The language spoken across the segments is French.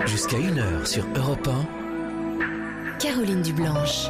Jusqu'à 1h sur Europe 1. Caroline Dublanche.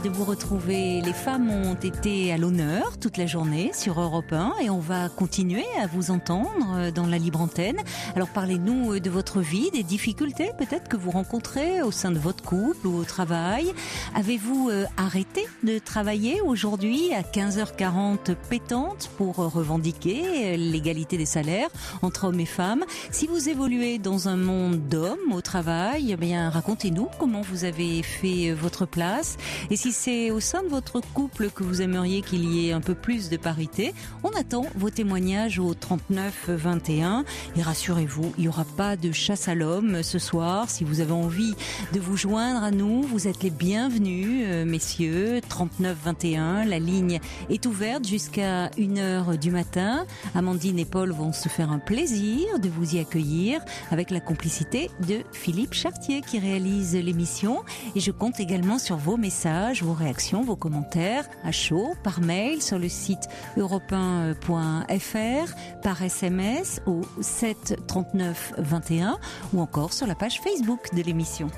De vous retrouver. Les femmes ont été à l'honneur toute la journée sur Europe 1 et on va continuer à vous entendre dans la libre antenne. Alors parlez-nous de votre vie, des difficultés peut-être que vous rencontrez au sein de votre couple ou au travail. Avez-vous arrêté de travailler aujourd'hui à 15h40 pétante pour revendiquer l'égalité des salaires entre hommes et femmes? Si vous évoluez dans un monde d'hommes au travail, eh bien racontez-nous comment vous avez fait votre place. Et si c'est au sein de votre couple que vous aimeriez qu'il y ait un peu plus de parité, on attend vos témoignages au 39 21. Et rassurez-vous, il n'y aura pas de chasse à l'homme ce soir. Si vous avez envie de vous joindre à nous, vous êtes les bienvenus, messieurs. 39 21, la ligne est ouverte jusqu'à 1h du matin. Amandine et Paul vont se faire un plaisir de vous y accueillir avec la complicité de Philippe Chartier qui réalise l'émission. Et je compte également sur vos messages, vos réactions, vos commentaires à chaud, par mail sur le site europe1.fr, par SMS au 7 39 21 ou encore sur la page Facebook de l'émission.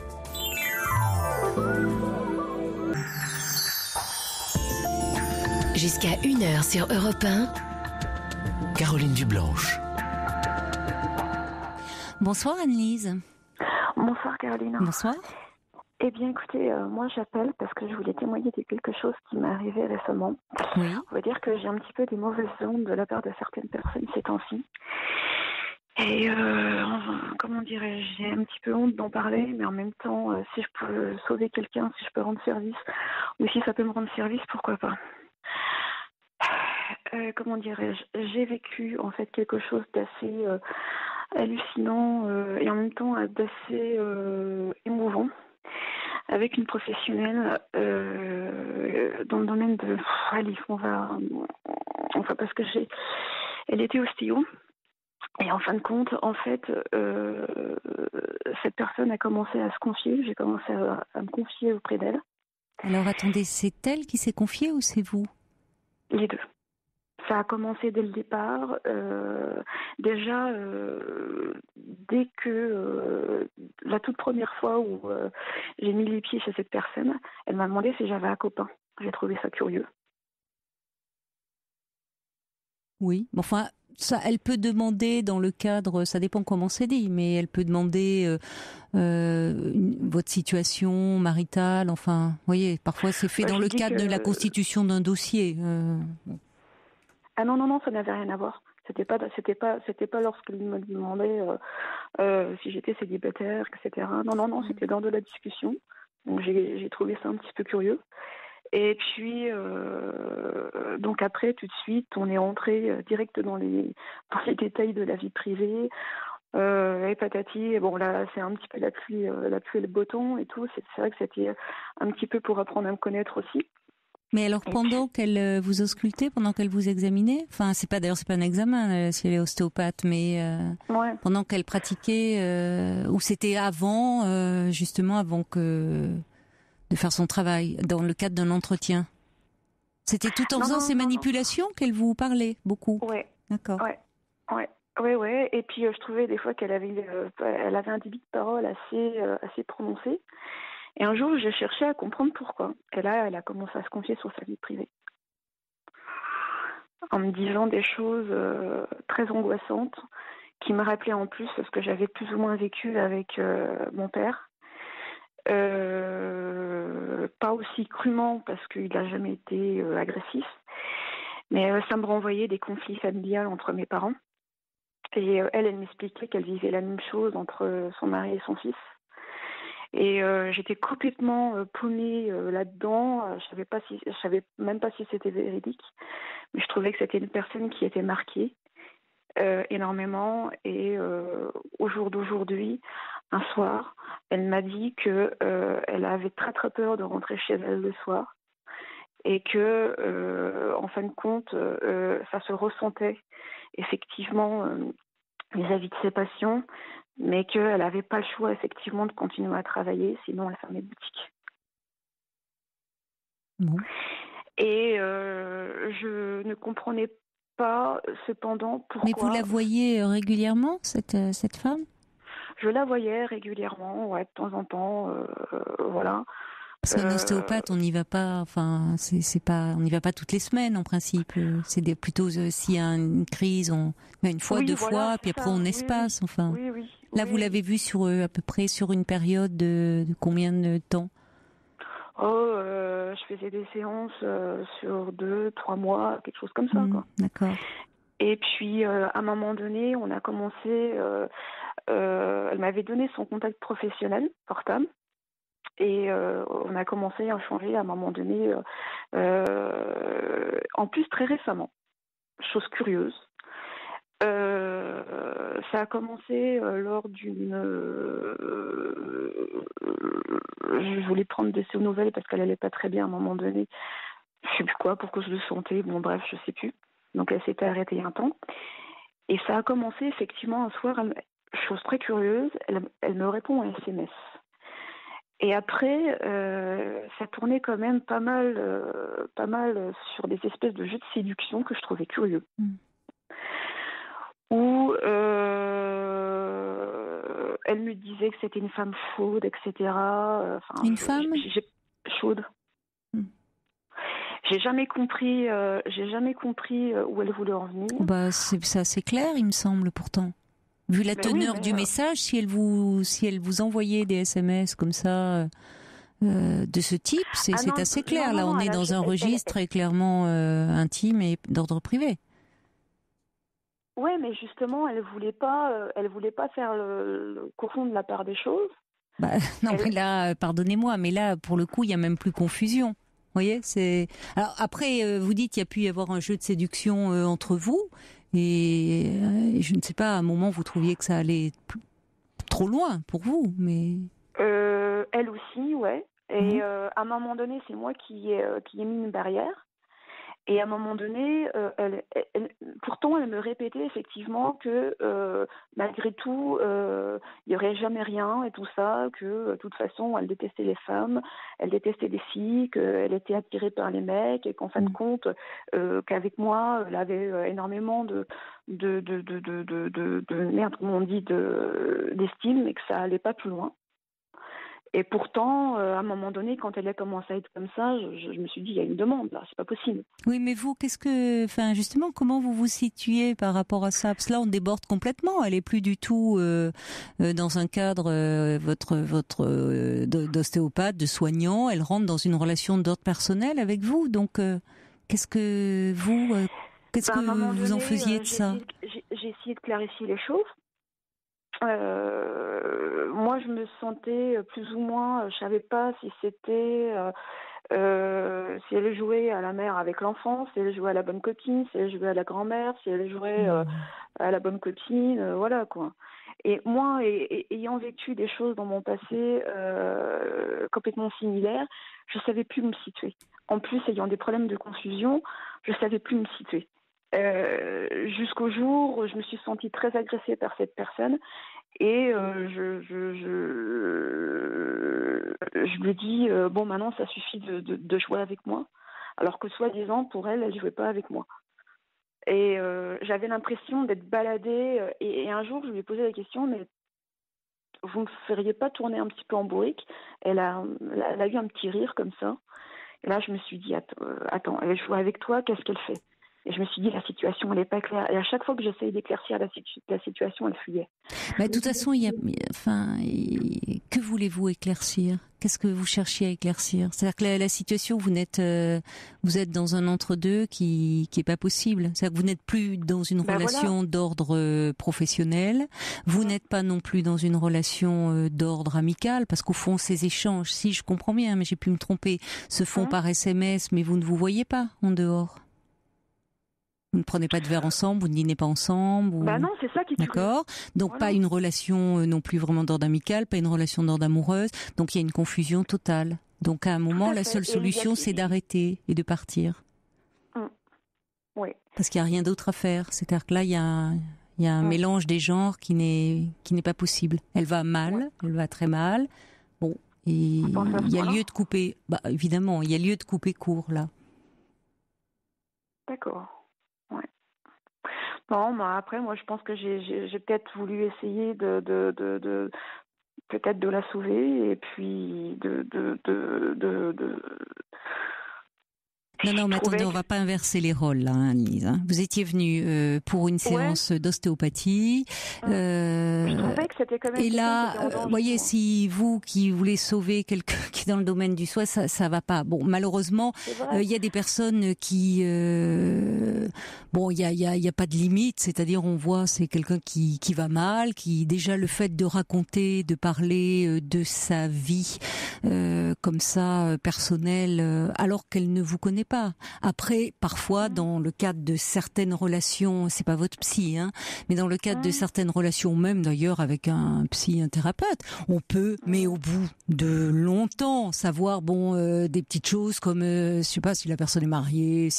Jusqu'à 1h sur Europe 1. Caroline Dublanche. Bonsoir Anne-Lise. Bonsoir Caroline. Bonsoir. Eh bien écoutez, moi j'appelle parce que je voulais témoigner de quelque chose qui m'est arrivé récemment. Oui. On va dire que j'ai un petit peu des mauvaises ondes de la part de certaines personnes ces temps-ci. Et comment dirais-je, j'ai un petit peu honte d'en parler, mais en même temps, si je peux sauver quelqu'un, si je peux rendre service, ou si ça peut me rendre service, pourquoi pas. Comment dirais-je, j'ai vécu en fait quelque chose d'assez hallucinant et en même temps d'assez émouvant avec une professionnelle dans le domaine de parce que elle était ostéo et en fin de compte en fait cette personne a commencé à se confier, j'ai commencé à me confier auprès d'elle. Alors attendez, c'est elle qui s'est confiée ou c'est vous? Les deux. Ça a commencé dès le départ. Déjà, dès que la toute première fois où j'ai mis les pieds chez cette personne, elle m'a demandé si j'avais un copain. J'ai trouvé ça curieux. Oui, enfin, ça, elle peut demander dans le cadre, ça dépend comment c'est dit, mais elle peut demander votre situation maritale. Enfin, vous voyez, parfois c'est fait dans le cadre de la constitution d'un dossier. Ah non, ça n'avait rien à voir. C'était pas lorsqu'il me demandait si j'étais célibataire, etc. Non, c'était dans de la discussion. Donc j'ai trouvé ça un petit peu curieux. Et puis donc après tout de suite, on est rentré direct dans les détails de la vie privée. Et patati. Et bon là, c'est un petit peu la pluie et le beau temps et tout. C'est vrai que c'était un petit peu pour apprendre à me connaître aussi. Mais alors pendant qu'elle vous auscultait, pendant qu'elle vous examinait, enfin c'est pas un examen si elle est ostéopathe, mais ouais. Pendant qu'elle pratiquait, ou c'était avant, justement avant de faire son travail, dans le cadre d'un entretien. C'était tout en faisant ces manipulations qu'elle vous parlait beaucoup. Ouais. D'accord. Ouais. Et puis je trouvais des fois qu'elle avait un débit de parole assez prononcé. Et un jour, j'ai cherché à comprendre pourquoi. Et là, elle a commencé à se confier sur sa vie privée. En me disant des choses très angoissantes, qui me rappelaient en plus ce que j'avais plus ou moins vécu avec mon père. Pas aussi crûment, parce qu'il n'a jamais été agressif. Mais ça me renvoyait des conflits familiaux entre mes parents. Et elle m'expliquait qu'elle vivait la même chose entre son mari et son fils. Et j'étais complètement paumée là-dedans. Je savais même pas si c'était véridique, mais je trouvais que c'était une personne qui était marquée énormément. Et au jour d'aujourd'hui, un soir, elle m'a dit que elle avait très très peur de rentrer chez elle le soir et que, en fin de compte, ça se ressentait effectivement vis-à-vis de ses patients, mais qu'elle n'avait pas le choix effectivement de continuer à travailler, sinon elle fermait boutique. Bon. Et je ne comprenais pas cependant pourquoi. Mais vous la voyez régulièrement, cette femme ? Je la voyais régulièrement, ouais, de temps en temps, voilà. Parce qu'un ostéopathe, on n'y va pas. Enfin, c'est pas, on n'y va pas toutes les semaines en principe. C'est plutôt s'il y a une crise, on une fois, deux fois, puis après on espace. Enfin, là, vous l'avez vue sur à peu près sur une période de combien de temps ? Je faisais des séances sur 2-3 mois, quelque chose comme ça, quoi. D'accord. Et puis, à un moment donné, on a commencé... elle m'avait donné son contact professionnel, portable. Et on a commencé à changer à un moment donné, en plus très récemment. Chose curieuse. Ça a commencé lors d'une... je voulais prendre de ses nouvelles parce qu'elle allait pas très bien à un moment donné. Je sais plus quoi, pour que je le sentais. Bon, bref, je sais plus. Donc elle s'était arrêtée un temps. Et ça a commencé effectivement un soir, chose très curieuse, elle me répond un SMS. Et après, ça tournait quand même pas mal sur des espèces de jeux de séduction que je trouvais curieux. Où elle me disait que c'était une femme chaude, etc. Une femme chaude. J'ai jamais compris où elle voulait en venir. Bah, c'est assez clair, il me semble, pourtant. Vu la teneur du message, si elle vous envoyait des SMS comme ça, de ce type, c'est assez clair. Là, on est dans un registre très clairement intime et d'ordre privé. Ouais, mais justement, elle voulait pas faire le courant de la part des choses. Bah, non, mais là, pardonnez-moi, mais là, pour le coup, il y a même plus confusion. Vous voyez, c'est. Alors après, vous dites qu'il y a pu y avoir un jeu de séduction entre vous, et je ne sais pas, à un moment, vous trouviez que ça allait trop loin pour vous, mais. Elle aussi, ouais. Et à un moment donné, c'est moi qui ai mis une barrière. Et à un moment donné, pourtant, elle me répétait effectivement que malgré tout, il n'y aurait jamais rien et tout ça, que de toute façon, elle détestait les femmes, elle détestait les filles, qu'elle était attirée par les mecs et qu'en fin de compte, qu'avec moi, elle avait énormément merde, comment on dit, d'estime et que ça allait pas plus loin. Et pourtant, à un moment donné, quand elle a commencé à être comme ça, je me suis dit, il y a une demande là, c'est pas possible. Oui, mais vous, justement, comment vous vous situez par rapport à ça ? Parce que là, on déborde complètement. Elle est plus du tout dans un cadre votre d'ostéopathe, de soignant. Elle rentre dans une relation d'ordre personnel avec vous. Donc, qu'est-ce que vous en faisiez de ça ? J'ai essayé de clarifier les choses. Moi, je me sentais plus ou moins, je savais pas si c'était si elle jouait à la mère avec l'enfant, si elle jouait à la bonne copine, si elle jouait à la grand-mère, si elle jouait à la bonne copine, voilà quoi. Et moi, ayant vécu des choses dans mon passé complètement similaires, je savais plus me situer. En plus, ayant des problèmes de confusion, je savais plus me situer. Jusqu'au jour où je me suis sentie très agressée par cette personne et je lui dis bon, maintenant ça suffit de jouer avec moi, alors que soi-disant pour elle jouait pas avec moi. Et j'avais l'impression d'être baladée et un jour je lui ai posé la question, mais vous ne feriez pas tourner un petit peu en bourrique? Elle a eu un petit rire comme ça, et là je me suis dit attends, elle joue avec toi, qu'est-ce qu'elle fait? Et je me suis dit, la situation, elle n'est pas claire. Et à chaque fois que j'essayais d'éclaircir la situation, elle fuyait. Mais de toute façon, que voulez-vous éclaircir ? Qu'est-ce que vous cherchiez à éclaircir ? C'est-à-dire que la situation, vous êtes dans un entre-deux qui est pas possible. C'est-à-dire que vous n'êtes plus dans une relation d'ordre professionnel. Vous n'êtes pas non plus dans une relation d'ordre amical, parce qu'au fond, ces échanges, si je comprends bien, mais j'ai pu me tromper, se font par SMS, mais vous ne vous voyez pas en dehors. Vous ne prenez pas de verre ensemble, vous ne dînez pas ensemble. Bah non, c'est ça qui est curieux. D'accord. Donc pas une relation non plus vraiment d'ordre amical, pas une relation d'ordre amoureuse. Donc il y a une confusion totale. Donc à un moment, à la fait. seule Et solution, c'est d'arrêter et de partir. Oui. Parce qu'il n'y a rien d'autre à faire. C'est-à-dire que là, il y a un mélange des genres qui n'est pas possible. Elle va mal, elle va très mal. Bon, et il y a lieu de couper. Bah, évidemment, il y a lieu de couper court là. D'accord. Ouais. Non, mais après, moi, je pense que j'ai peut-être voulu essayer de peut-être de la sauver et puis Non, mais attendez, on va pas inverser les rôles là, hein, Lise. Hein. Vous étiez venue pour une séance d'ostéopathie. Je trouvais que c'était quand même. Et là, vous voyez, si vous qui voulez sauver quelqu'un qui est dans le domaine du soin, ça va pas. Bon, malheureusement, il y a des personnes qui, bon, il y a pas de limite. C'est-à-dire, on voit, c'est quelqu'un qui va mal, qui déjà le fait de raconter, de parler de sa vie comme ça personnelle, alors qu'elle ne vous connaît pas. Après, parfois, dans le cadre de certaines relations, c'est pas votre psy, hein, mais dans le cadre de certaines relations, même d'ailleurs avec un psy, un thérapeute, on peut, mais au bout de longtemps, savoir des petites choses comme, je sais pas si la personne est mariée,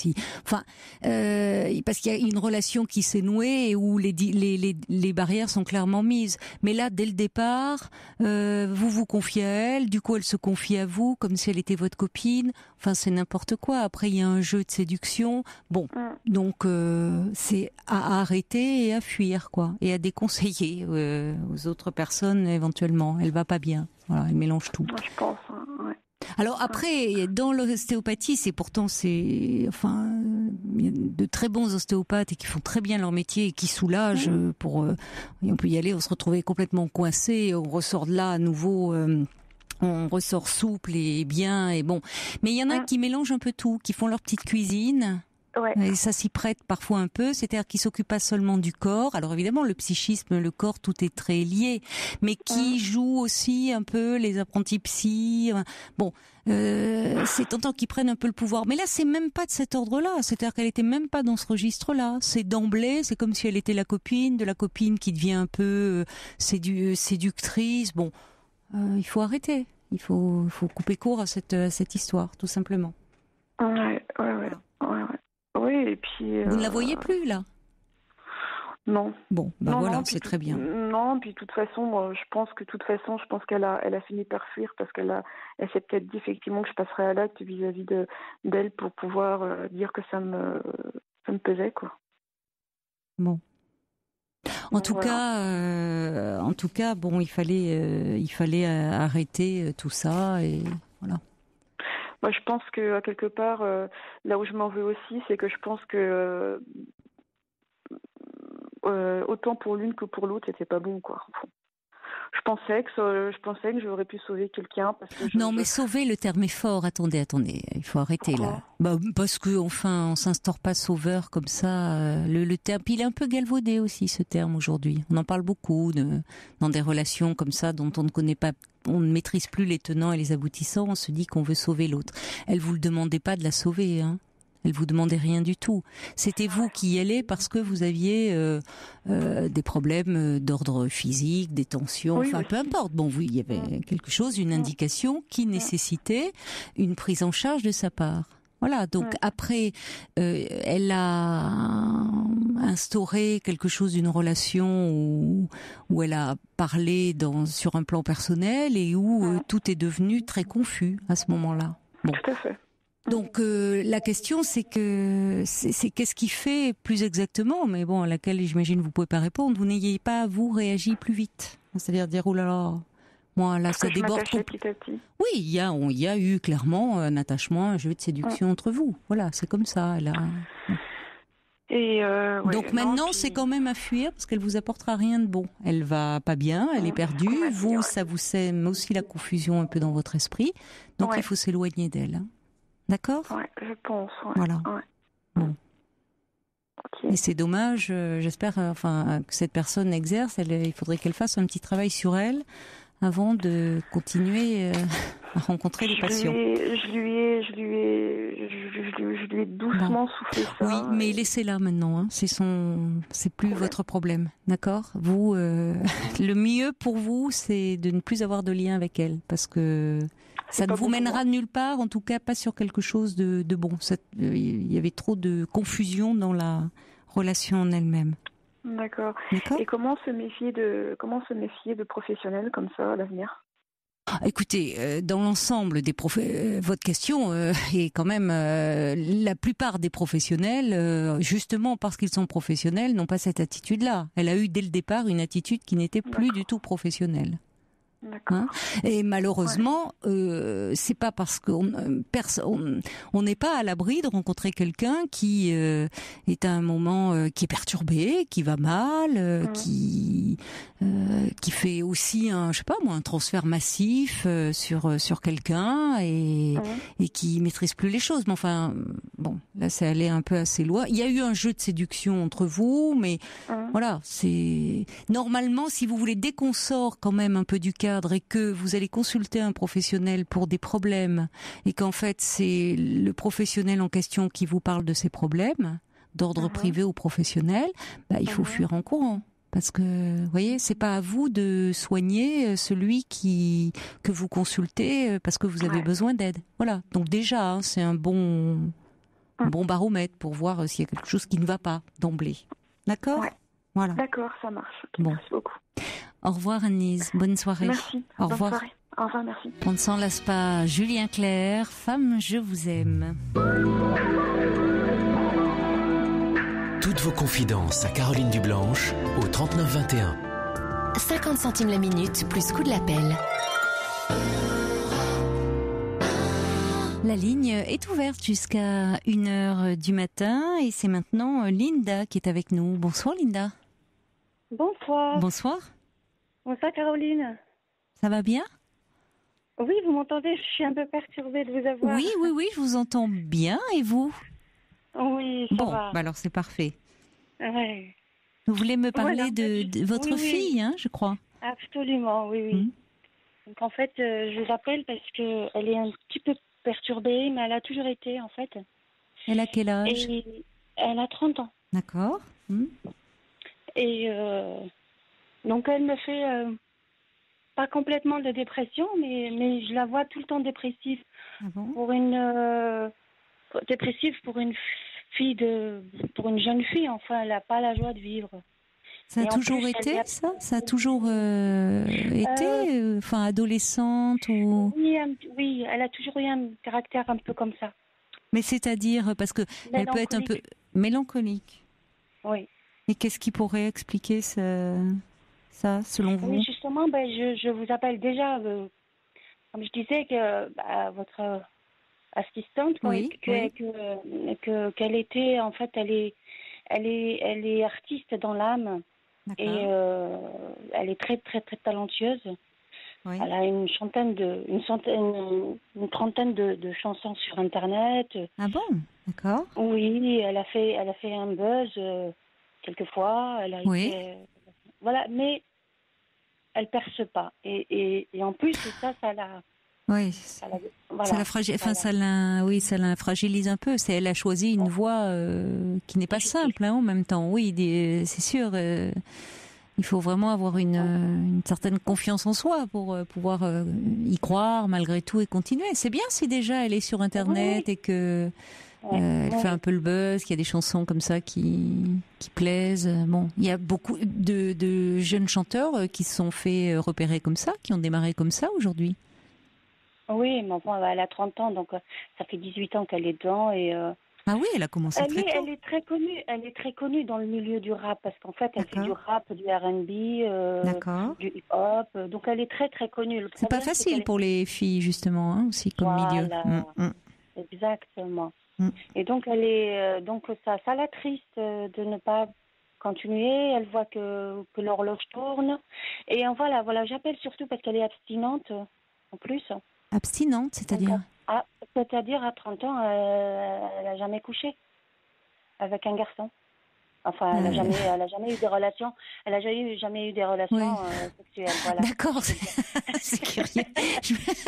parce qu'il y a une relation qui s'est nouée et où les barrières sont clairement mises. Mais là, dès le départ, vous vous confiez à elle, du coup, elle se confie à vous comme si elle était votre copine. Enfin, c'est n'importe quoi. Après, il y a un jeu de séduction. Bon, donc c'est à arrêter et à fuir, quoi, et à déconseiller aux autres personnes éventuellement. Elle va pas bien. Voilà, elle mélange tout. Moi, je pense. Ouais. Alors après, dans l'ostéopathie, il y a de très bons ostéopathes et qui font très bien leur métier et qui soulagent. Et on peut y aller, on se retrouve complètement coincé, on ressort de là à nouveau. On ressort souple et bien et bon. Mais il y en a qui mélangent un peu tout, qui font leur petite cuisine. Ouais. Et ça s'y prête parfois un peu, c'est-à-dire qu'ils s'occupent pas seulement du corps. Alors évidemment, le psychisme, le corps, tout est très lié, mais qui jouent aussi un peu les apprentis psy. Bon, c'est tentant qu'ils prennent un peu le pouvoir. Mais là, c'est même pas de cet ordre-là. C'est-à-dire qu'elle était même pas dans ce registre-là. C'est d'emblée, c'est comme si elle était la copine de la copine qui devient un peu séductrice. Bon. Il faut arrêter. Il faut couper court à cette histoire, tout simplement. Ouais. Oui, et puis. Vous ne la voyez plus là? Non. Bon, voilà, c'est très bien. Non, puis de toute façon, moi, je pense qu'elle a fini par fuir parce elle s'est peut-être dit effectivement que je passerais à l'acte vis-à-vis d'elle pour pouvoir dire que ça me pesait, quoi. Bon. En tout cas, bon, il fallait arrêter tout ça et voilà. Moi, je pense que quelque part, là où je m'en veux aussi, c'est que je pense que autant pour l'une que pour l'autre, c'était pas bon, quoi. Je pensais que j'aurais pu sauver quelqu'un mais sauver, le terme est fort. Attendez, il faut arrêter là. Parce que enfin, on s'instaure pas sauveur comme ça. Le terme, puis il est un peu galvaudé aussi ce terme aujourd'hui. On en parle beaucoup dans des relations comme ça dont on ne connaît pas, on ne maîtrise plus les tenants et les aboutissants. On se dit qu'on veut sauver l'autre. Elle vous le demandait pas de la sauver, hein. Elle vous demandait rien du tout. C'était vous qui y allez parce que vous aviez des problèmes d'ordre physique, des tensions, peu importe. Bon, il y avait quelque chose, une indication qui nécessitait une prise en charge de sa part. Voilà, donc après, elle a instauré quelque chose d'une relation où elle a parlé sur un plan personnel et où tout est devenu très confus à ce moment-là. Bon. Tout à fait. Donc la question c'est qu'est-ce qui fait plus exactement, mais bon, à laquelle j'imagine vous pouvez pas répondre, vous n'ayez pas vous réagi plus vite, c'est-à-dire dire oh là là, moi là ça déborde petit à petit. Oui, il y a eu clairement un attachement, un jeu de séduction entre vous. Voilà, c'est comme ça. Donc maintenant c'est quand même à fuir parce qu'elle vous apportera rien de bon. Elle va pas bien, elle est perdue. Vous, ça vous sème aussi la confusion un peu dans votre esprit. Donc il faut s'éloigner d'elle. Hein. D'accord ? Ouais, je pense. Ouais. Voilà. Ouais. Bon. Okay. Et c'est dommage, j'espère que cette personne exerce, il faudrait qu'elle fasse un petit travail sur elle avant de continuer à rencontrer des patients. Je lui ai doucement soufflé ça. Oui, mais laissez-la maintenant, hein. C'est plus votre problème, d'accord ? Vous, le mieux pour vous, c'est de ne plus avoir de lien avec elle, parce que Ça ne vous mènera nulle part, en tout cas pas sur quelque chose de bon. Il y avait trop de confusion dans la relation en elle-même. D'accord. Et comment se méfier de professionnels comme ça à l'avenir? Écoutez, dans l'ensemble des votre question est quand même la plupart des professionnels, justement parce qu'ils sont professionnels, n'ont pas cette attitude-là. Elle a eu dès le départ une attitude qui n'était plus du tout professionnelle. Hein, et malheureusement, c'est pas parce qu'on n'est pas à l'abri de rencontrer quelqu'un qui est à un moment qui est perturbé, qui va mal, qui fait aussi un transfert massif sur quelqu'un et qui maîtrise plus les choses. Mais enfin, bon, là, c'est allé un peu assez loin. Il y a eu un jeu de séduction entre vous, mais voilà, c'est normalement, si vous voulez, dès qu'on sort quand même un peu du cadre et que vous allez consulter un professionnel pour des problèmes et qu'en fait c'est le professionnel en question qui vous parle de ses problèmes d'ordre privé ou professionnel, il faut fuir en courant. Parce que, vous voyez, c'est pas à vous de soigner celui que vous consultez parce que vous avez besoin d'aide. Voilà. Donc déjà, c'est un bon baromètre pour voir s'il y a quelque chose qui ne va pas d'emblée. D'accord ? Voilà. D'accord, ça marche. Okay, bon. Merci beaucoup. Au revoir Annelise, bonne soirée. Merci. Au Bonne revoir. soirée. Au revoir, merci. On ne s'en lasse pas. Julien Clerc, Femme, je vous aime. Toutes vos confidences à Caroline Dublanche au 39 21. 50 centimes la minute plus coût de l'appel. La ligne est ouverte jusqu'à 1h du matin et c'est maintenant Linda qui est avec nous. Bonsoir Linda. Bonsoir. Bonsoir. Bonsoir Caroline. Ça va bien ? Oui, vous m'entendez ? Je suis un peu perturbée de vous avoir. Oui, je vous entends bien. Et vous ? Oui, ça va. Alors c'est parfait. Ouais. Vous voulez me parler de votre fille, hein, je crois ? Absolument, oui. Donc en fait, je vous appelle parce qu'elle est un petit peu perturbée, mais elle a toujours été en fait. Elle a quel âge ? Et elle a 30 ans. D'accord. Et donc elle me fait pas complètement de dépression, mais je la vois tout le temps dépressive. Ah bon ? Dépressive pour une fille pour une jeune fille, enfin, elle n'a pas la joie de vivre. Ça a toujours été ça ? Ça a toujours été, enfin, adolescente ou... Oui, elle a toujours eu un caractère un peu comme ça. Mais c'est-à-dire, parce que elle peut être un peu mélancolique. Oui. Et qu'est-ce qui pourrait expliquer ça, selon vous ? Oui, justement, je vous appelle déjà, comme je disais, que votre assistante, qu'elle était, en fait, elle est artiste dans l'âme. D'accord. Et elle est très, très, très talentueuse. Oui. Elle a une trentaine de chansons sur Internet. Ah bon ? D'accord. Oui, elle a fait un buzz quelquefois. Elle a été, voilà, mais elle perce pas. Et en plus, ça la... Oui, ça la fragilise un peu. Elle a choisi une voie qui n'est pas simple en même temps. Oui, c'est sûr. Il faut vraiment avoir une certaine confiance en soi pour pouvoir y croire malgré tout et continuer. C'est bien si déjà elle est sur Internet et que elle fait un peu le buzz, qu'il y a des chansons comme ça qui plaisent. Bon, il y a beaucoup de jeunes chanteurs qui se sont fait repérer comme ça, qui ont démarré comme ça aujourd'hui. Oui, mais bon, elle a 30 ans, donc ça fait 18 ans qu'elle est dedans et... Ah oui, elle a commencé très tôt. Elle est très connue dans le milieu du rap parce qu'en fait, elle fait du rap, du R&B, du hip-hop, donc elle est très très connue. C'est pas facile pour les filles justement, hein, aussi comme milieu. Exactement. Et donc elle est, donc ça l'attriste de ne pas continuer. Elle voit que l'horloge tourne et voilà, j'appelle surtout parce qu'elle est abstinente en plus. Abstinente, c'est-à-dire? C'est-à-dire à 30 ans, elle n'a jamais couché avec un garçon. Enfin, elle a jamais eu des relations. Elle a jamais eu des relations sexuelles. Voilà. D'accord, c'est curieux.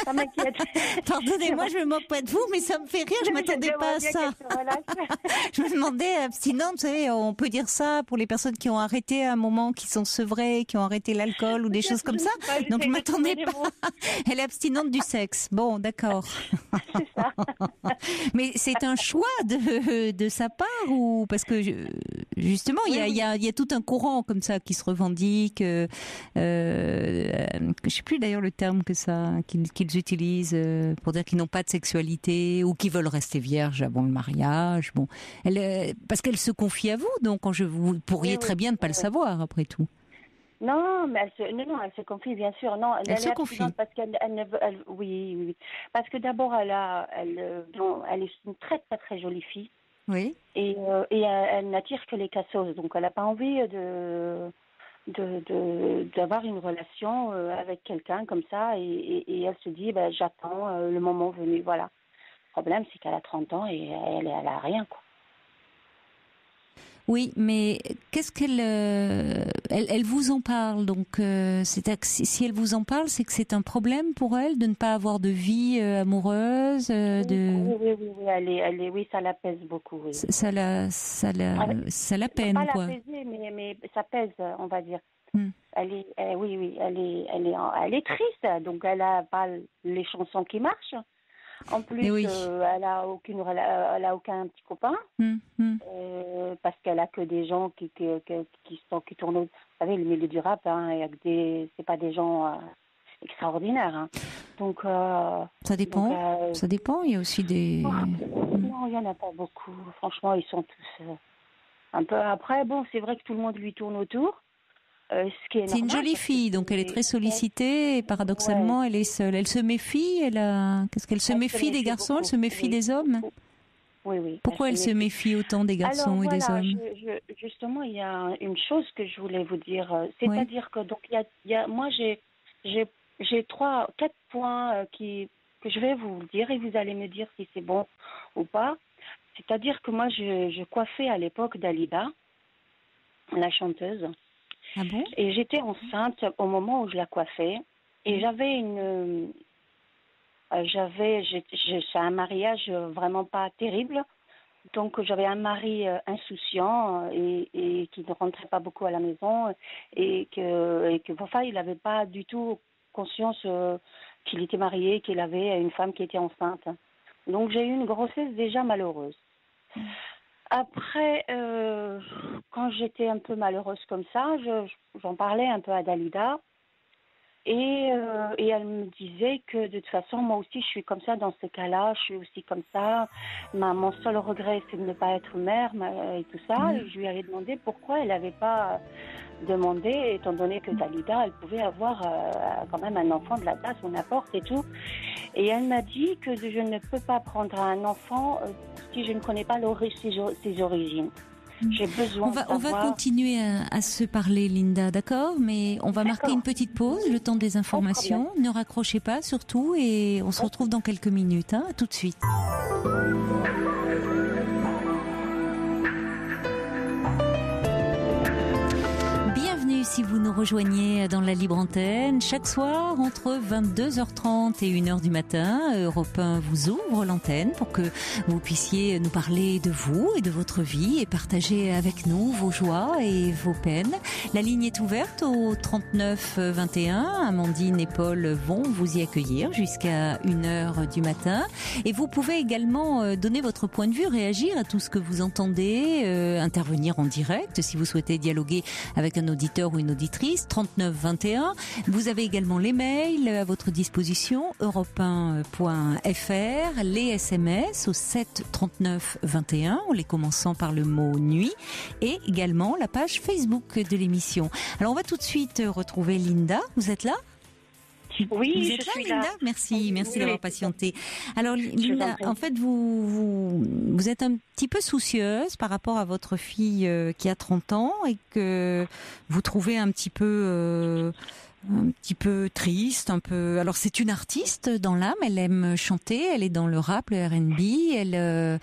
Ça m'inquiète. Pardonnez-moi, je me moque pas de vous, mais ça me fait rire. Je m'attendais pas à ça. Je me demandais, abstinente, vous savez, on peut dire ça pour les personnes qui ont arrêté à un moment, qui sont sevrées, qui ont arrêté l'alcool ou des choses comme ça. Donc je m'attendais pas. Elle est abstinente du sexe. Bon, d'accord. C'est ça. Mais c'est un choix de sa part ou parce que justement il y a tout un courant comme ça qui se revendique. Je sais plus d'ailleurs le terme qu'ils utilisent pour dire qu'ils n'ont pas de sexualité ou qu'ils veulent rester vierges avant le mariage. Bon, parce qu'elle se confie à vous, donc vous pourriez très bien ne pas le savoir après tout. Non, mais elle se confie bien sûr. Non, elle se confie parce qu'elle ne veut. Oui. Parce que d'abord, elle est une très très très jolie fille. Oui. Et elle n'attire que les cassos, donc elle n'a pas envie d'avoir une relation avec quelqu'un comme ça. Et elle se dit, j'attends le moment venu. Voilà. Le problème, c'est qu'elle a 30 ans et elle a rien, quoi. Oui, mais qu'est-ce elle vous en parle, donc si elle vous en parle, c'est que c'est un problème pour elle de ne pas avoir de vie amoureuse. Oui, ça la pèse beaucoup. Oui. Ça la peine, pas quoi. La peser, mais ça pèse, on va dire. Elle est triste, donc elle a pas les chansons qui marchent. En plus, elle a aucun petit copain, parce qu'elle a que des gens qui tournent. Vous savez, le milieu du rap, c'est pas des gens extraordinaires. Hein. Donc ça dépend. Ça dépend. Il y a aussi des. Non, il y en a pas beaucoup. Franchement, ils sont tous un peu. Après, bon, c'est vrai que tout le monde lui tourne autour. C'est une jolie fille, donc elle est très sollicitée et paradoxalement elle est seule. Elle se méfie, qu'est-ce qu'elle se méfie des garçons, elle se méfie des hommes. Oui. Pourquoi elle se méfie autant des garçons et des hommes? Justement, il y a une chose que je voulais vous dire, c'est-à-dire que donc moi j'ai 3-4 points que je vais vous dire et vous allez me dire si c'est bon ou pas. C'est-à-dire que moi je coiffais à l'époque Dalida, la chanteuse. Ah bon? Et j'étais enceinte au moment où je la coiffais. Et j'avais c'est un mariage vraiment pas terrible. Donc j'avais un mari insouciant et qui ne rentrait pas beaucoup à la maison et que enfin, il n'avait pas du tout conscience qu'il était marié, qu'il avait une femme qui était enceinte. Donc j'ai eu une grossesse déjà malheureuse. Après, quand j'étais un peu malheureuse comme ça, j'en parlais un peu à Dalida. Et elle me disait que de toute façon, moi aussi, je suis comme ça dans ce cas-là. Je suis aussi comme ça. Mon seul regret, c'est de ne pas être mère et tout ça. Et je lui avais demandé pourquoi elle n'avait pas demandé, étant donné que Dalida, elle pouvait avoir quand même un enfant de la place ou n'importe et tout. Et elle m'a dit que je ne peux pas prendre un enfant si je ne connais pas ses origines. J'ai besoin de savoir. On va continuer à se parler, Linda, d'accord? Mais on va marquer une petite pause, le temps des informations. Ne raccrochez pas, surtout, et on se retrouve dans quelques minutes. À tout de suite. Si vous nous rejoignez dans la libre antenne, chaque soir entre 22h30 et 1h du matin, Europe 1 vous ouvre l'antenne pour que vous puissiez nous parler de vous et de votre vie et partager avec nous vos joies et vos peines. La ligne est ouverte au 39 21. Amandine et Paul vont vous y accueillir jusqu'à 1h du matin. Et vous pouvez également donner votre point de vue, réagir à tout ce que vous entendez, intervenir en direct si vous souhaitez dialoguer avec un auditeur ou une auditrice, 39 21. Vous avez également les mails à votre disposition, europe1.fr, les SMS au 7 39 21, en les commençant par le mot nuit, et également la page Facebook de l'émission. Alors on va tout de suite retrouver Linda. Vous êtes là? Oui, vous êtes là, Linda? Merci d'avoir patienté. Alors, Linda, en fait, vous êtes un petit peu soucieuse par rapport à votre fille qui a 30 ans et que vous trouvez un petit peu un petit peu triste, un peu. Alors c'est une artiste dans l'âme, elle aime chanter, elle est dans le rap, le R&B, elle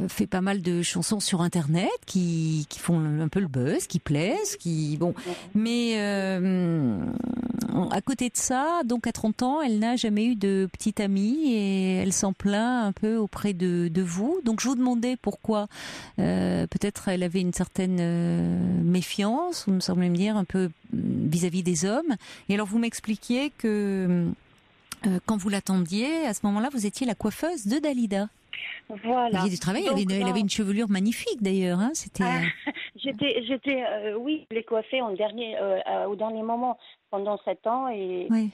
fait pas mal de chansons sur internet qui font un peu le buzz, qui plaisent, qui bon. Mais à côté de ça, donc à 30 ans, elle n'a jamais eu de petite amie et elle s'en plaint un peu auprès de vous. Donc je vous demandais pourquoi. Peut-être elle avait une certaine méfiance, vous me semblez me dire, un peu vis-à-vis des hommes. Et alors vous m'expliquiez que quand vous l'attendiez, à ce moment-là, vous étiez la coiffeuse de Dalida. Voilà. Vous aviez du travail, Donc, elle avait une chevelure magnifique d'ailleurs. Hein, c'était. Oui, je l'ai coiffée au dernier moment pendant 7 ans et Oui.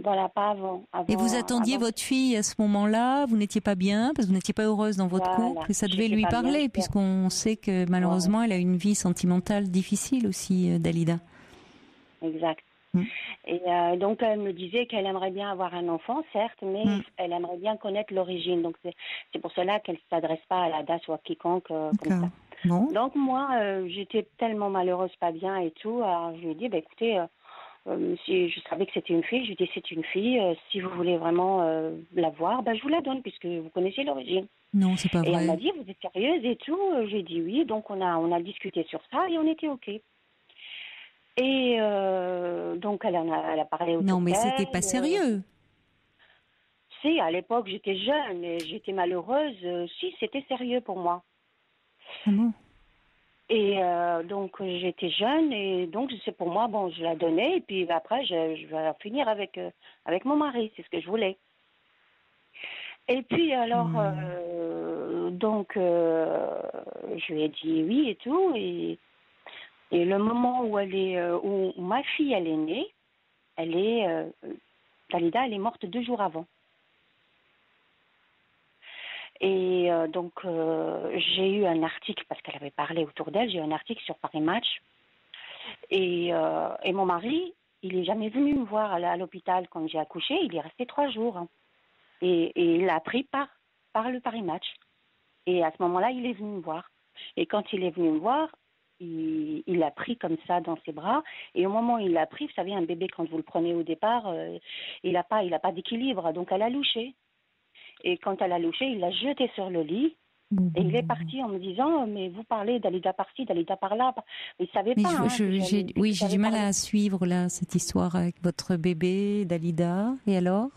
voilà, pas avant. Et vous attendiez votre fille à ce moment-là, vous n'étiez pas bien, parce que vous n'étiez pas heureuse dans votre couple, et ça devait lui parler, puisqu'on sait que malheureusement, elle a une vie sentimentale difficile aussi, Dalida. Exact. Et donc, elle me disait qu'elle aimerait bien avoir un enfant, certes, mais elle aimerait bien connaître l'origine. Donc, c'est pour cela qu'elle ne s'adresse pas à la DAS ou à quiconque comme ça. Bon. Donc, moi, j'étais tellement malheureuse, pas bien et tout. Alors, je lui ai dit, écoutez, si je savais que c'était une fille, je lui ai dit, c'est une fille. Si vous voulez vraiment la voir, je vous la donne, puisque vous connaissez l'origine. Non, c'est pas vrai. Et elle m'a dit, vous êtes sérieuse et tout. J'ai dit oui. Donc, on a discuté sur ça et on était OK. Et donc, elle a parlé autour d'elle. Non, mais c'était pas sérieux. Si, à l'époque, j'étais jeune et j'étais malheureuse. Si, c'était sérieux pour moi. Ah bon? Et donc, j'étais jeune et donc, c'est pour moi, je la donnais. Et puis après, je vais finir avec mon mari. C'est ce que je voulais. Et puis, alors, donc, je lui ai dit oui et tout. Et le moment où ma fille, elle est née, Dalida, elle est morte 2 jours avant. Et donc, j'ai eu un article, parce qu'elle avait parlé autour d'elle, j'ai eu un article sur Paris Match. Et mon mari, il n'est jamais venu me voir à l'hôpital quand j'ai accouché, il est resté 3 jours. Hein. Et il l'a appris par le Paris Match. Et à ce moment-là, il est venu me voir. Et quand il est venu me voir, il l'a pris comme ça dans ses bras. Et au moment où il l'a pris, vous savez, un bébé, quand vous le prenez au départ, il n'a pas d'équilibre. Donc, elle a louché. Et quand elle a louché, il l'a jeté sur le lit. Et il est parti en me disant, mais vous parlez Dalida par-ci, Dalida par-là. Il ne savait pas. J'ai du mal à suivre là, cette histoire avec votre bébé, Dalida. Et alors ?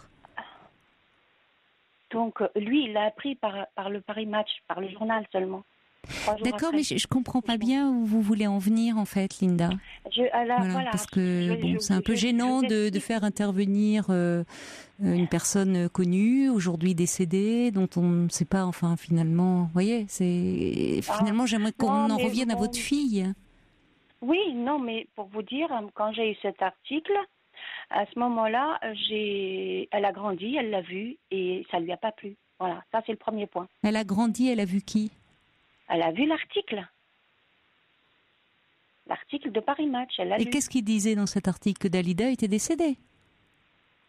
Donc, lui, il l'a appris par le Paris Match, par le journal seulement. D'accord, mais je comprends pas bien où vous voulez en venir, en fait, Linda. Voilà, parce que c'est un peu gênant de faire intervenir une personne connue, aujourd'hui décédée, dont on ne sait pas, enfin, finalement, vous voyez, finalement, j'aimerais qu'on en revienne à votre fille. Oui, non, mais pour vous dire, quand j'ai eu cet article, à ce moment-là, elle a grandi, elle l'a vu, et ça lui a pas plu. Voilà, ça c'est le premier point. Elle a grandi, elle a vu qui ? Elle a vu l'article. L'article de Paris Match, elle l'a lu. Et qu'est-ce qu'il disait dans cet article ? Que Dalida était décédée ?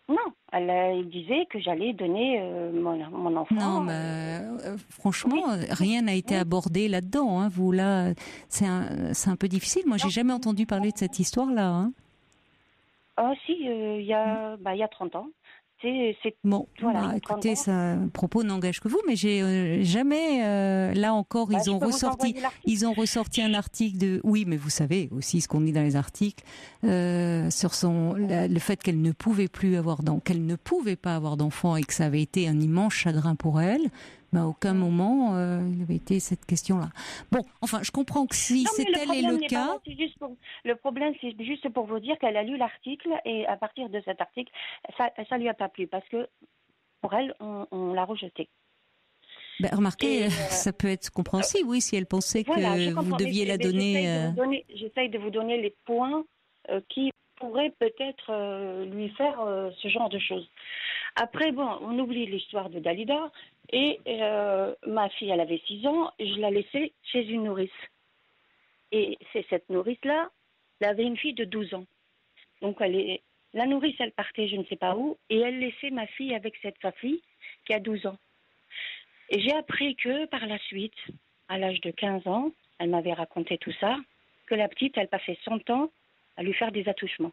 Non, il disait que j'allais donner mon enfant. Non, mais franchement, rien n'a été abordé là-dedans. Hein. Vous, là, c'est un peu difficile. Moi, j'ai jamais entendu parler de cette histoire-là. Hein. Ah si, il y a 30 ans. Bon, voilà, écoutez, ça, propos n'engage que vous, mais j'ai jamais, là encore, ils ont ressorti un article oui, mais vous savez aussi ce qu'on dit dans les articles, sur le fait qu'elle ne pouvait pas avoir d'enfant et que ça avait été un immense chagrin pour elle. Mais à aucun moment, il avait été cette question-là. Bon, enfin, je comprends que si c'est tel est le cas... Le problème, c'est juste pour vous dire qu'elle a lu l'article et à partir de cet article, ça lui a pas plu parce que pour elle, on l'a rejeté. Remarquez, ça peut être compréhensible, oui, si elle pensait que vous deviez la donner... J'essaye de vous donner les points qui pourraient peut-être lui faire ce genre de choses. Après, on oublie l'histoire de Dalida. Et ma fille, elle avait 6 ans, je la laissais chez une nourrice. Et c'est cette nourrice-là, elle avait une fille de 12 ans. Donc la nourrice, elle partait je ne sais pas où, et elle laissait ma fille avec sa fille qui a 12 ans. Et j'ai appris que par la suite, à l'âge de 15 ans, elle m'avait raconté tout ça, que la petite, elle passait son temps à lui faire des attouchements.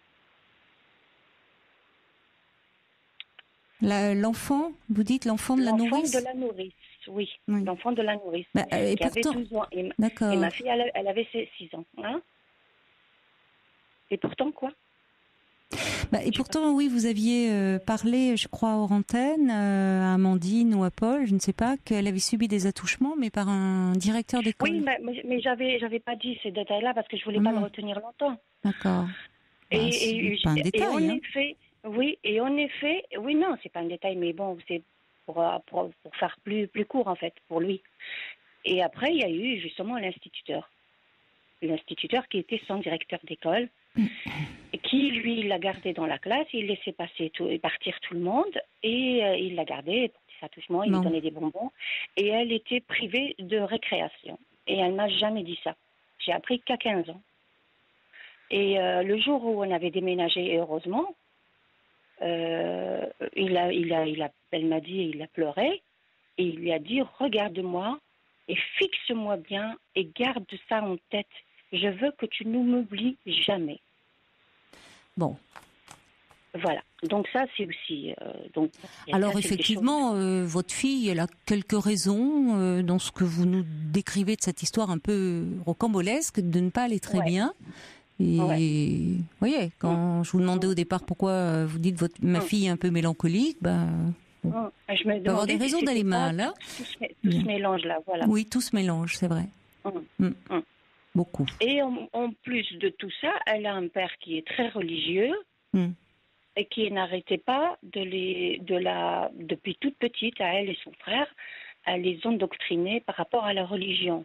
L'enfant, vous dites l'enfant de la nourrice? L'enfant de la nourrice, oui. L'enfant de la nourrice. Et qui pourtant... avait 12 ans. D'accord. Et ma fille, elle avait 6 ans. Hein, et pourtant, quoi? Et pourtant, oui, vous aviez parlé, je crois, hors antenne, à Amandine ou à Paul, je ne sais pas, qu'elle avait subi des attouchements, mais par un directeur d'école. Oui, mais j'avais pas dit ces détails-là parce que je voulais pas le retenir longtemps. D'accord. C'est pas un détail. En effet, oui, non, c'est pas un détail, mais bon, c'est pour faire plus court, en fait, pour lui. Et après, il y a eu justement l'instituteur qui était son directeur d'école, qui, lui, l'a gardé dans la classe, il laissait partir tout le monde, et il l'a gardé pour ses attouchements, il lui donnait des bonbons, et elle était privée de récréation. Et elle m'a jamais dit ça. J'ai appris qu'à 15 ans. Et le jour où on avait déménagé, heureusement, elle m'a dit, il a pleuré, et il lui a dit, regarde-moi et fixe-moi bien et garde ça en tête. Je veux que tu ne m'oublies jamais. Bon. Voilà. Donc ça, c'est aussi... Alors effectivement, votre fille, elle a quelques raisons dans ce que vous nous décrivez de cette histoire un peu rocambolesque, de ne pas aller très bien. Et vous voyez, quand je vous demandais au départ pourquoi vous dites ma fille est un peu mélancolique, je me peut avoir des raisons d'aller mal. Hein, tout ce mélange-là, voilà. Oui, tout ce mélange, c'est vrai. Beaucoup. Et en plus de tout ça, elle a un père qui est très religieux et qui n'arrêtait pas depuis toute petite, à elle et son frère, à les endoctriner par rapport à la religion.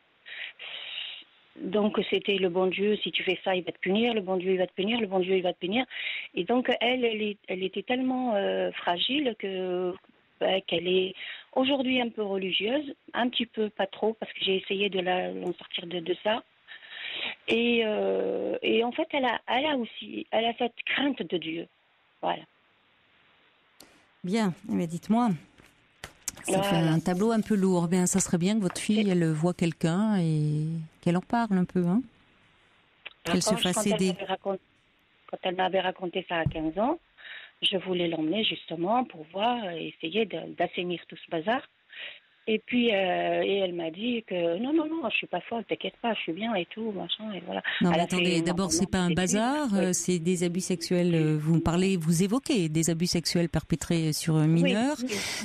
Donc c'était le bon Dieu, si tu fais ça, il va te punir, le bon Dieu, il va te punir, le bon Dieu, il va te punir. Et donc elle était tellement fragile qu'elle est aujourd'hui un peu religieuse, un petit peu, pas trop, parce que j'ai essayé de l'en sortir de ça. Et en fait, elle a cette crainte de Dieu. Voilà. Bien, mais dites-moi, ça fait un tableau un peu lourd. Bien, ça serait bien que votre fille, elle voit quelqu'un et qu'elle en parle un peu, hein. Qu'elle se fasse aider. Quand elle m'avait raconté ça à 15 ans, je voulais l'emmener justement pour essayer d'assainir tout ce bazar. Et puis, et elle m'a dit que non, je suis pas folle, t'inquiète pas, je suis bien et tout, machin, et voilà. Non, mais attendez, d'abord, c'est pas un bazar, c'est des abus sexuels, vous évoquez des abus sexuels perpétrés sur mineurs,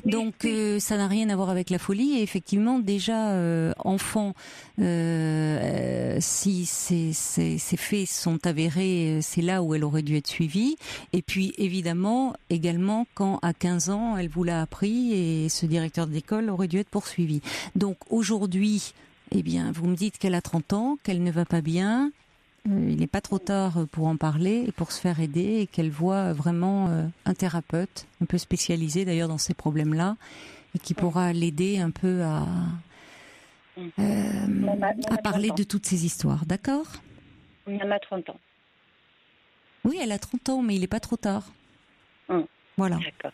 donc ça n'a rien à voir avec la folie, et effectivement, déjà, enfant, si ces faits sont avérés, c'est là où elle aurait dû être suivie, et puis, évidemment, également, quand à 15 ans, elle vous l'a appris, et ce directeur d'école aurait dû être poursuivi. Donc aujourd'hui, eh bien, vous me dites qu'elle a 30 ans, qu'elle ne va pas bien. Il n'est pas trop tard pour en parler et pour se faire aider, et qu'elle voit vraiment un thérapeute, un peu spécialisé d'ailleurs dans ces problèmes-là, et qui pourra l'aider un peu à parler de toutes ces histoires. D'accord ? Elle a 30 ans. Oui, elle a 30 ans, mais il n'est pas trop tard. Voilà. D'accord.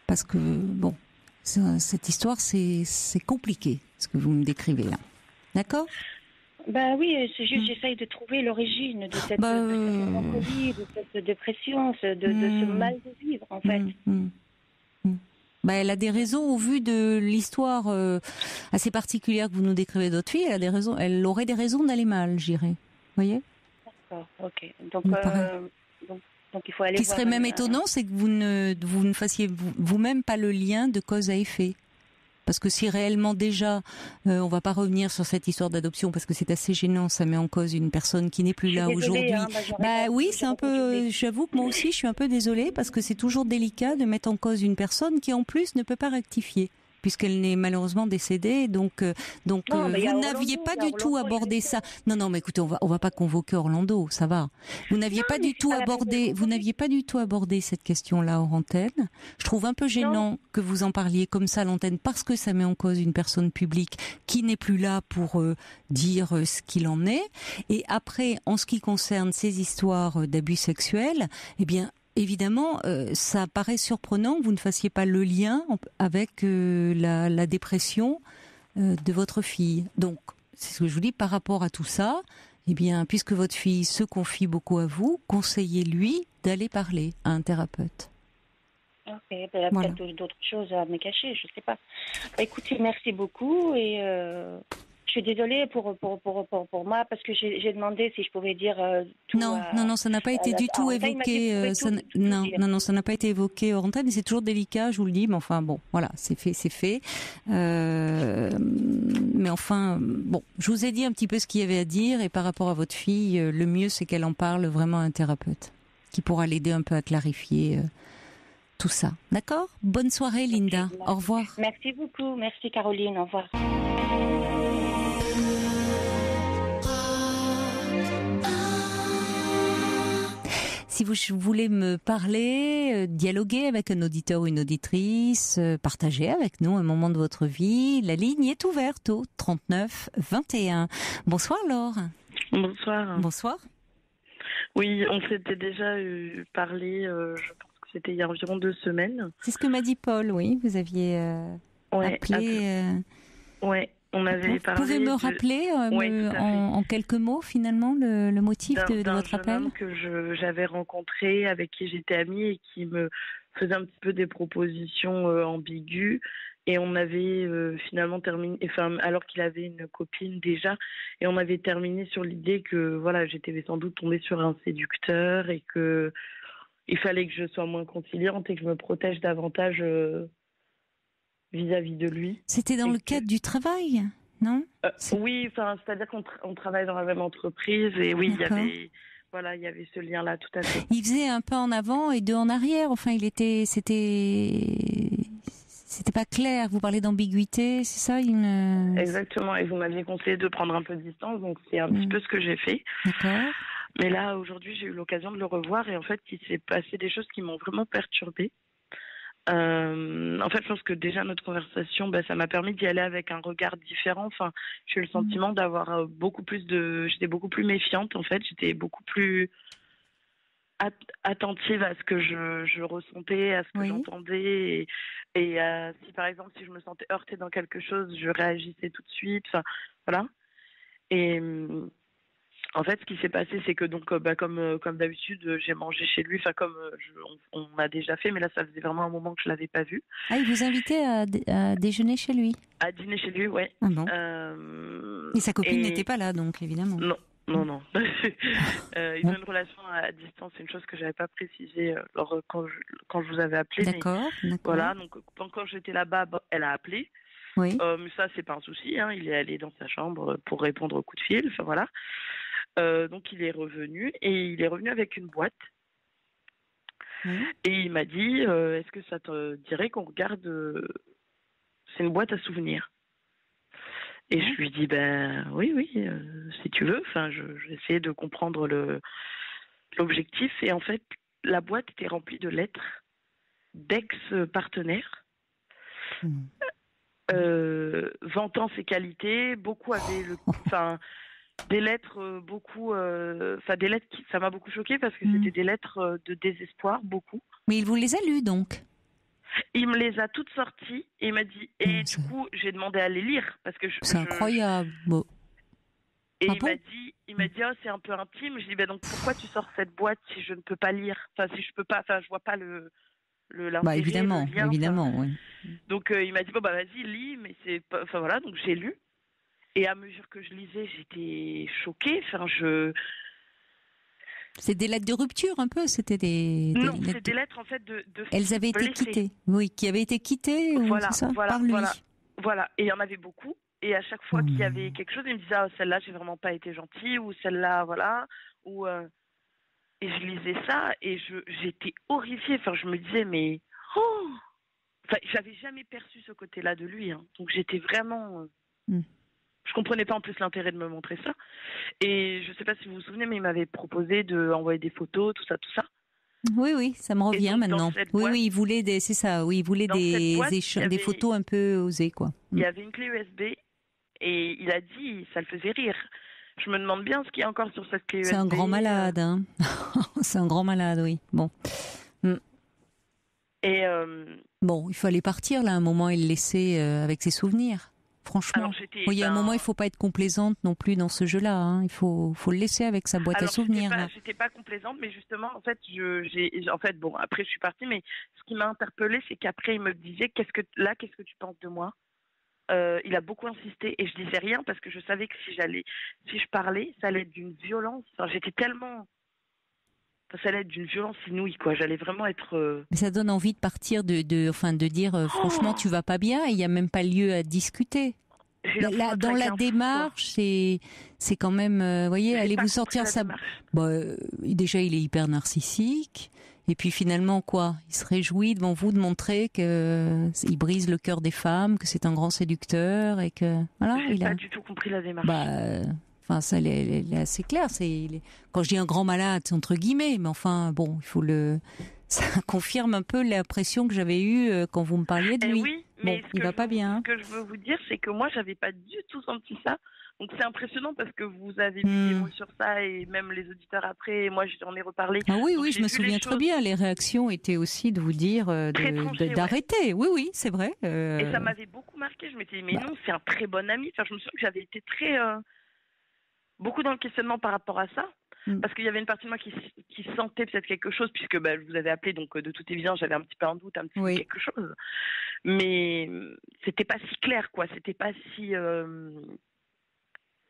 Parce que, bon, cette histoire, c'est compliqué, ce que vous me décrivez là. D'accord ? Oui, c'est juste j'essaye de trouver l'origine de cette mélancolie, de cette dépression, de ce mal de vivre, en fait. Elle a des raisons, au vu de l'histoire assez particulière que vous nous décrivez d'autres filles, elle aurait des raisons d'aller mal, j'irais. Vous voyez ? D'accord, ok. Donc il faut aller. Ce qui serait même étonnant, c'est que vous ne fassiez vous-même pas le lien de cause à effet. Parce que si réellement déjà, on va pas revenir sur cette histoire d'adoption parce que c'est assez gênant, ça met en cause une personne qui n'est plus là aujourd'hui. Oui, c'est un peu. J'avoue que moi aussi, je suis un peu désolée parce que c'est toujours délicat de mettre en cause une personne qui en plus ne peut pas rectifier, puisqu'elle n'est malheureusement décédée. Donc vous n'aviez pas du tout abordé ça. Non, mais écoutez, on va pas convoquer Orlando, ça va. Vous n'aviez pas du tout abordé cette question-là hors antenne. Je trouve un peu gênant que vous en parliez comme ça à l'antenne, parce que ça met en cause une personne publique qui n'est plus là pour dire ce qu'il en est. Et après, en ce qui concerne ces histoires d'abus sexuels, eh bien, évidemment, ça paraît surprenant que vous ne fassiez pas le lien avec la dépression de votre fille. Donc, c'est ce que je vous dis par rapport à tout ça. Eh bien, puisque votre fille se confie beaucoup à vous, conseillez-lui d'aller parler à un thérapeute. Ok, ben, il y a Voilà. peut-être d'autres choses à me cacher, je sais pas. Bah, écoutez, merci beaucoup et je suis désolée pour moi parce que j'ai demandé si je pouvais dire tout Non, ça n'a pas été du tout Ranta. Il m'a dit, évoqué. vous pouvez tout dire. Non, ça n'a pas été évoqué hors antenne. C'est toujours délicat, je vous le dis. Mais enfin, bon, voilà, c'est fait. Mais enfin, bon, je vous ai dit un petit peu ce qu'il y avait à dire. Et par rapport à votre fille, le mieux, c'est qu'elle en parle vraiment à un thérapeute qui pourra l'aider un peu à clarifier tout ça. D'accord ? Bonne soirée, Linda. Ok, Au revoir. Merci beaucoup, merci Caroline, au revoir. Si vous voulez me parler, dialoguer avec un auditeur ou une auditrice, partager avec nous un moment de votre vie, la ligne est ouverte au 39 21. Bonsoir Laure. Bonsoir. Bonsoir. Oui, on s'était déjà parlé, je pense que c'était il y a environ 2 semaines. C'est ce que m'a dit Paul, oui. Vous aviez appelé. Ouais, on avait Vous parlé. pouvez me rappeler en quelques mots finalement le motif de votre appel ? D'un jeune homme que j'avais rencontré, avec qui j'étais amie et qui me faisait un petit peu des propositions ambiguës. Et on avait finalement terminé, enfin, alors qu'il avait une copine déjà, et on avait terminé sur l'idée que voilà, j'étais sans doute tombée sur un séducteur et que il fallait que je sois moins conciliante et que je me protège davantage vis-à-vis de lui. C'était dans le cadre du travail, non ? Oui, enfin, c'est-à-dire qu'on travaille dans la même entreprise et oui, D'accord. il y avait ce lien-là, tout à fait. Il faisait un pas en avant et deux en arrière. Enfin, c'était pas clair. Vous parlez d'ambiguïté, c'est ça ? Exactement. Et vous m'aviez conseillé de prendre un peu de distance, donc c'est un petit peu ce que j'ai fait. D'accord. Mais là, aujourd'hui, j'ai eu l'occasion de le revoir et en fait, il s'est passé des choses qui m'ont vraiment perturbée. En fait, je pense que déjà notre conversation, ça m'a permis d'y aller avec un regard différent. Enfin, j'ai eu le sentiment d'avoir j'étais beaucoup plus méfiante. En fait, j'étais beaucoup plus attentive à ce que je ressentais, à ce que j'entendais, et si par exemple si je me sentais heurtée dans quelque chose, je réagissais tout de suite. Enfin, voilà. Et en fait, ce qui s'est passé, c'est que donc, comme d'habitude, j'ai mangé chez lui, enfin comme on a déjà fait, mais là, ça faisait vraiment un moment que je l'avais pas vu. Ah, il vous invitait à déjeuner chez lui ? À dîner chez lui, ouais. Ah bon. Et sa copine n'était pas là, donc évidemment. Non. Ils ont une relation à distance, c'est une chose que j'avais pas précisée quand je vous avais appelé. D'accord. Voilà, donc quand j'étais là-bas, elle a appelé. Oui. Mais ça, c'est pas un souci. Hein, il est allé dans sa chambre pour répondre au coup de fil. Enfin voilà. Donc il est revenu avec une boîte. Et il m'a dit est-ce que ça te dirait qu'on regarde c'est une boîte à souvenirs. Et je lui dis oui, si tu veux. Enfin, j'essayais de comprendre l'objectif. Et en fait, la boîte était remplie de lettres d'ex-partenaires vantant ses qualités. Beaucoup avaient des lettres des lettres ça m'a beaucoup choquée parce que c'était des lettres de désespoir, beaucoup. Mais il vous les a lues donc ? Il me les a toutes sorties et il m'a dit du coup j'ai demandé à les lire parce que c'est incroyable. Bon. Et il m'a dit c'est un peu intime. Je dis donc pourquoi tu sors cette boîte si je ne peux pas lire, enfin si je peux pas, enfin je vois pas l'intérêt, évidemment, le lien, évidemment, oui. Donc il m'a dit vas-y lis, mais c'est pas, enfin voilà, donc j'ai lu et à mesure que je lisais j'étais choquée. Enfin c'est des lettres de rupture un peu, c'était des c'est des lettres en fait de elles avaient été quittées, qui avaient été quittées par lui. Voilà, et il y en avait beaucoup. Et à chaque fois qu'il y avait quelque chose, il me disait celle-là j'ai vraiment pas été gentille, ou celle-là voilà, ou et je lisais ça et j'étais horrifiée. Enfin je me disais mais j'avais jamais perçu ce côté-là de lui, hein. Donc j'étais vraiment je comprenais pas en plus l'intérêt de me montrer ça. Et je sais pas si vous vous souvenez, mais il m'avait proposé d'envoyer des photos, tout ça. Oui, ça me revient maintenant. Oui, il voulait des photos un peu osées, quoi. Il y avait une clé USB et il a dit, ça le faisait rire. Je me demande bien ce qu'il y a encore sur cette clé USB. C'est un grand malade, hein. C'est un grand malade, oui. Bon. Et bon, il fallait partir là un moment et le laisser avec ses souvenirs. Franchement. Alors, Il y a un moment, il faut pas être complaisante non plus dans ce jeu-là. Hein. Il faut le laisser avec sa boîte à souvenirs. J'étais pas complaisante, mais justement, en fait, bon, après, je suis partie, mais ce qui m'a interpellée, c'est qu'après, il me disait, qu'est-ce que tu penses de moi? Il a beaucoup insisté et je disais rien parce que je savais que si je parlais, ça allait être d'une violence. Enfin, ça allait être d'une violence inouïe, quoi. J'allais vraiment être. Mais ça donne envie de partir, de dire franchement, tu vas pas bien. Il y a même pas lieu à discuter. Dans la démarche, c'est quand même, voyez, allez vous sortir ça. Déjà, il est hyper narcissique. Et puis finalement, quoi? Il se réjouit devant vous de montrer qu'il brise le cœur des femmes, que c'est un grand séducteur et que voilà. J'ai pas du tout compris la démarche. Enfin, ça, elle est assez claire. Quand je dis un grand malade, c'est entre guillemets, mais enfin, bon, ça confirme un peu l'impression que j'avais eue quand vous me parliez de lui. Oui, mais il va pas bien. Ce que je veux vous dire, c'est que moi, j'avais pas du tout senti ça. Donc c'est impressionnant parce que vous avez mis des mots sur ça et même les auditeurs après, moi j'en ai reparlé. Ah oui, je me souviens très bien. Les réactions étaient aussi de vous dire d'arrêter. Ouais. Oui, c'est vrai. Et ça m'avait beaucoup marqué. Je m'étais dit, mais non, c'est un très bon ami. Enfin, je me souviens que j'avais été beaucoup dans le questionnement par rapport à ça. Parce qu'il y avait une partie de moi qui sentait peut-être quelque chose, puisque je vous avais appelé, donc de toute évidence, j'avais un petit peu un doute, un petit peu quelque chose. Mais c'était pas si clair, quoi. C'était pas si...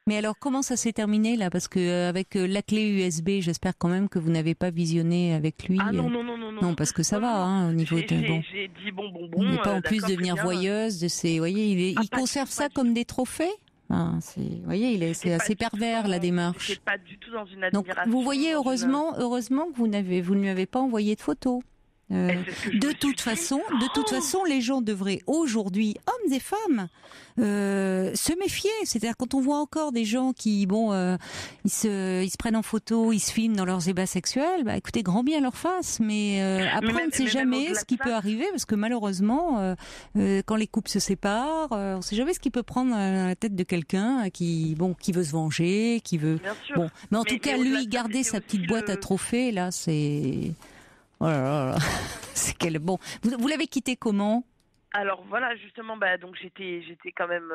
Mais alors, comment ça s'est terminé, là? Parce que avec la clé USB, j'espère quand même que vous n'avez pas visionné avec lui. Ah non. Non, parce que ça va, hein, au niveau de... Bon. J'ai dit bon. Il n'est pas en plus devenir voyeuse de ces... Vous voyez, il conserve ça comme des trophées. Vous voyez, c'est assez pervers, la démarche. C'est pas du tout dans une admiration. Donc, vous voyez, heureusement que vous ne lui avez pas envoyé de photos. De toute façon, les gens devraient aujourd'hui, hommes et femmes, se méfier. C'est-à-dire quand on voit encore des gens qui, ils se prennent en photo, ils se filment dans leurs ébats sexuels. Écoutez, grand bien leur face, mais après on ne sait jamais ce qui peut arriver parce que malheureusement, quand les couples se séparent, on ne sait jamais ce qui peut prendre la tête de quelqu'un qui veut se venger, qui veut. Bon, mais en tout cas, lui garder sa petite boîte à trophées, là, c'est. Oh là là, c'est bon. Vous l'avez quitté comment? Alors voilà, justement, donc j'étais quand même.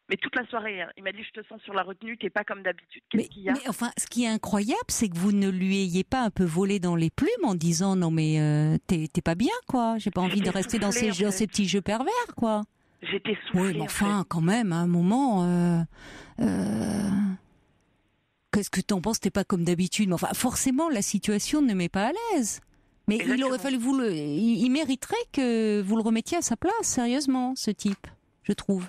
Mais toute la soirée, hein. Il m'a dit je te sens sur la retenue, t'es pas comme d'habitude. Qu'est-ce qu'il y a? Mais enfin, ce qui est incroyable, c'est que vous ne lui ayez pas un peu volé dans les plumes en disant non mais t'es pas bien, quoi. J'ai pas envie de rester dans ces petits jeux pervers, quoi. J'étais soufflée. Oui, mais enfin, quand même, à un moment. Qu'est-ce que t'en penses? T'es pas comme d'habitude. Mais enfin, forcément, la situation ne met pas à l'aise. Mais il aurait fallu il mériterait que vous le remettiez à sa place, sérieusement, ce type, je trouve.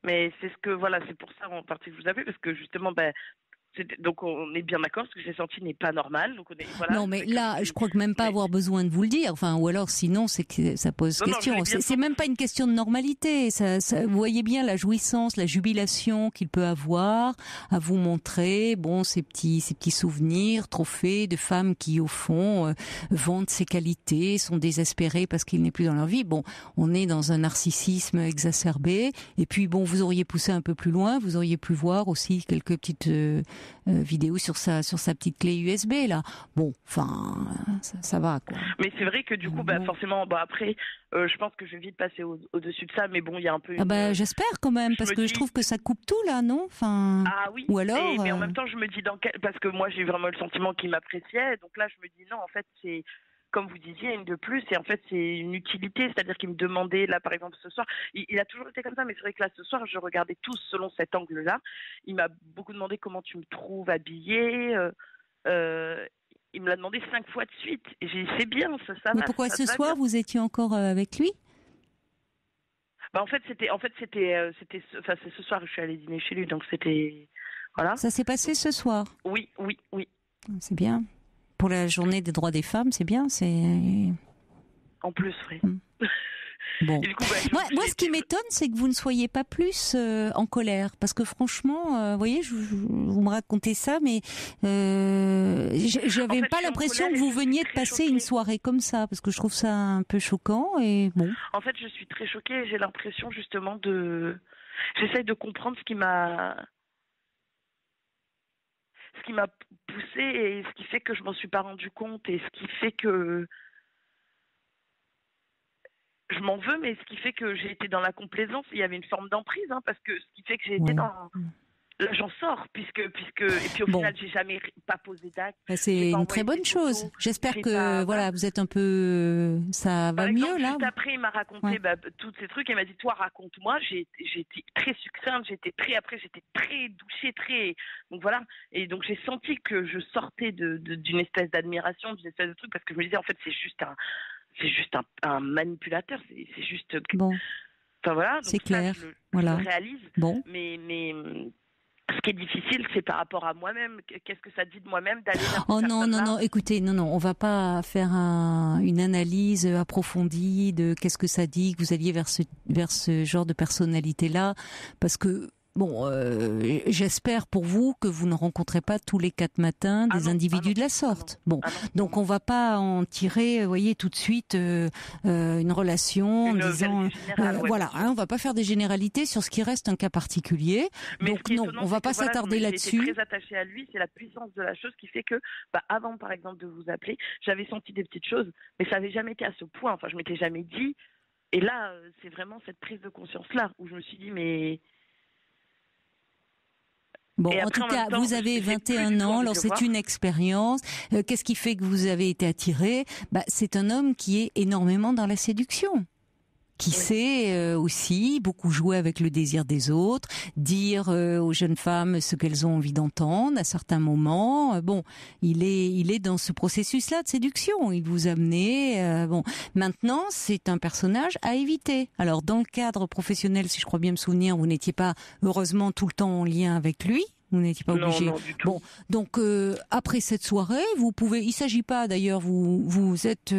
Mais c'est c'est pour ça en partie que je vous appelle, parce que justement, donc on est bien d'accord, ce que j'ai senti n'est pas normal. Donc non, mais là, je crois que même pas avoir besoin de vous le dire. Enfin, ou alors sinon, c'est que ça pose question. C'est même pas une question de normalité. Vous voyez bien la jouissance, la jubilation qu'il peut avoir à vous montrer, ces petits souvenirs, trophées de femmes qui, au fond, vantent ses qualités, sont désespérées parce qu'il n'est plus dans leur vie. Bon, on est dans un narcissisme exacerbé. Et puis, vous auriez poussé un peu plus loin, vous auriez pu voir aussi quelques petites vidéo sur sa petite clé USB là. Bon, enfin, ça va, quoi. Mais c'est vrai que du coup, forcément, après, je pense que je vais vite passer au-dessus de ça, mais bon, il y a un peu. J'espère quand même, parce que je trouve que ça coupe tout là, non? Enfin. Ah oui. Ou alors. Mais en même temps, je me dis parce que moi, j'ai vraiment le sentiment qu'il m'appréciait, donc là, je me dis non, en fait, c'est. Comme vous disiez, une de plus, et en fait, c'est une utilité, c'est-à-dire qu'il me demandait, là, par exemple, ce soir, il a toujours été comme ça, mais c'est vrai que là, ce soir, je regardais tous selon cet angle-là. Il m'a beaucoup demandé comment tu me trouves habillée. Il me l'a demandé 5 fois de suite. Et j'ai dit, c'est bien, ça va. Mais pourquoi ce soir, vous étiez encore avec lui? En fait, c'est ce soir que je suis allée dîner chez lui, donc c'était, voilà. Ça s'est passé ce soir? Oui. C'est bien. Pour la journée des droits des femmes, c'est bien, En plus, oui. Bon. Du coup, moi, ce qui m'étonne, c'est que vous ne soyez pas plus en colère, parce que franchement, vous voyez, vous me racontez ça, mais j'avais pas l'impression que vous veniez de passer une soirée comme ça, parce que je trouve ça un peu choquant et bon. En fait, je suis très choquée et j'ai l'impression justement j'essaye de comprendre ce qui m'a poussée et ce qui fait que je m'en suis pas rendu compte et ce qui fait que je m'en veux, mais ce qui fait que j'ai été dans la complaisance, il y avait une forme d'emprise, hein, parce que ce qui fait que j'ai été dans... Là, j'en sors, puisque et puis au final, j'ai jamais pas posé d'acte. C'est une très bonne chose. J'espère que voilà, vous êtes un peu, ça va mieux là. Juste après, il m'a raconté tous ces trucs. Il m'a dit, toi, raconte-moi. J'ai été très succincte, j'étais très douchée, très. Donc voilà. Et donc j'ai senti que je sortais d'une espèce d'admiration, d'une espèce de truc, parce que je me disais, en fait, c'est juste un manipulateur. C'est juste. Bon. Enfin voilà. C'est clair. Je le réalise. Bon. Mais ce qui est difficile, c'est par rapport à moi-même. Qu'est-ce que ça dit de moi-même d'aller vers Oh non, écoutez, non, on va pas faire une analyse approfondie de qu'est-ce que ça dit que vous alliez vers ce genre de personnalité-là, parce que bon, j'espère pour vous que vous ne rencontrez pas tous les 4 matins des individus de la sorte. Bon, donc on va pas en tirer, voyez, tout de suite une relation en disant, voilà, on va pas faire des généralités sur ce qui reste un cas particulier. Mais donc non, on va pas s'attarder là-dessus. J'étais très attachée à lui, c'est la puissance de la chose qui fait que, avant par exemple de vous appeler, j'avais senti des petites choses, mais ça n'avait jamais été à ce point. Enfin, je m'étais jamais dit. Et là, c'est vraiment cette prise de conscience-là où je me suis dit, mais. Bon, en tout cas, vous avez 21 ans, alors c'est une expérience. Qu'est-ce qui fait que vous avez été attiré ? C'est un homme qui est énormément dans la séduction, qui sait aussi beaucoup jouer avec le désir des autres, dire aux jeunes femmes ce qu'elles ont envie d'entendre à certains moments. Bon, il est dans ce processus-là de séduction. Il vous a amené. Bon, maintenant, c'est un personnage à éviter. Alors, dans le cadre professionnel, si je crois bien me souvenir, vous n'étiez pas heureusement tout le temps en lien avec lui. Vous n'étiez pas obligé. Non, du tout. Bon, donc après cette soirée, vous pouvez. Il s'agit pas d'ailleurs. Vous êtes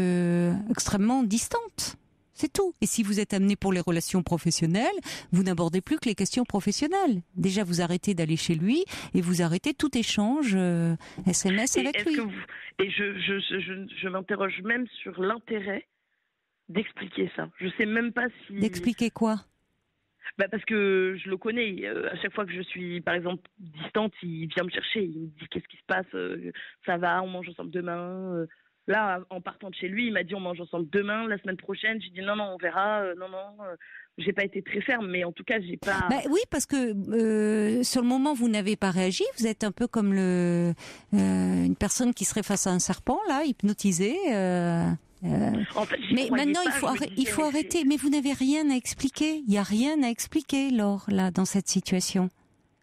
extrêmement distante. C'est tout. Et si vous êtes amené pour les relations professionnelles, vous n'abordez plus que les questions professionnelles. Déjà, vous arrêtez d'aller chez lui et vous arrêtez tout échange SMS avec lui. Je m'interroge même sur l'intérêt d'expliquer ça. Je sais même pas si. D'expliquer quoi ? Parce que je le connais. À chaque fois que je suis, par exemple, distante, il vient me chercher. Il me dit qu'est-ce qui se passe, ça va, on mange ensemble demain. Là, en partant de chez lui, il m'a dit on mange ensemble demain, la semaine prochaine. J'ai dit non, on verra. J'ai pas été très ferme, mais en tout cas, j'ai pas. Oui, parce que sur le moment, vous n'avez pas réagi. Vous êtes un peu comme une personne qui serait face à un serpent, là, hypnotisée. En fait, mais maintenant, il faut arrêter. Mais vous n'avez rien à expliquer. Il n'y a rien à expliquer, Laure, là, dans cette situation.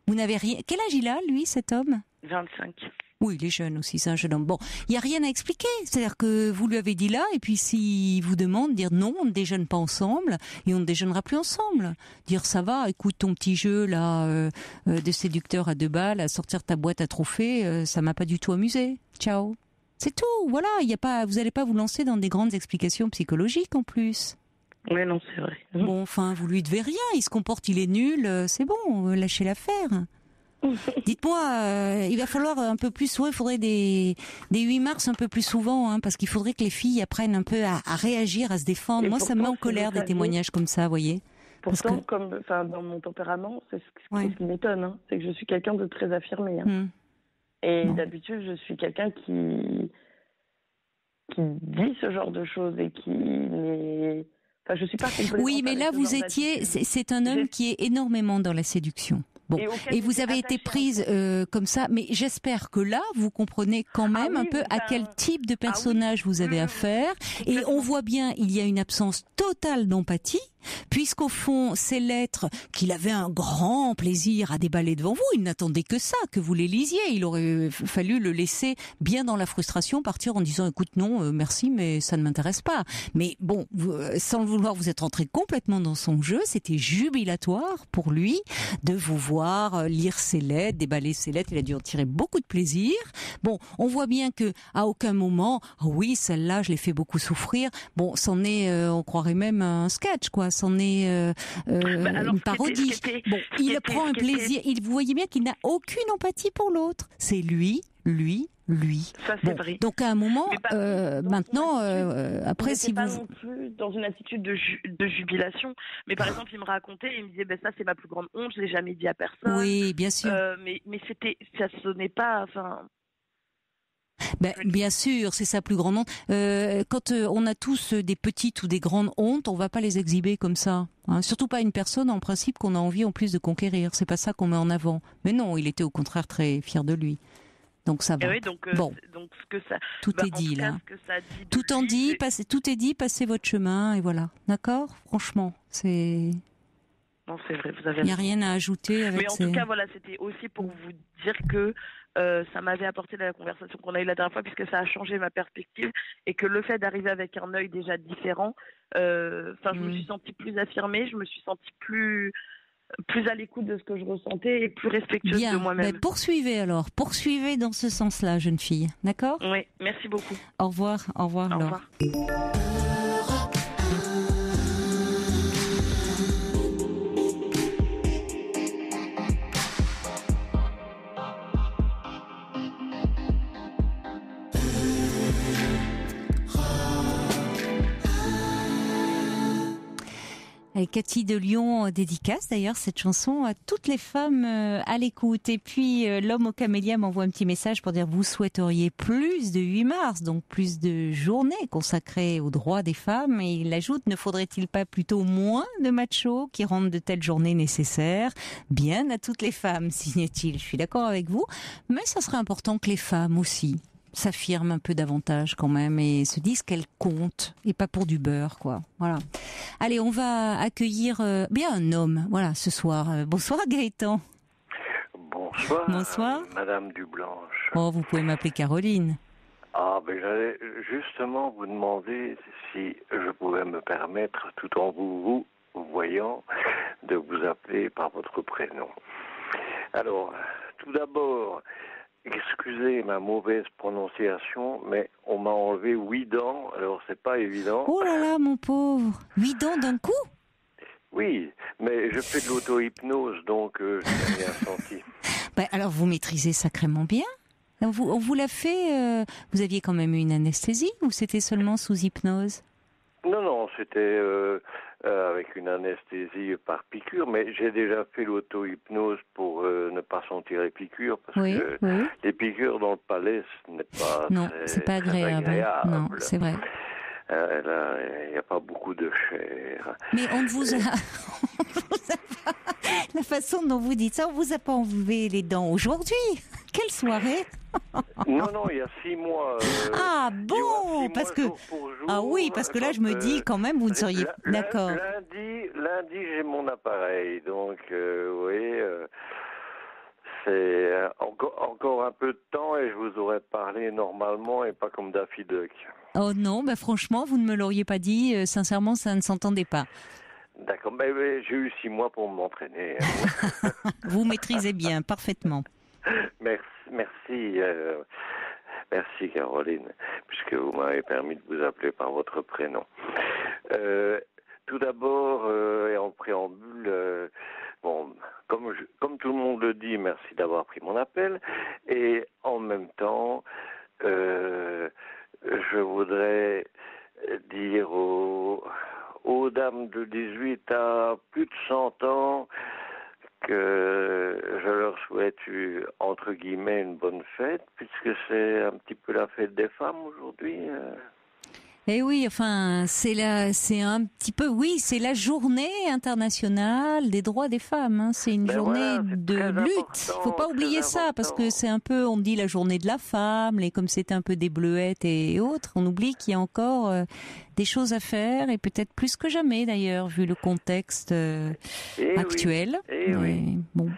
Vous n'avez rien. Quel âge il a, lui, cet homme ? 25. Oui, il est jeune aussi, c'est un jeune homme. Bon, il n'y a rien à expliquer. C'est-à-dire que vous lui avez dit là, et puis s'il vous demande, dire non, on ne déjeune pas ensemble, et on ne déjeunera plus ensemble. Dire ça va, écoute ton petit jeu là de séducteur à 2 balles, à sortir ta boîte à trophées, ça m'a pas du tout amusé. Ciao. C'est tout, voilà, vous n'allez pas vous lancer dans des grandes explications psychologiques en plus. Oui, non, c'est vrai. Bon, enfin, vous lui devez rien, il se comporte, il est nul, c'est bon, lâchez l'affaire. Dites-moi, il va falloir un peu plus, il faudrait des 8 mars un peu plus souvent, parce qu'il faudrait que les filles apprennent un peu à réagir, à se défendre. Et moi, ça me met en colère des témoignages comme ça, vous voyez. Pourtant, dans mon tempérament, c'est ce qui m'étonne, c'est que je suis quelqu'un de très affirmé. Et d'habitude, je suis quelqu'un qui dit ce genre de choses et qui n'est... Enfin, je suis pas complètement... Oui, mais là, vous étiez... C'est un homme qui est énormément dans la séduction. Bon, et vous avez été prise comme ça, mais j'espère que là, vous comprenez quand même un peu à quel type de personnage vous avez affaire. Et on voit bien, il y a une absence totale d'empathie, puisqu'au fond, ces lettres qu'il avait un grand plaisir à déballer devant vous, il n'attendait que ça, que vous les lisiez. Il aurait fallu le laisser bien dans la frustration, partir en disant, écoute, non, merci, mais ça ne m'intéresse pas. Mais bon, sans le vouloir, vous êtes rentré complètement dans son jeu. C'était jubilatoire pour lui de vous voir lire ses lettres, déballer ses lettres. Il a dû en tirer beaucoup de plaisir. Bon, on voit bien que à aucun moment, oui, celle-là, je l'ai fait beaucoup souffrir. Bon, c'en est, on croirait même un sketch, quoi. C'en est une parodie. Bon, il prend un plaisir. Vous voyez bien qu'il n'a aucune empathie pour l'autre. C'est lui. Ça, c'est vrai. Donc à un moment, maintenant, après, si pas vous... non plus dans une attitude de jubilation, mais par exemple, il me racontait, il me disait, ça c'est ma plus grande honte, je l'ai jamais dit à personne. Oui, bien sûr. Mais ça sonnait pas, Bien sûr, c'est sa plus grande honte. Quand on a tous des petites ou des grandes hontes, on va pas les exhiber comme ça. Hein. Surtout pas une personne, en principe, qu'on a envie en plus de conquérir. C'est pas ça qu'on met en avant. Mais non, il était au contraire très fier de lui. Donc ça va. Oui, donc ce que ça, tout est dit là. Ce que ça dit tout en dit, tout est dit, passez votre chemin et voilà. D'accord ? Franchement, c'est... Non, c'est vrai, vous avez... Il n'y a rien à ajouter avec Mais en tout cas, voilà, c'était aussi pour vous dire que ça m'avait apporté la conversation qu'on a eue la dernière fois, puisque ça a changé ma perspective, et que le fait d'arriver avec un œil déjà différent, je me suis sentie plus affirmée, je me suis sentie plus à l'écoute de ce que je ressentais et plus respectueuse de moi-même. Poursuivez dans ce sens-là, jeune fille, d'accord ? Oui, merci beaucoup. Au revoir, Au Laure. revoir. Et Cathy de Lyon dédicace d'ailleurs cette chanson à toutes les femmes à l'écoute. Et puis l'homme au camélia m'envoie un petit message pour dire vous souhaiteriez plus de 8 mars, donc plus de journées consacrées aux droits des femmes. Et il ajoute, ne faudrait-il pas plutôt moins de machos qui rendent de telles journées nécessaires ? Bien à toutes les femmes, signe-t-il. Je suis d'accord avec vous, mais ça serait important que les femmes aussi s'affirment un peu davantage quand même et se disent qu'elles comptent et pas pour du beurre, quoi. Voilà. Allez, on va accueillir bien un homme, voilà, ce soir. Bonsoir Gaëtan. Bonsoir. Bonsoir. Madame Dublanche. Oh, vous pouvez m'appeler Caroline. Ah, ben j'allais justement vous demander si je pouvais me permettre, tout en vous voyant, de vous appeler par votre prénom. Alors, tout d'abord, excusez ma mauvaise prononciation, mais on m'a enlevé 8 dents, alors c'est pas évident. Oh là là, mon pauvre, 8 dents d'un coup ? Oui, mais je fais de l'auto-hypnose, donc je n'ai rien senti. Alors vous maîtrisez sacrément bien. On vous l'a fait, vous aviez quand même eu une anesthésie ou c'était seulement sous hypnose ? Non, c'était avec une anesthésie par piqûre, mais j'ai déjà fait l'auto-hypnose pour ne pas sentir les piqûres, parce que les piqûres dans le palais, ce n'est pas c'est pas agréable. Non, c'est vrai. Là, il n'y a pas beaucoup de chair. Mais on ne vous a... La façon dont vous dites ça, on vous a pas enlevé les dents aujourd'hui. Quelle soirée. Non, il y a 6 mois. Ah bon, parce que... jour, ah oui, parce que là, je me dis quand même, vous ne seriez... D'accord. Lundi, j'ai mon appareil, donc c'est encore un peu de temps et je vous aurais parlé normalement et pas comme Daffy Duck. Oh non, franchement, vous ne me l'auriez pas dit. Sincèrement, ça ne s'entendait pas. D'accord, j'ai eu 6 mois pour m'entraîner. Vous maîtrisez bien, parfaitement. Merci Caroline, puisque vous m'avez permis de vous appeler par votre prénom. Tout d'abord, et en préambule, comme tout le monde le dit, merci d'avoir pris mon appel. Et en même temps, je voudrais dire aux dames de 18 à plus de 100 ans que je leur souhaite, entre guillemets, une bonne fête, puisque c'est un petit peu la fête des femmes aujourd'hui. Eh oui, enfin, c'est un petit peu, c'est la journée internationale des droits des femmes. Hein. C'est une journée de lutte. Faut pas oublier ça, parce que c'est un peu, on dit la journée de la femme, comme c'est un peu des bleuettes et autres, on oublie qu'il y a encore des choses à faire, et peut-être plus que jamais d'ailleurs, vu le contexte actuel. Bon.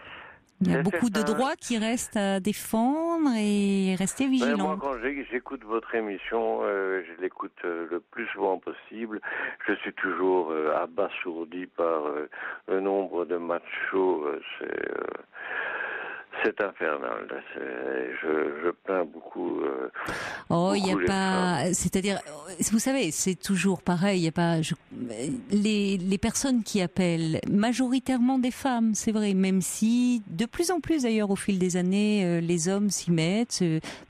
Il y a beaucoup de droits qui restent à défendre et rester vigilants. Moi, quand j'écoute votre émission, je l'écoute le plus souvent possible. Je suis toujours abasourdi par le nombre de machos. C'est infernal. Je plains beaucoup. Il n'y a pas. C'est-à-dire, vous savez, c'est toujours pareil. Il y a pas. Les personnes qui appellent, majoritairement des femmes, c'est vrai. Même si, de plus en plus d'ailleurs, au fil des années, les hommes s'y mettent,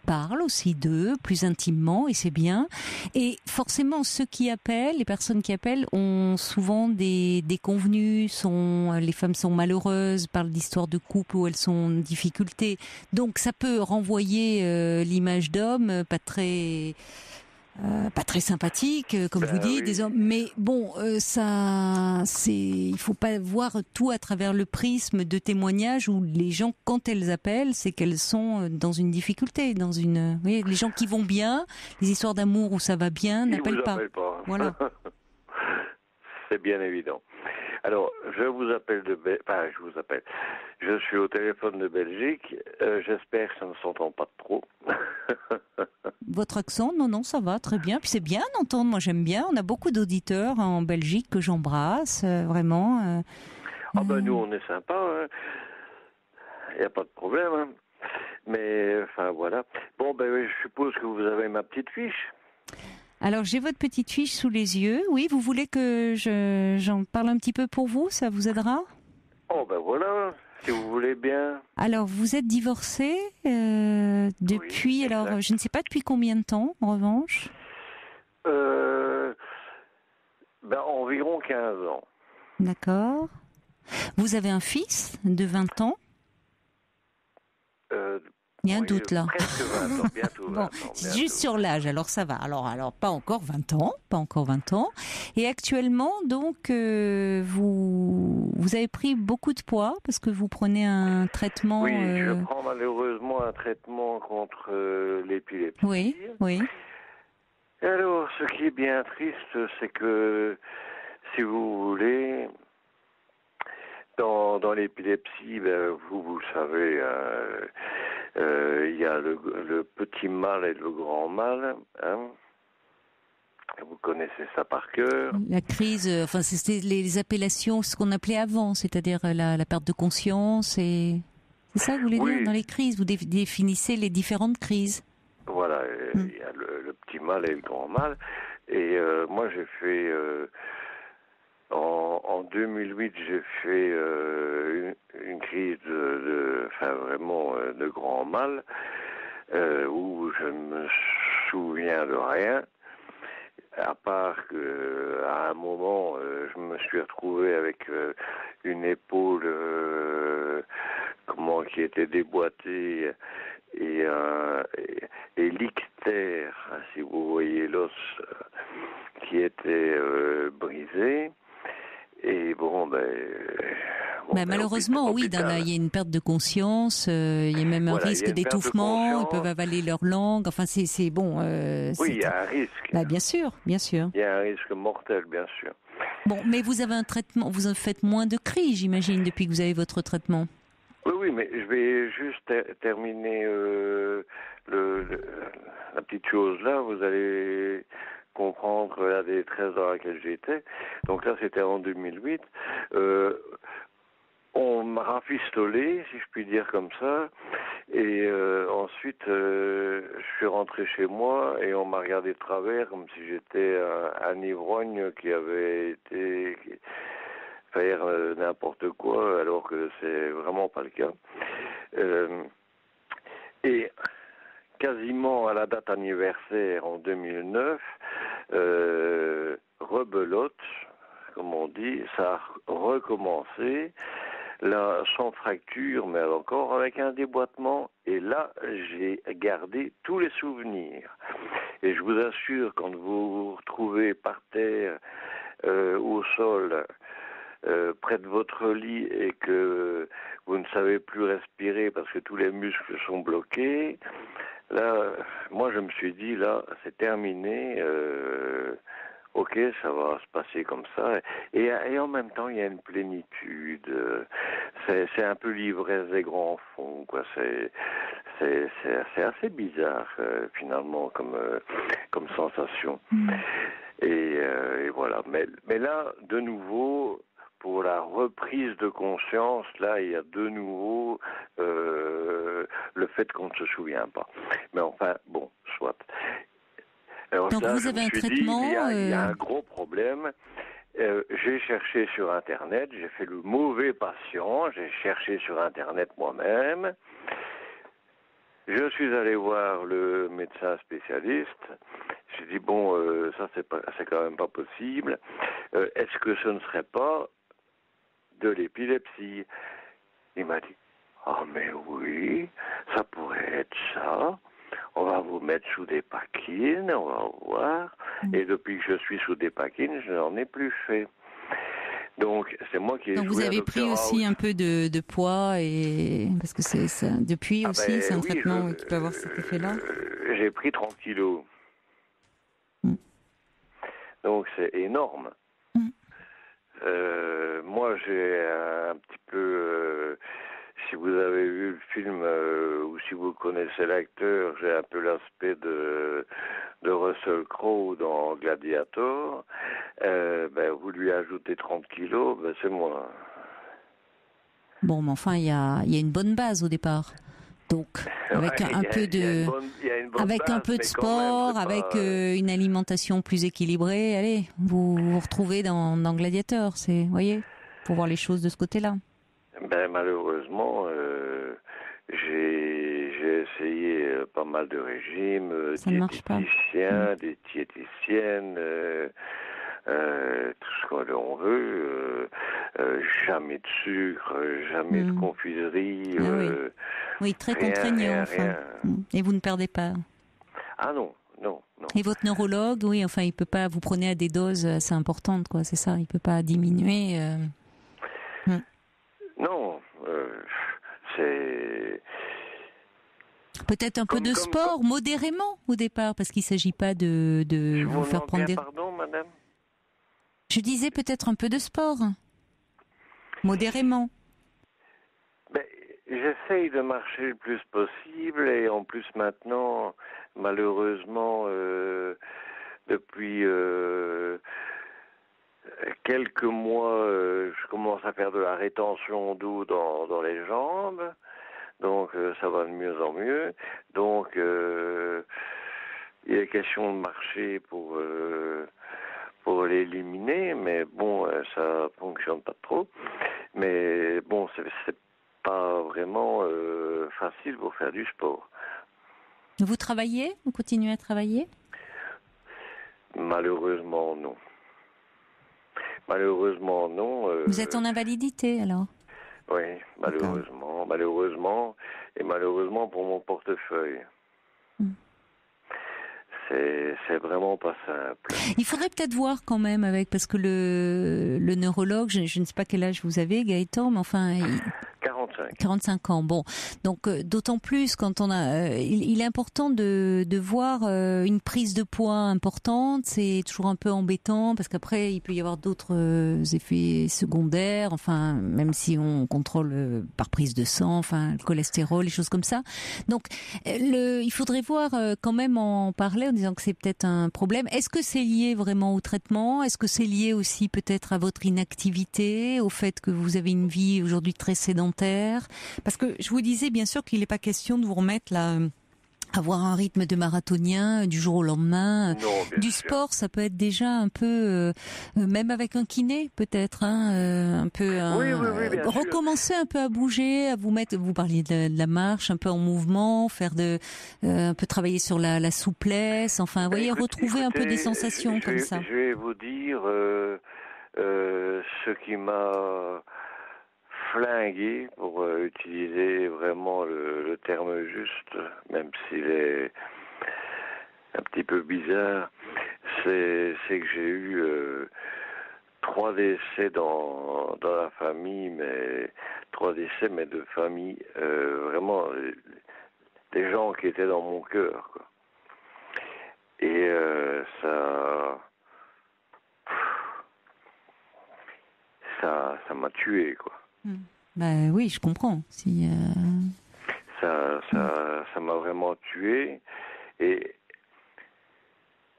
parlent aussi d'eux plus intimement, et c'est bien. Et forcément, ceux qui appellent, les personnes qui appellent, ont souvent des déconvenues. Les femmes sont malheureuses, parlent d'histoires de couple où elles sont difficultés. Donc ça peut renvoyer l'image d'homme pas très sympathique, comme vous dites, des hommes. Mais bon, il faut pas voir tout à travers le prisme de témoignages où les gens, quand elles appellent, c'est qu'elles sont dans une difficulté, vous voyez, les gens qui vont bien, les histoires d'amour où ça va bien, n'appellent pas. Voilà. C'est bien évident. Alors, je suis au téléphone de Belgique. J'espère que ça ne s'entend pas trop. Votre accent, non, ça va, très bien. Puis c'est bien d'entendre, moi j'aime bien. On a beaucoup d'auditeurs en Belgique que j'embrasse, vraiment. Nous, on est sympa. Il n'y a pas de problème. Hein. Mais, enfin, voilà. Bon, je suppose que vous avez ma petite fiche. Alors, j'ai votre petite fiche sous les yeux. Oui, vous voulez que j'en parle un petit peu pour vous? Ça vous aidera? Voilà, si vous voulez bien. Alors, vous êtes divorcé depuis, oui, alors, je ne sais pas depuis combien de temps, en revanche? Environ 15 ans. D'accord. Vous avez un fils de 20 ans? Il y a un doute là. Presque 20 ans, bientôt 20 ans. C'est juste sur l'âge, alors ça va. Alors pas encore 20 ans. Et actuellement, donc, vous avez pris beaucoup de poids parce que vous prenez un traitement... Oui, je prends malheureusement un traitement contre l'épilepsie. Oui. Et alors, ce qui est bien triste, c'est que, si vous voulez... Dans l'épilepsie, vous savez, il y a le petit mal et le grand mal. Hein. Vous connaissez ça par cœur. La crise, c'était les appellations, ce qu'on appelait avant, c'est-à-dire la perte de conscience. C'est ça que vous voulez dire? Dans les crises, vous définissez les différentes crises. Voilà, il y a le petit mal et le grand mal. Et moi, j'ai fait... En 2008, j'ai fait une crise de grand mal, où je me souviens de rien, à part que à un moment, je me suis retrouvé avec une épaule qui était déboîtée et l'ictère, si vous voyez l'os, qui était brisé. Et malheureusement, oui, il y a une perte de conscience, il y a même un risque d'étouffement, ils peuvent avaler leur langue, c'est bon. Oui, il y a un risque. Bien sûr. Il y a un risque mortel, bien sûr. Bon, mais vous avez un traitement, vous en faites moins de cris, j'imagine, depuis que vous avez votre traitement. Oui, mais je vais juste terminer la petite chose là, vous allez comprendre la détresse dans laquelle j'étais. Donc là, c'était en 2008. On m'a rafistolé, si je puis dire comme ça, et ensuite, je suis rentré chez moi et on m'a regardé de travers comme si j'étais un ivrogne qui avait été faire n'importe quoi, alors que c'est vraiment pas le cas. Et quasiment à la date anniversaire en 2009, rebelote, comme on dit, ça a recommencé, là sans fracture, mais encore avec un déboîtement, et là j'ai gardé tous les souvenirs. Et je vous assure, quand vous vous retrouvez par terre, au sol, près de votre lit, et que vous ne savez plus respirer parce que tous les muscles sont bloqués, là, moi je me suis dit, là, c'est terminé, ok, ça va se passer comme ça. Et en même temps, il y a une plénitude, c'est un peu l'ivresse des grands fonds, quoi. C'est assez bizarre, finalement, comme sensation. Et voilà. Mais là, de nouveau, pour la reprise de conscience, là, il y a de nouveau le fait qu'on ne se souvient pas. Mais enfin, bon, soit. Alors donc là, vous avez un traitement... il y a un gros problème. J'ai cherché sur Internet, j'ai fait le mauvais patient, j'ai cherché sur Internet moi-même. Je suis allé voir le médecin spécialiste. J'ai dit, bon, ça c'est quand même pas possible. Est-ce que ce ne serait pas de l'épilepsie? Il m'a dit, Ah, mais oui, ça pourrait être ça. On va vous mettre sous des paquines, on va voir. Et depuis que je suis sous des paquines, je n'en ai plus fait. Donc, c'est moi qui ai Donc joué vous à avez Dr pris aussi House. un peu de poids et parce que c'est ça. Depuis aussi, c'est un Oui, traitement qui peut avoir cet effet-là. J'ai pris 30 kilos. Mm. Donc, c'est énorme. Mm. Moi, j'ai un petit peu... si vous avez vu le film ou si vous connaissez l'acteur, j'ai un peu l'aspect de Russell Crowe dans Gladiator. Vous lui ajoutez 30 kilos, c'est moi. Bon, mais enfin, il y a une bonne base au départ. Donc, avec Ouais, un peu de, il y a une bonne avec un base, peu de mais quand même, sport, c'est avec pas, une alimentation plus équilibrée, allez, vous vous retrouvez dans Gladiator, voyez, pour voir les choses de ce côté-là. malheureusement, j'ai essayé pas mal de régimes, Ça ne marche pas. des diététiciennes, tout ce qu'on veut, jamais de sucre, jamais de confiserie, Ah oui. Oui, très rien, contraignant, enfin. rien. Et vous ne perdez pas. Ah non. Et votre neurologue, oui, enfin, il peut pas, vous prenez à des doses assez importantes, quoi, c'est ça, il peut pas diminuer. Non, c'est... Peut-être un peu de sport, modérément, au départ, parce qu'il s'agit pas de Je vous faire demande prendre bien des... pardon, madame. Je disais peut-être un peu de sport, modérément. J'essaye de marcher le plus possible et en plus maintenant, malheureusement, depuis quelques mois, je commence à faire de la rétention d'eau dans les jambes. Donc ça va de mieux en mieux. Donc il est question de marcher pour l'éliminer, mais bon, ça fonctionne pas trop. Mais bon, c'est pas vraiment facile pour faire du sport. Vous travaillez? Vous continuez à travailler? Malheureusement, non. Malheureusement, non. Vous êtes en invalidité, alors? Oui, malheureusement, et malheureusement pour mon portefeuille. C'est vraiment pas simple. Il faudrait peut-être voir quand même parce que le neurologue, je ne sais pas quel âge vous avez, Gaëtan, mais enfin... 45 ans. Bon, donc d'autant plus quand on a, il est important de voir une prise de poids importante. C'est toujours un peu embêtant parce qu'après il peut y avoir d'autres effets secondaires. Enfin, même si on contrôle par prise de sang, enfin le cholestérol, les choses comme ça. Donc il faudrait voir quand même en parler en disant que c'est peut-être un problème. Est-ce que c'est lié vraiment au traitement? Est-ce que c'est lié aussi peut-être à votre inactivité, au fait que vous avez une vie aujourd'hui très sédentaire? Parce que je vous disais bien sûr qu'il n'est pas question de vous remettre là, avoir un rythme de marathonien du jour au lendemain. Non, du sport, ça peut être déjà un peu, même avec un kiné peut-être, un peu. Oui, bien recommencer un peu à bouger, à vous mettre. Vous parliez de la marche, un peu en mouvement, faire un peu travailler sur la souplesse. Enfin, vous voyez, retrouver un peu des sensations comme ça. Je vais vous dire ce qui m'a flingué, pour utiliser vraiment le terme juste, même s'il est un petit peu bizarre, c'est que j'ai eu 3 décès dans la famille, mais 3 décès, mais de famille, vraiment des gens qui étaient dans mon cœur, quoi. Et ça m'a tué, quoi. Ben oui, je comprends. Si ça m'a vraiment tué et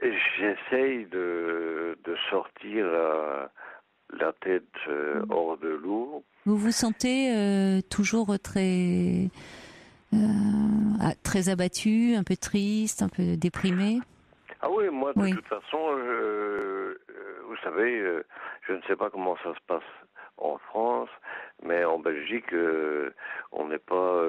j'essaye de sortir la tête hors de l'eau. Vous vous sentez toujours très abattu, un peu triste, un peu déprimé? Ah oui, moi de toute façon, vous savez, je ne sais pas comment ça se passe en France, mais en Belgique, on n'est pas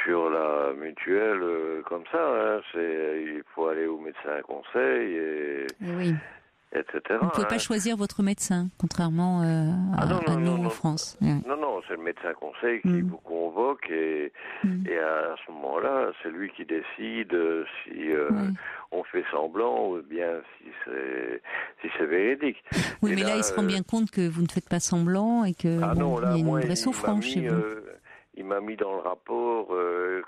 sur la mutuelle comme ça. Hein. Il faut aller au médecin conseil et oui. etc. Vous ne pouvez pas choisir votre médecin, contrairement à nous en France. Ouais. Non, c'est le médecin conseil qui vous convoque et à ce moment-là, c'est lui qui décide si on fait semblant ou bien si c'est véridique. Oui, et mais là, il se rend bien compte que vous ne faites pas semblant et que il y a une vraie souffrance chez vous. Il m'a mis dans le rapport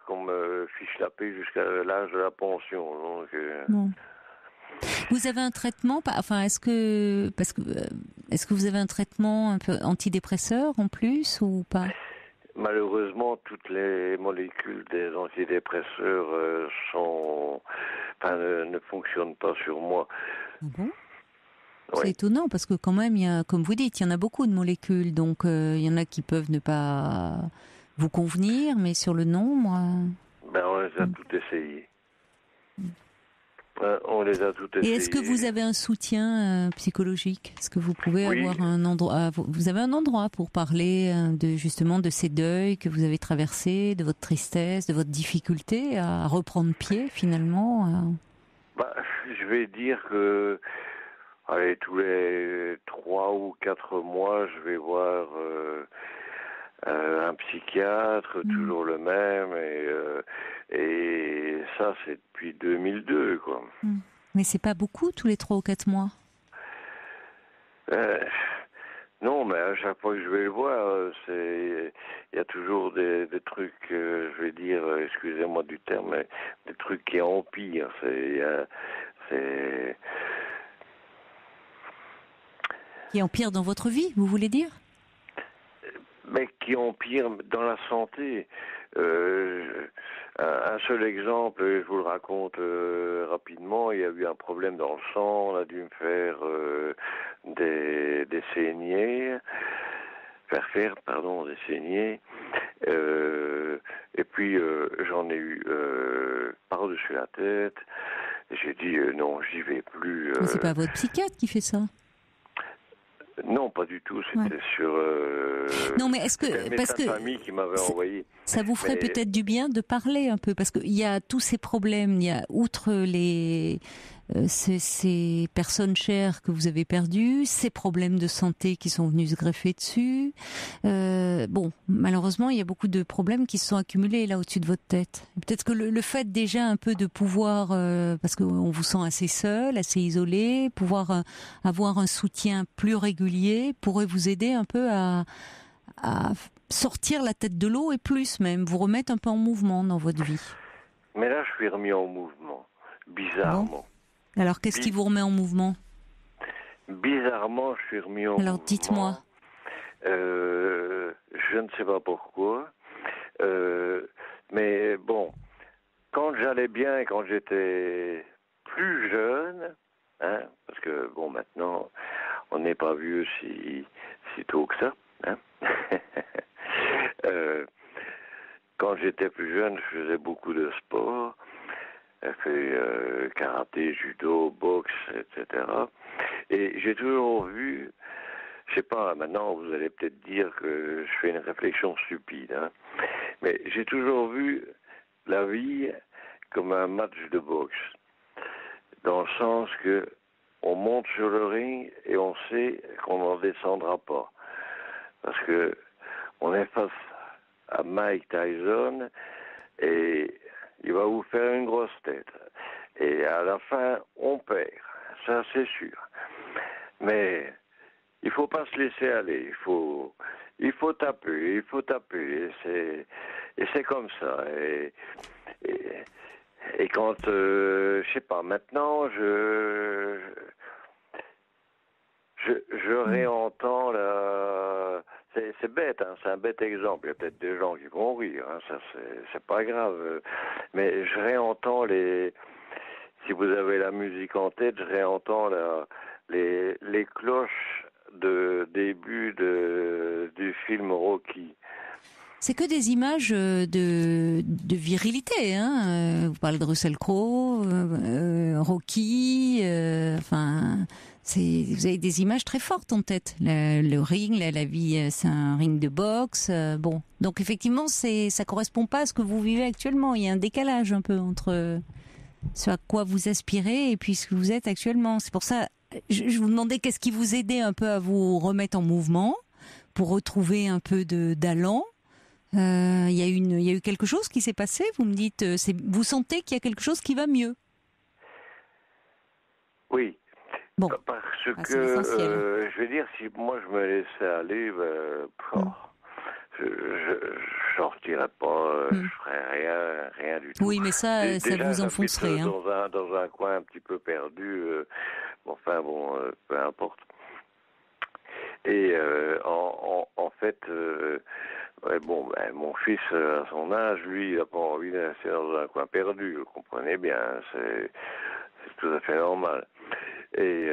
qu'on me fiche la paix jusqu'à l'âge de la pension. Donc, bon. Vous avez un traitement, est-ce que vous avez un traitement un peu antidépresseur en plus ou pas? Malheureusement, toutes les molécules des antidépresseurs ne fonctionnent pas sur moi. Ah bon? C'est étonnant parce que quand même, comme vous dites, il y en a beaucoup de molécules, donc il y en a qui peuvent ne pas vous convenir, mais sur le nombre... on les a toutes essayées. On les a toutes essayées. Et est-ce que vous avez un soutien psychologique? Est-ce que vous pouvez avoir un endroit... Vous avez un endroit pour parler justement de ces deuils que vous avez traversés, de votre tristesse, de votre difficulté à reprendre pied finalement Je vais dire que tous les 3 ou 4 mois, je vais voir un psychiatre, toujours le même, et ça, c'est depuis 2002, quoi. Mais c'est pas beaucoup, tous les 3 ou 4 mois? Non, mais à chaque fois que je vais le voir, il y a toujours des trucs, je vais dire, excusez-moi du terme, mais des trucs qui empirent. Qui empirent dans votre vie, vous voulez dire? Mais qui empirent dans la santé. Un seul exemple, je vous le raconte rapidement, il y a eu un problème dans le sang, on a dû me faire des saignées, des saignées, et puis j'en ai eu par-dessus la tête, et j'ai dit non, j'y vais plus. Mais c'est pas votre psychiatre qui fait ça? Non, pas du tout. C'était sur. Non, mais est-ce que parce que famille qui m'avait envoyé. Ça vous ferait peut-être du bien de parler un peu, parce qu'il y a tous ces problèmes. Il y a outre ces personnes chères que vous avez perdues, ces problèmes de santé qui sont venus se greffer dessus. Malheureusement, il y a beaucoup de problèmes qui se sont accumulés là au-dessus de votre tête. Peut-être que le fait déjà un peu de pouvoir, parce qu'on vous sent assez seul, assez isolé, pouvoir avoir un soutien plus régulier pourrait vous aider un peu à sortir la tête de l'eau et plus même, vous remettre un peu en mouvement dans votre vie. Mais là, je suis remis en mouvement, bizarrement. Bon. Alors, qu'est-ce qui vous remet en mouvement? Bizarrement, je suis remis en mouvement. Alors, dites-moi. Je ne sais pas pourquoi. Mais bon, quand j'allais bien, quand j'étais plus jeune, parce que bon, maintenant, on n'est pas vieux si tôt que ça. Quand j'étais plus jeune, je faisais beaucoup de sport. J'ai fait karaté, judo, boxe, etc. Et j'ai toujours vu, je sais pas, maintenant vous allez peut-être dire que je fais une réflexion stupide, mais j'ai toujours vu la vie comme un match de boxe, dans le sens que on monte sur le ring et on sait qu'on n'en descendra pas. Parce que on est face à Mike Tyson et il va vous faire une grosse tête. Et à la fin, on perd. Ça, c'est sûr. Mais il faut pas se laisser aller. Il faut taper. Et c'est comme ça. Et quand, je sais pas, maintenant, je réentends c'est bête, c'est un bête exemple. Il y a peut-être des gens qui vont rire, ça c'est pas grave. Mais je réentends si vous avez la musique en tête, je réentends les cloches de début du film Rocky. C'est que des images de virilité, vous parlez de Russell Crowe, Rocky, vous avez des images très fortes en tête. Le ring, la vie, c'est un ring de boxe. Donc effectivement, ça correspond pas à ce que vous vivez actuellement. Il y a un décalage un peu entre ce à quoi vous aspirez et puis ce que vous êtes actuellement. C'est pour ça, je vous demandais qu'est-ce qui vous aidait un peu à vous remettre en mouvement pour retrouver un peu d'allant. Il y a eu quelque chose qui s'est passé. Vous me dites, vous sentez qu'il y a quelque chose qui va mieux. Oui. Bon. Parce c'est que, l'essentiel. je veux dire, si moi je me laissais aller, je sortirais pas, je ferais rien du tout. Oui, mais ça Déjà, vous enfoncerait. j'habite dans un coin un petit peu perdu, peu importe. Et en fait, mon fils, à son âge, lui, il n'a pas envie de rester dans un coin perdu, vous comprenez bien, c'est tout à fait normal. Et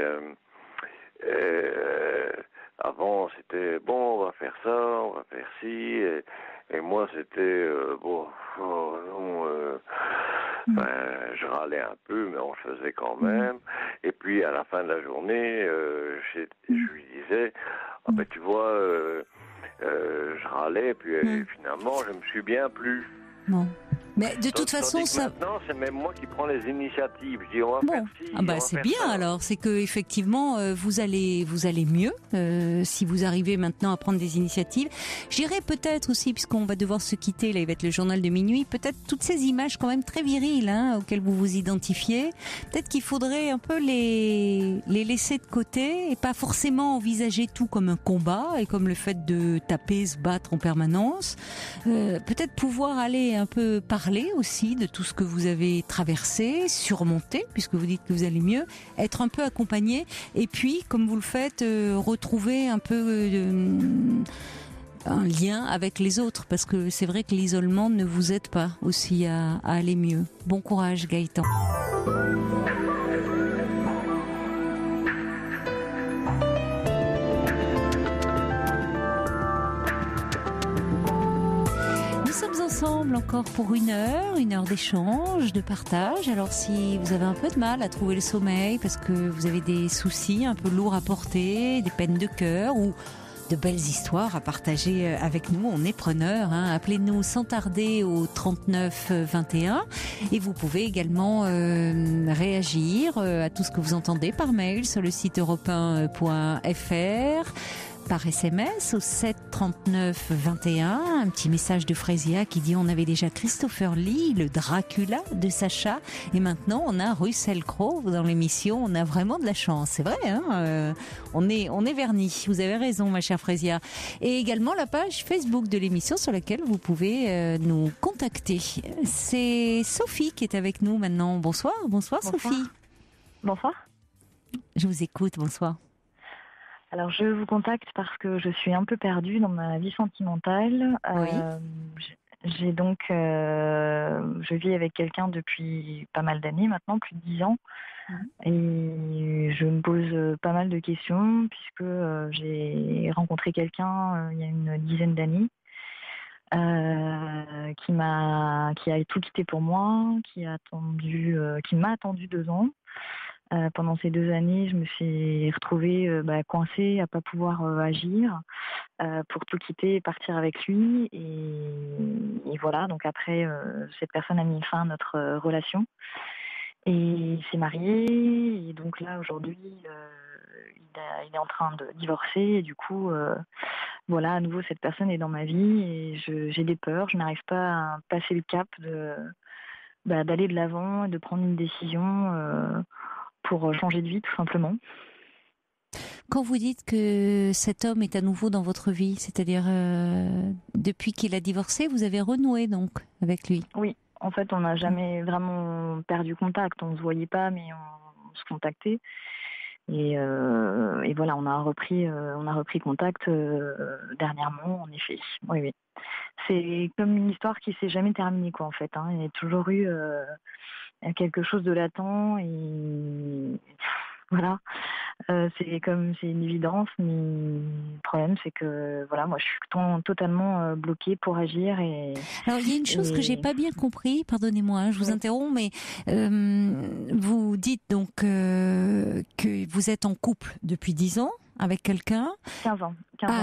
avant, c'était, on va faire ça, on va faire ci, et moi, c'était, je râlais un peu, mais on le faisait quand même. Et puis, à la fin de la journée, je lui disais, tu vois, je râlais, puis finalement, je me suis bien plu. Bon. Mais de toute façon, ça. Maintenant, c'est même moi qui prends les initiatives. Je dis, on va faire ci. C'est bien ça. Alors, c'est que effectivement, vous allez mieux si vous arrivez maintenant à prendre des initiatives. J'irai peut-être aussi, puisqu'on va devoir se quitter, là, il va être le journal de minuit. Peut-être toutes ces images quand même très viriles, auxquelles vous vous identifiez. Peut-être qu'il faudrait un peu les laisser de côté et pas forcément envisager tout comme un combat et comme le fait de taper, se battre en permanence. Peut-être pouvoir aller un peu parler aussi de tout ce que vous avez traversé, surmonté, puisque vous dites que vous allez mieux, être un peu accompagné, et puis, comme vous le faites, retrouver un peu un lien avec les autres, parce que c'est vrai que l'isolement ne vous aide pas aussi à aller mieux. Bon courage, Gaëtan. Nous sommes ensemble encore pour une heure d'échange, de partage. Alors si vous avez un peu de mal à trouver le sommeil parce que vous avez des soucis un peu lourds à porter, des peines de cœur ou de belles histoires à partager avec nous, on est preneurs. Appelez-nous sans tarder au 39 21 et vous pouvez également réagir à tout ce que vous entendez par mail sur le site europe1.fr. Par SMS au 7 39 21, un petit message de Frésia qui dit on avait déjà Christopher Lee, le Dracula de Sacha, et maintenant on a Russell Crowe dans l'émission. On a vraiment de la chance, c'est vrai. On est vernis. Vous avez raison, ma chère Frésia. Et également la page Facebook de l'émission sur laquelle vous pouvez nous contacter. C'est Sophie qui est avec nous maintenant. Bonsoir Sophie. Bonsoir. Je vous écoute. Bonsoir. Alors, je vous contacte parce que je suis un peu perdue dans ma vie sentimentale. Oui. Je vis avec quelqu'un depuis pas mal d'années maintenant, plus de 10 ans. Et je me pose pas mal de questions puisque j'ai rencontré quelqu'un il y a une dizaine d'années qui a tout quitté pour moi, qui m'a attendu 2 ans. Pendant ces 2 années, je me suis retrouvée coincée à pas pouvoir agir pour tout quitter et partir avec lui. Et voilà, donc après, cette personne a mis fin à notre relation. Et il s'est marié. Et donc là, aujourd'hui, il est en train de divorcer. Et du coup, voilà, à nouveau, cette personne est dans ma vie. Et j'ai des peurs. Je n'arrive pas à passer le cap d'aller de l'avant et de prendre une décision pour changer de vie, tout simplement. Quand vous dites que cet homme est à nouveau dans votre vie, c'est-à-dire depuis qu'il a divorcé, vous avez renoué donc avec lui? Oui, en fait, on n'a jamais vraiment perdu contact. On ne se voyait pas, mais on se contactait. Et voilà, on a repris contact dernièrement, en effet. Oui. C'est comme une histoire qui s'est jamais terminée, quoi, en fait. Il y a toujours eu quelque chose de latent et voilà. C'est une évidence, mais le problème c'est que voilà, moi je suis totalement bloquée pour agir. Alors il y a une chose que j'ai pas bien compris, pardonnez-moi, je vous interromps, mais vous dites donc que vous êtes en couple depuis 10 ans avec quelqu'un. 15 ans.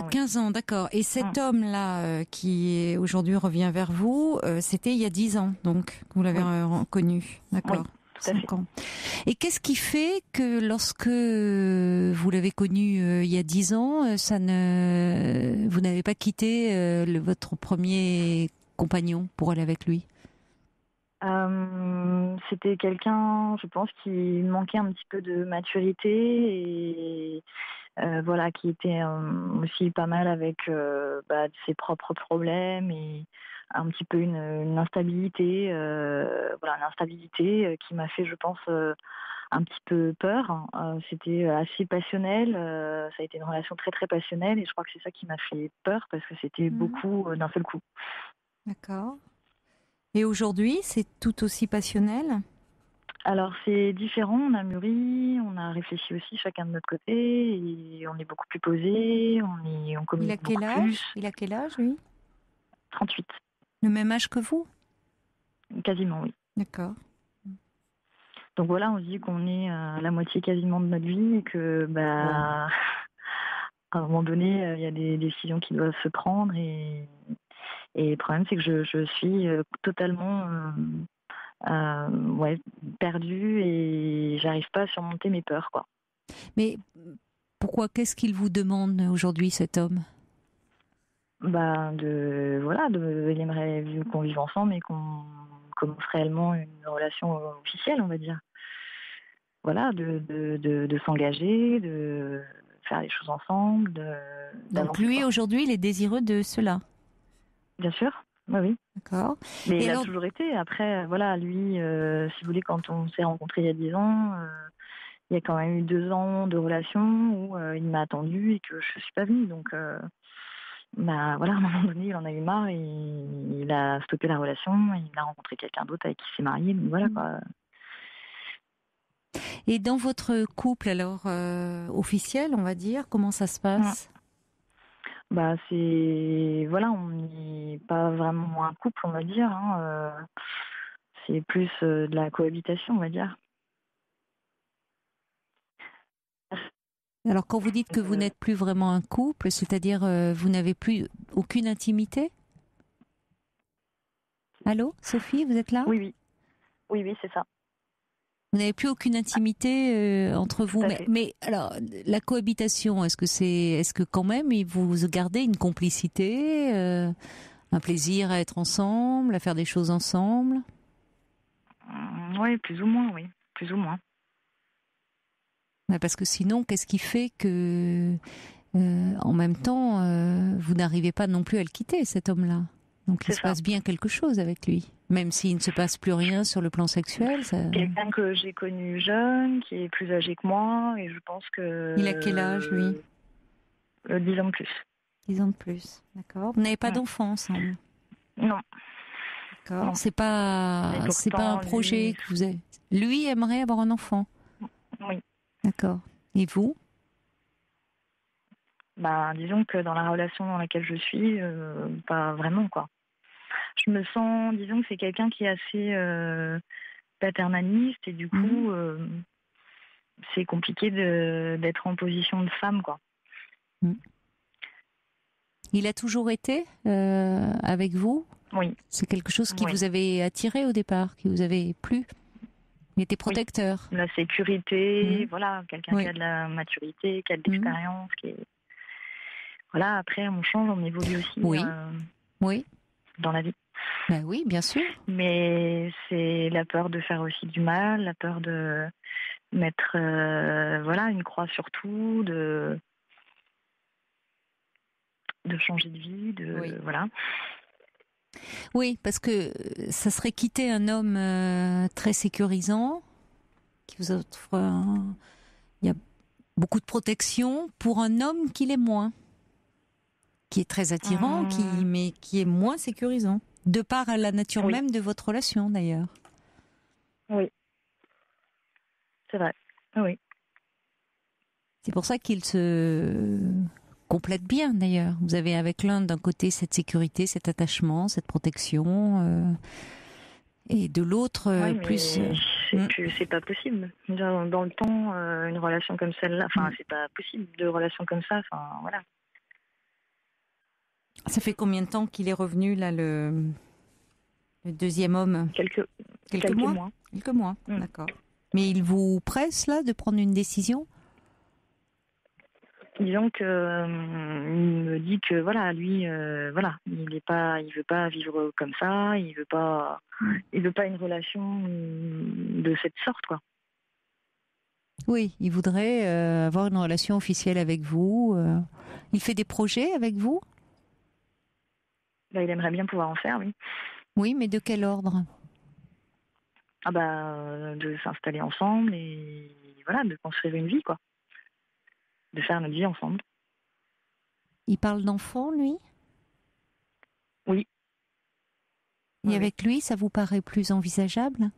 15 ans, d'accord. Et cet homme-là qui aujourd'hui revient vers vous, c'était il y a 10 ans, donc vous l'avez connu, d'accord. tout à fait. 5 ans. Et qu'est-ce qui fait que lorsque vous l'avez connu il y a 10 ans, vous n'avez pas quitté votre premier compagnon pour aller avec lui? C'était quelqu'un, je pense, qui manquait un petit peu de maturité et voilà, qui était aussi pas mal avec ses propres problèmes et un petit peu une instabilité, une instabilité qui m'a fait, je pense, un petit peu peur. C'était assez passionnel, ça a été une relation très très passionnelle et je crois que c'est ça qui m'a fait peur parce que c'était beaucoup d'un seul coup. D'accord. Et aujourd'hui, c'est tout aussi passionnel? Alors c'est différent, on a mûri, on a réfléchi aussi chacun de notre côté et on est beaucoup plus posé, on communique beaucoup plus. Il a quel âge, lui? 38. Le même âge que vous? Quasiment, oui. D'accord. Donc voilà, on se dit qu'on est à la moitié quasiment de notre vie et que à un moment donné, il y a des décisions qui doivent se prendre et le problème c'est que je suis totalement perdue et j'arrive pas à surmonter mes peurs, quoi. Mais pourquoi? Qu'est-ce qu'il vous demande aujourd'hui, cet homme? Il aimerait qu'on vive ensemble et qu'on commence réellement une relation officielle, on va dire. Voilà, de s'engager, de faire les choses ensemble, Donc lui, aujourd'hui, il est désireux de cela? Bien sûr, oui. D'accord. Mais il a toujours été. Après, voilà, lui, si vous voulez, quand on s'est rencontrés il y a 10 ans, il y a quand même eu 2 ans de relation où il m'a attendu et que je suis pas venue. Donc, voilà, à un moment donné, il en a eu marre et il a stoppé la relation. Et il a rencontré quelqu'un d'autre avec qui il s'est marié. Donc voilà, quoi. Et dans votre couple, alors, officiel, on va dire, comment ça se passe? On n'est pas vraiment un couple, on va dire. C'est plus de la cohabitation, on va dire. Alors, quand vous dites que vous n'êtes plus vraiment un couple, c'est-à-dire vous n'avez plus aucune intimité? Allô, Sophie, vous êtes là? Oui, c'est ça. Vous n'avez plus aucune intimité entre vous, mais alors la cohabitation, est-ce que quand même vous gardez une complicité, un plaisir à être ensemble, à faire des choses ensemble? Oui, plus ou moins, oui, plus ou moins. Parce que sinon, qu'est-ce qui fait que, en même temps, vous n'arrivez pas non plus à le quitter, cet homme-là? Donc il se passe bien quelque chose avec lui, même s'il ne se passe plus rien sur le plan sexuel. Quelqu'un que j'ai connu jeune, qui est plus âgé que moi, et je pense que... Il a quel âge, lui? 10 ans de plus. 10 ans de plus, d'accord. Vous n'avez pas d'enfant ensemble? Non. D'accord. C'est pas un projet que vous avez. Lui aimerait avoir un enfant? Oui. D'accord. Et vous? Disons que dans la relation dans laquelle je suis, pas vraiment, quoi. Je me sens, disons que c'est quelqu'un qui est assez paternaliste et du coup, c'est compliqué d'être en position de femme, quoi. Il a toujours été avec vous? Oui. C'est quelque chose qui vous avait attiré au départ, qui vous avait plu? Il était protecteur? La sécurité, voilà, quelqu'un qui a de la maturité, qui a de l'expérience, qui est... Voilà, après, on change, on évolue aussi dans la vie. Oui, bien sûr. Mais c'est la peur de faire aussi du mal, la peur de mettre une croix sur tout, de changer de vie, voilà. Oui, parce que ça serait quitter un homme très sécurisant, qui vous offre il y a beaucoup de protection, pour un homme qui l'est moins, qui est très attirant, mais qui est moins sécurisant, de par la nature même de votre relation d'ailleurs. Oui, c'est vrai, oui. C'est pour ça qu'il se complète bien d'ailleurs. Vous avez avec l'un d'un côté cette sécurité, cet attachement, cette protection, et de l'autre plus... C'est pas possible. Dans le temps, une relation comme celle-là, c'est pas possible de relation comme ça, voilà. Ça fait combien de temps qu'il est revenu là, le Le deuxième homme. Quelques mois. Quelques mois, d'accord. Mais il vous presse là de prendre une décision? Disons que il me dit que voilà, lui, il veut pas vivre comme ça, il veut pas une relation de cette sorte, quoi. Oui, il voudrait avoir une relation officielle avec vous. Il fait des projets avec vous? Il aimerait bien pouvoir en faire, oui. Oui, mais de quel ordre? De s'installer ensemble et voilà, de construire une vie, quoi. De faire notre vie ensemble. Il parle d'enfants, lui? Oui. Et avec lui, ça vous paraît plus envisageable?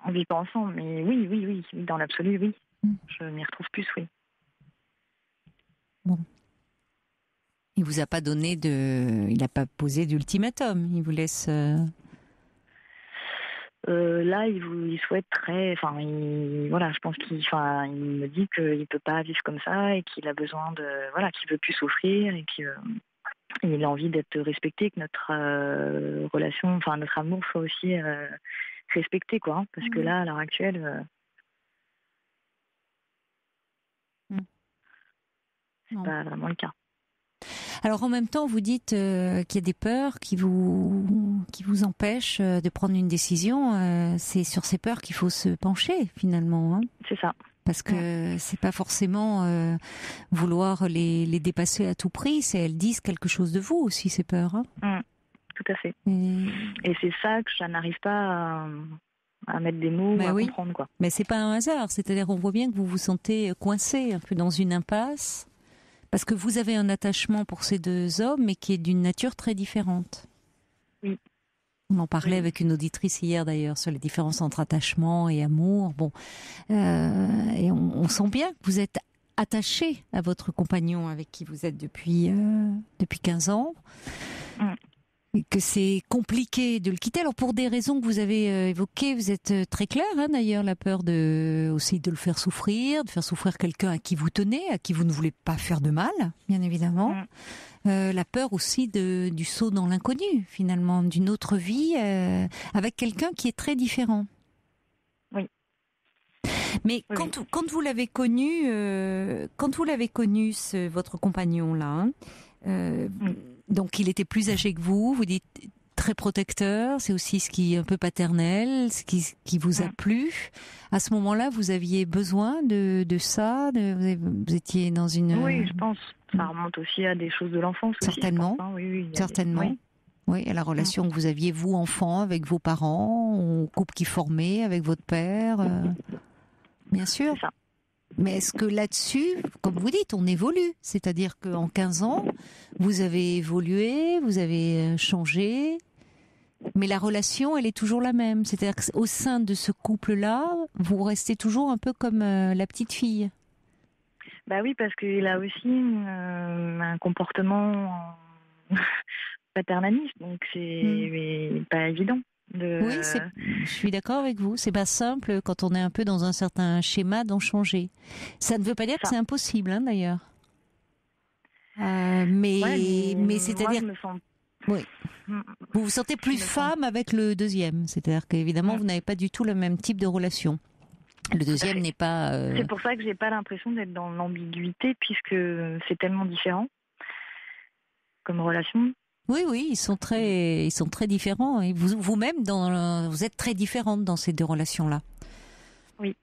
On vit pas ensemble, mais oui, dans l'absolu, oui. Je m'y retrouve plus, oui. Bon. Il vous a pas il n'a pas posé d'ultimatum. Il vous laisse. Là, il souhaiterait. Je pense qu'il me dit qu'il peut pas vivre comme ça et qu'il a besoin qu'il veut plus souffrir et qu'il a envie d'être respecté, que notre relation, notre amour soit aussi respecté, quoi. Parce que là, à l'heure actuelle, c'est pas vraiment le cas. Alors en même temps, vous dites qu'il y a des peurs qui vous empêchent de prendre une décision. C'est sur ces peurs qu'il faut se pencher finalement. Hein. C'est ça. Parce que c'est pas forcément vouloir les dépasser à tout prix. Elles disent quelque chose de vous aussi, ces peurs. Hein. Tout à fait. Et c'est ça que je n'arrive pas à mettre des mots ou à comprendre, quoi. Mais c'est pas un hasard. C'est-à-dire qu'on voit bien que vous vous sentez coincé un peu dans une impasse. Parce que vous avez un attachement pour ces deux hommes, mais qui est d'une nature très différente. Oui. On en parlait avec une auditrice hier d'ailleurs sur les différences entre attachement et amour. Bon, et on sent bien que vous êtes attaché à votre compagnon avec qui vous êtes depuis 15 ans. Et que c'est compliqué de le quitter. Alors pour des raisons que vous avez évoquées, vous êtes très clair, hein, d'ailleurs, la peur aussi de le faire souffrir quelqu'un à qui vous tenez, à qui vous ne voulez pas faire de mal, bien évidemment. La peur aussi du saut dans l'inconnu, finalement, d'une autre vie avec quelqu'un qui est très différent. Oui. Mais quand vous l'avez connu, votre compagnon là. Donc il était plus âgé que vous dites très protecteur, c'est aussi ce qui est un peu paternel, ce qui vous a plu. À ce moment-là, vous aviez besoin de ça, vous étiez dans une... Oui, je pense. Ça remonte aussi à des choses de l'enfance. Certainement, aussi, je pense, hein. certainement. Oui, à la relation que vous aviez, vous, enfant, avec vos parents, au couple qui formait, avec votre père. Bien sûr. C'est ça. Mais est-ce que là-dessus, comme vous dites, on évolue? C'est-à-dire qu'en 15 ans, vous avez évolué, vous avez changé, mais la relation, elle est toujours la même. C'est-à-dire qu'au sein de ce couple-là, vous restez toujours un peu comme la petite fille. Bah oui, parce qu'il a aussi un comportement paternaliste, donc c'est pas évident. Oui, je suis d'accord avec vous. C'est pas simple quand on est un peu dans un certain schéma d'en changer. Ça ne veut pas dire que c'est impossible, hein, d'ailleurs. Mais c'est-à-dire, oui, vous vous sentez plus femme avec le deuxième. C'est-à-dire qu'évidemment, vous n'avez pas du tout le même type de relation. Le deuxième n'est pas. C'est pour ça que j'ai pas l'impression d'être dans l'ambiguïté, puisque c'est tellement différent comme relation. Oui, ils sont très différents. Et vous-même, vous êtes très différente dans ces deux relations-là. Oui.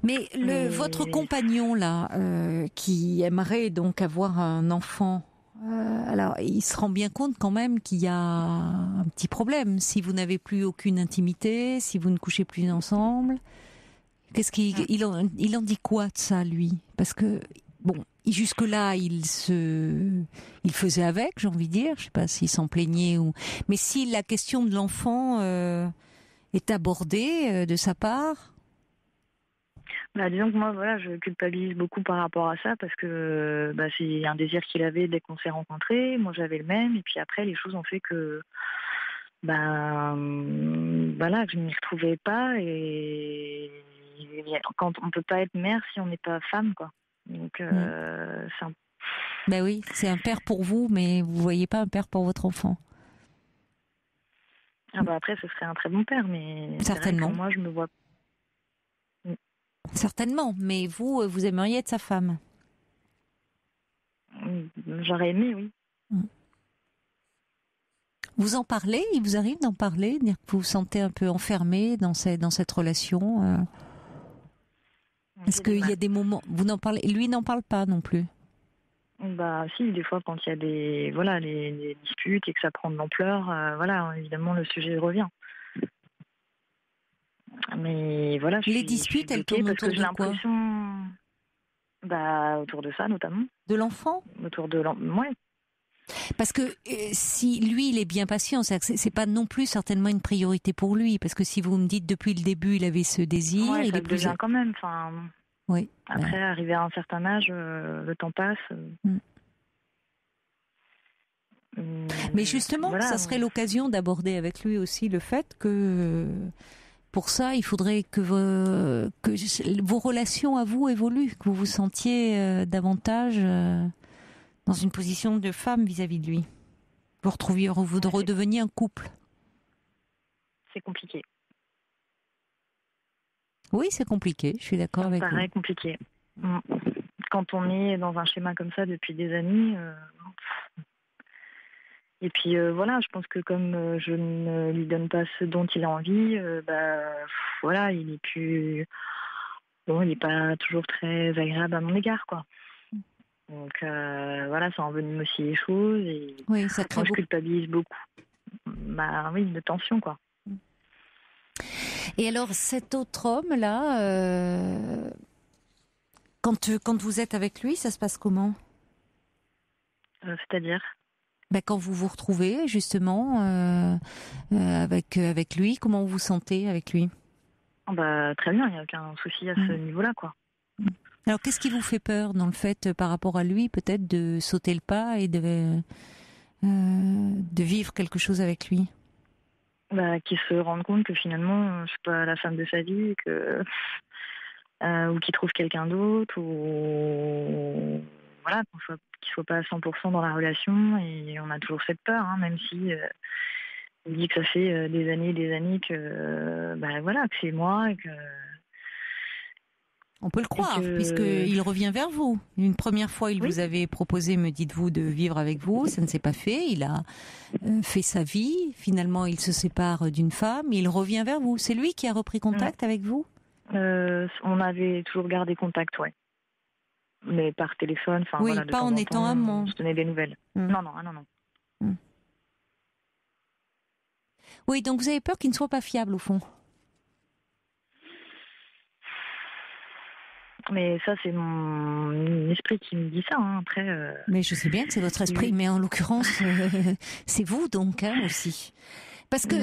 Mais votre compagnon là, qui aimerait donc avoir un enfant, alors il se rend bien compte quand même qu'il y a un petit problème. Si vous n'avez plus aucune intimité, si vous ne couchez plus ensemble, il en dit quoi de ça, lui? Parce que bon. Jusque-là, il faisait avec, j'ai envie de dire. Je ne sais pas s'il s'en plaignait ou. Mais si la question de l'enfant est abordée de sa part. Disons que moi, je culpabilise beaucoup par rapport à ça parce que c'est un désir qu'il avait dès qu'on s'est rencontrés. Moi, j'avais le même, et puis après, les choses ont fait que, que je ne m'y retrouvais pas, et quand on peut pas être mère si on n'est pas femme, quoi. Donc, oui, c'est un père pour vous, mais vous voyez pas un père pour votre enfant. Ah bah après, ce serait un très bon père, mais Certainement. c'est vrai que moi, je me vois. Certainement, mais vous aimeriez être sa femme. J'aurais aimé, oui. Vous en parlez? Il vous arrive d'en parler, dire que vous vous sentez un peu enfermé dans cette relation? Est-ce qu'il y a des moments, vous n'en parlez, lui n'en parle pas non plus? Bah si, des fois quand il y a des disputes et que ça prend de l'ampleur, voilà, évidemment le sujet revient. Mais voilà, Les disputes, elles tournent autour de quoi? J'ai l'impression, autour de ça notamment. De l'enfant? Autour de ouais. Parce que si lui, il est bien patient, c'est pas non plus certainement une priorité pour lui. Parce que si vous me dites depuis le début, il avait ce désir, Ouais, il ça est plus devient quand même. Enfin, oui. Après, arrivé à un certain âge, le temps passe. Mais justement, voilà, ça serait l'occasion d'aborder avec lui aussi le fait que pour ça, il faudrait que vos relations à vous évoluent, que vous vous sentiez davantage dans une position de femme vis-à-vis de lui. Vous redeveniez un couple. C'est compliqué. Oui, c'est compliqué, je suis d'accord avec vous. Ça paraît compliqué. Quand on est dans un schéma comme ça depuis des années... Et puis voilà, je pense que comme je ne lui donne pas ce dont il a envie, voilà, il est plus... Bon, il n'est pas toujours très agréable à mon égard, quoi. Donc voilà, ça envenime aussi les choses. Et oui, ça crée je culpabilise beaucoup. Oui, de tension, quoi. Et alors, cet autre homme-là, quand vous êtes avec lui, ça se passe comment? C'est-à-dire? Quand vous vous retrouvez, justement, avec lui, comment vous vous sentez avec lui? Très bien, il n'y a aucun souci à ce niveau-là, quoi. Alors, qu'est-ce qui vous fait peur dans le fait, par rapport à lui, peut-être, de sauter le pas et de vivre quelque chose avec lui? Qu'il se rende compte que finalement, je suis pas la femme de sa vie, ou qu'il trouve quelqu'un d'autre, ou voilà, qu'il soit pas à 100% dans la relation. Et on a toujours cette peur, hein, même si il dit que ça fait des années que que c'est moi et que... On peut le croire, puisqu'il revient vers vous. Une première fois, il vous avait proposé, me dites-vous, de vivre avec vous. Ça ne s'est pas fait. Il a fait sa vie. Finalement, il se sépare d'une femme. Il revient vers vous. C'est lui qui a repris contact avec vous? On avait toujours gardé contact, ouais. Mais par téléphone, oui, voilà, pas en étant amant. On se donnait des nouvelles. Non. Oui, donc vous avez peur qu'il ne soit pas fiable, au fond? Mais ça, c'est mon esprit qui me dit ça. Hein. Après, mais je sais bien que c'est votre esprit, mais en l'occurrence, c'est vous donc aussi. Parce que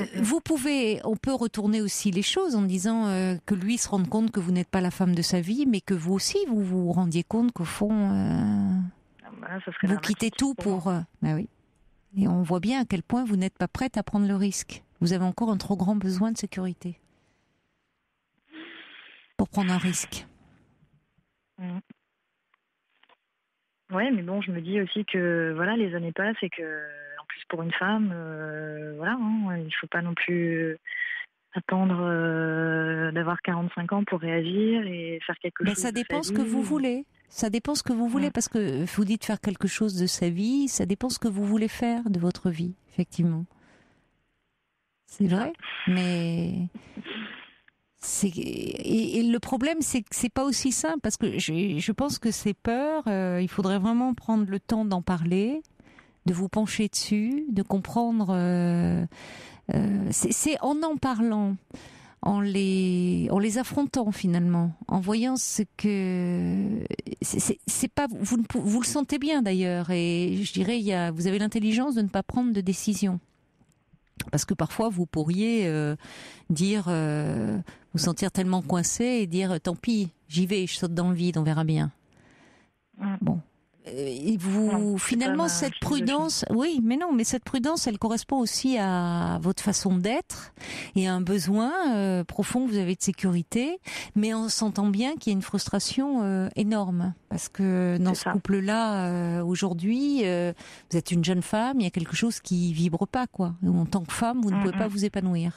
on peut retourner aussi les choses en disant que lui se rende compte que vous n'êtes pas la femme de sa vie, mais que vous aussi, vous vous rendiez compte qu'au fond, vous quittez tout pour... oui. Et on voit bien à quel point vous n'êtes pas prête à prendre le risque. Vous avez encore un trop grand besoin de sécurité pour prendre un risque. Ouais, mais bon, je me dis aussi que voilà, les années passent et que, en plus pour une femme, il faut pas non plus attendre d'avoir 45 ans pour réagir et faire quelque chose. Ça dépend ce que vous voulez. Ça dépend ce que vous voulez, parce que vous dites faire quelque chose de sa vie, ça dépend ce que vous voulez faire de votre vie, effectivement. C'est vrai, mais... Et le problème, c'est que c'est pas aussi simple, parce que je pense que ces peurs, il faudrait vraiment prendre le temps d'en parler, de vous pencher dessus, de comprendre. C'est en parlant, en les affrontant finalement, en voyant ce que c'est pas. Vous le sentez bien d'ailleurs, et je dirais vous avez l'intelligence de ne pas prendre de décision. Parce que parfois, vous pourriez vous sentir tellement coincé et dire tant pis, j'y vais, je saute dans le vide, on verra bien. Bon, finalement, cette prudence, oui, mais non, mais cette prudence, elle correspond aussi à votre façon d'être et à un besoin profond que vous avez de sécurité, mais on s'entend bien qu'il y a une frustration énorme, parce que dans ce couple-là, aujourd'hui, vous êtes une jeune femme, il y a quelque chose qui vibre pas, quoi. En tant que femme, vous ne pouvez pas vous épanouir.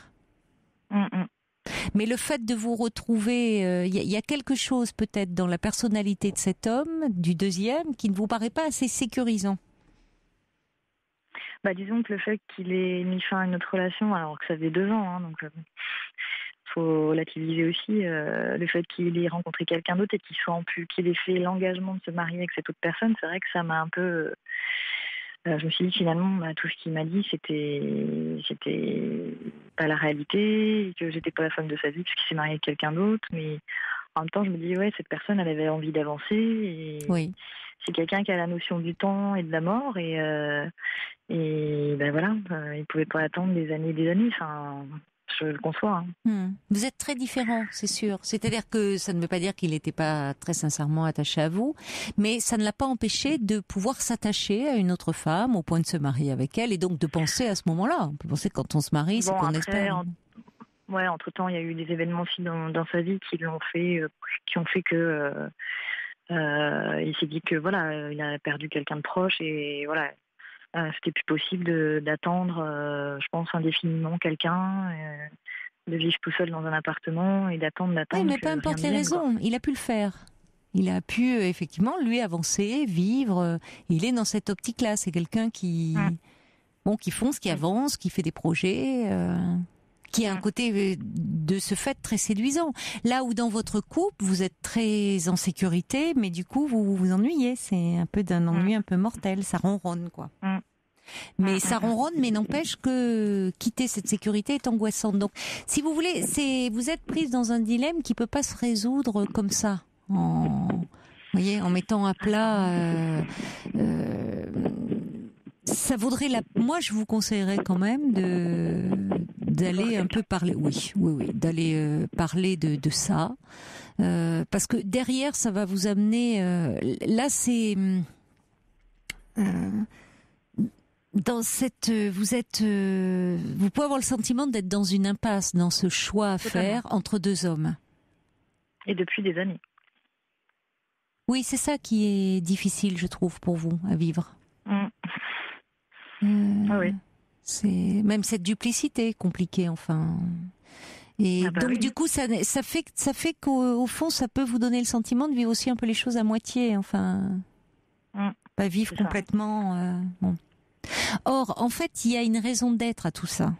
Mais le fait de vous retrouver, il y a quelque chose peut-être dans la personnalité de cet homme, du deuxième, qui ne vous paraît pas assez sécurisant. Disons que le fait qu'il ait mis fin à une autre relation, alors que ça faisait 2 ans, donc faut relativiser aussi, le fait qu'il ait rencontré quelqu'un d'autre et qu'il ait fait l'engagement de se marier avec cette autre personne, c'est vrai que ça m'a un peu... je me suis dit finalement, tout ce qu'il m'a dit, c'était pas la réalité, que j'étais pas la femme de sa vie puisqu'il s'est marié avec quelqu'un d'autre. Mais en même temps, je me dis cette personne, elle avait envie d'avancer. Et c'est quelqu'un qui a la notion du temps et de la mort. Et voilà, il pouvait pas attendre des années et des années. Enfin, je le conçois. Vous êtes très différents, c'est sûr. C'est-à-dire que ça ne veut pas dire qu'il n'était pas très sincèrement attaché à vous, mais ça ne l'a pas empêché de pouvoir s'attacher à une autre femme au point de se marier avec elle et donc de penser à ce moment-là. On peut penser que quand on se marie, c'est qu'on espère. Entre-temps, il y a eu des événements aussi dans sa vie qui ont fait que il s'est dit que il a perdu quelqu'un de proche et voilà. C'était plus possible d'attendre, je pense, indéfiniment quelqu'un, de vivre tout seul dans un appartement et d'attendre. Oui, mais peu importe les raisons, il a pu le faire. Il a pu, effectivement, lui, avancer, vivre. Il est dans cette optique-là. C'est quelqu'un qui fonce, qui avance, qui fait des projets, qui a un côté, de ce fait, très séduisant. Là où dans votre couple, vous êtes très en sécurité, mais du coup, vous vous ennuyez. C'est un peu d'un ennui un peu mortel. Ça ronronne, quoi. Mais ça ronronne, mais n'empêche que quitter cette sécurité est angoissante. Donc, si vous voulez, vous êtes prise dans un dilemme qui peut pas se résoudre comme ça, en mettant à plat. Ça vaudrait moi, je vous conseillerais quand même d'aller un peu parler. Oui, d'aller parler de ça, parce que derrière, ça va vous amener. Là, c'est dans cette, vous pouvez avoir le sentiment d'être dans une impasse, dans ce choix à faire entre 2 hommes. Et depuis des années. Oui, c'est ça qui est difficile, je trouve, pour vous à vivre. Oui. C'est même cette duplicité compliquée, enfin. Et donc du coup, ça fait qu'au fond, ça peut vous donner le sentiment de vivre aussi un peu les choses à moitié, enfin, pas vivre complètement. Or, en fait, il y a une raison d'être à tout ça,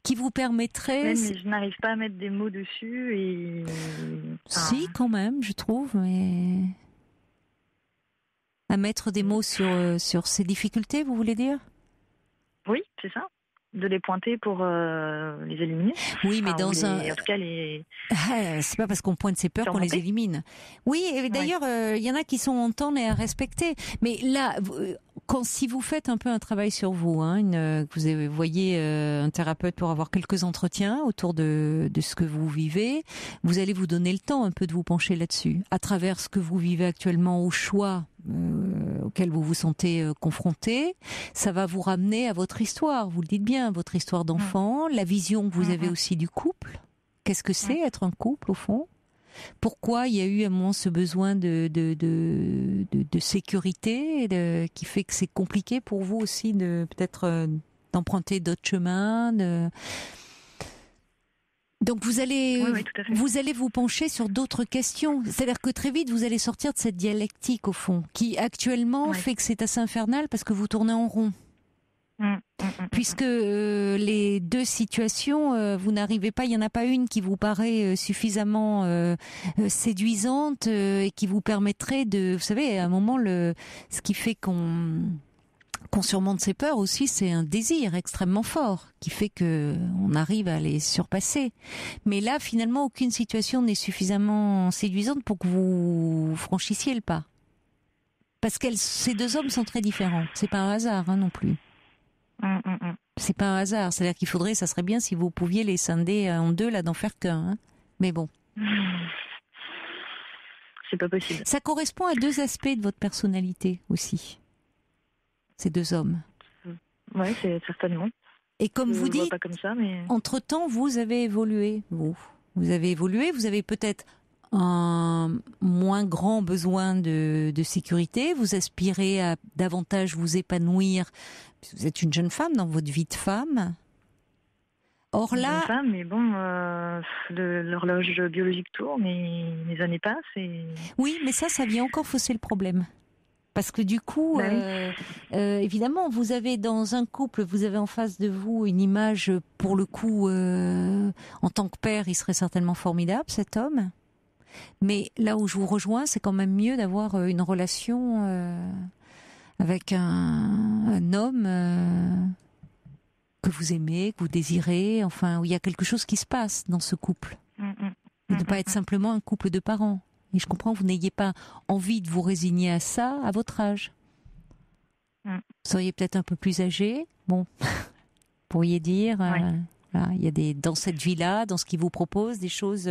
qui vous permettrait. Mais je n'arrive pas à mettre des mots dessus et. Si, quand même, je trouve, mais à mettre des mots sur ces difficultés, vous voulez dire ? Oui, c'est ça. De les pointer pour les éliminer. Oui, mais en tout cas, c'est pas parce qu'on pointe ses peurs qu'on les élimine. Oui, et d'ailleurs, il y en a qui sont en temps et à respecter. Mais là, si vous faites un peu un travail sur vous, que vous voyez un thérapeute pour avoir quelques entretiens autour de ce que vous vivez, vous allez vous donner le temps un peu de vous pencher là-dessus, à travers ce que vous vivez actuellement, au choix auquel vous vous sentez confronté. Ça va vous ramener à votre histoire, vous le dites bien, votre histoire d'enfant, la vision que vous avez aussi du couple. Qu'est-ce que c'est être un couple au fond ? Pourquoi il y a eu à un moment ce besoin de sécurité qui fait que c'est compliqué pour vous aussi de peut-être d'emprunter d'autres chemins Donc vous allez vous pencher sur d'autres questions. C'est-à-dire que très vite vous allez sortir de cette dialectique au fond, qui actuellement fait que c'est assez infernal parce que vous tournez en rond. Puisque les 2 situations, vous n'arrivez pas, il n'y en a pas une qui vous paraît suffisamment séduisante et qui vous permettrait de, vous savez, à un moment, ce qui fait qu'on surmonte ses peurs aussi, c'est un désir extrêmement fort qui fait que on arrive à les surpasser. Mais là, finalement, aucune situation n'est suffisamment séduisante pour que vous franchissiez le pas. Parce que ces 2 hommes sont très différents. C'est pas un hasard, non plus. C'est pas un hasard. C'est-à-dire qu'il faudrait, ça serait bien si vous pouviez les scinder en 2, là, d'en faire qu'un. Mais bon. c'est pas possible. Ça correspond à 2 aspects de votre personnalité aussi, ces 2 hommes. Ouais, c'est certainement. Et comme Je vous le vois dites, pas comme ça, mais entre-temps, vous avez évolué. Vous avez évolué, vous avez peut-être un moins grand besoin de sécurité, vous aspirez à davantage vous épanouir. Vous êtes une jeune femme dans votre vie de femme. Or une là, jeune femme, mais bon, l'horloge biologique tourne et les années passent et... oui, mais ça vient encore fausser le problème. Parce que du coup, évidemment, vous avez dans un couple, vous avez en face de vous une image, pour le coup, en tant que père, il serait certainement formidable, cet homme. Mais là où je vous rejoins, c'est quand même mieux d'avoir une relation avec un homme que vous aimez, que vous désirez, enfin, où il y a quelque chose qui se passe dans ce couple. Et de ne pas être simplement un couple de parents. Et je comprends que vous n'ayez pas envie de vous résigner à ça à votre âge. Vous seriez peut-être un peu plus âgé. Bon, vous pourriez dire, voilà, il y a dans cette vie-là, dans ce qu'il vous propose, des choses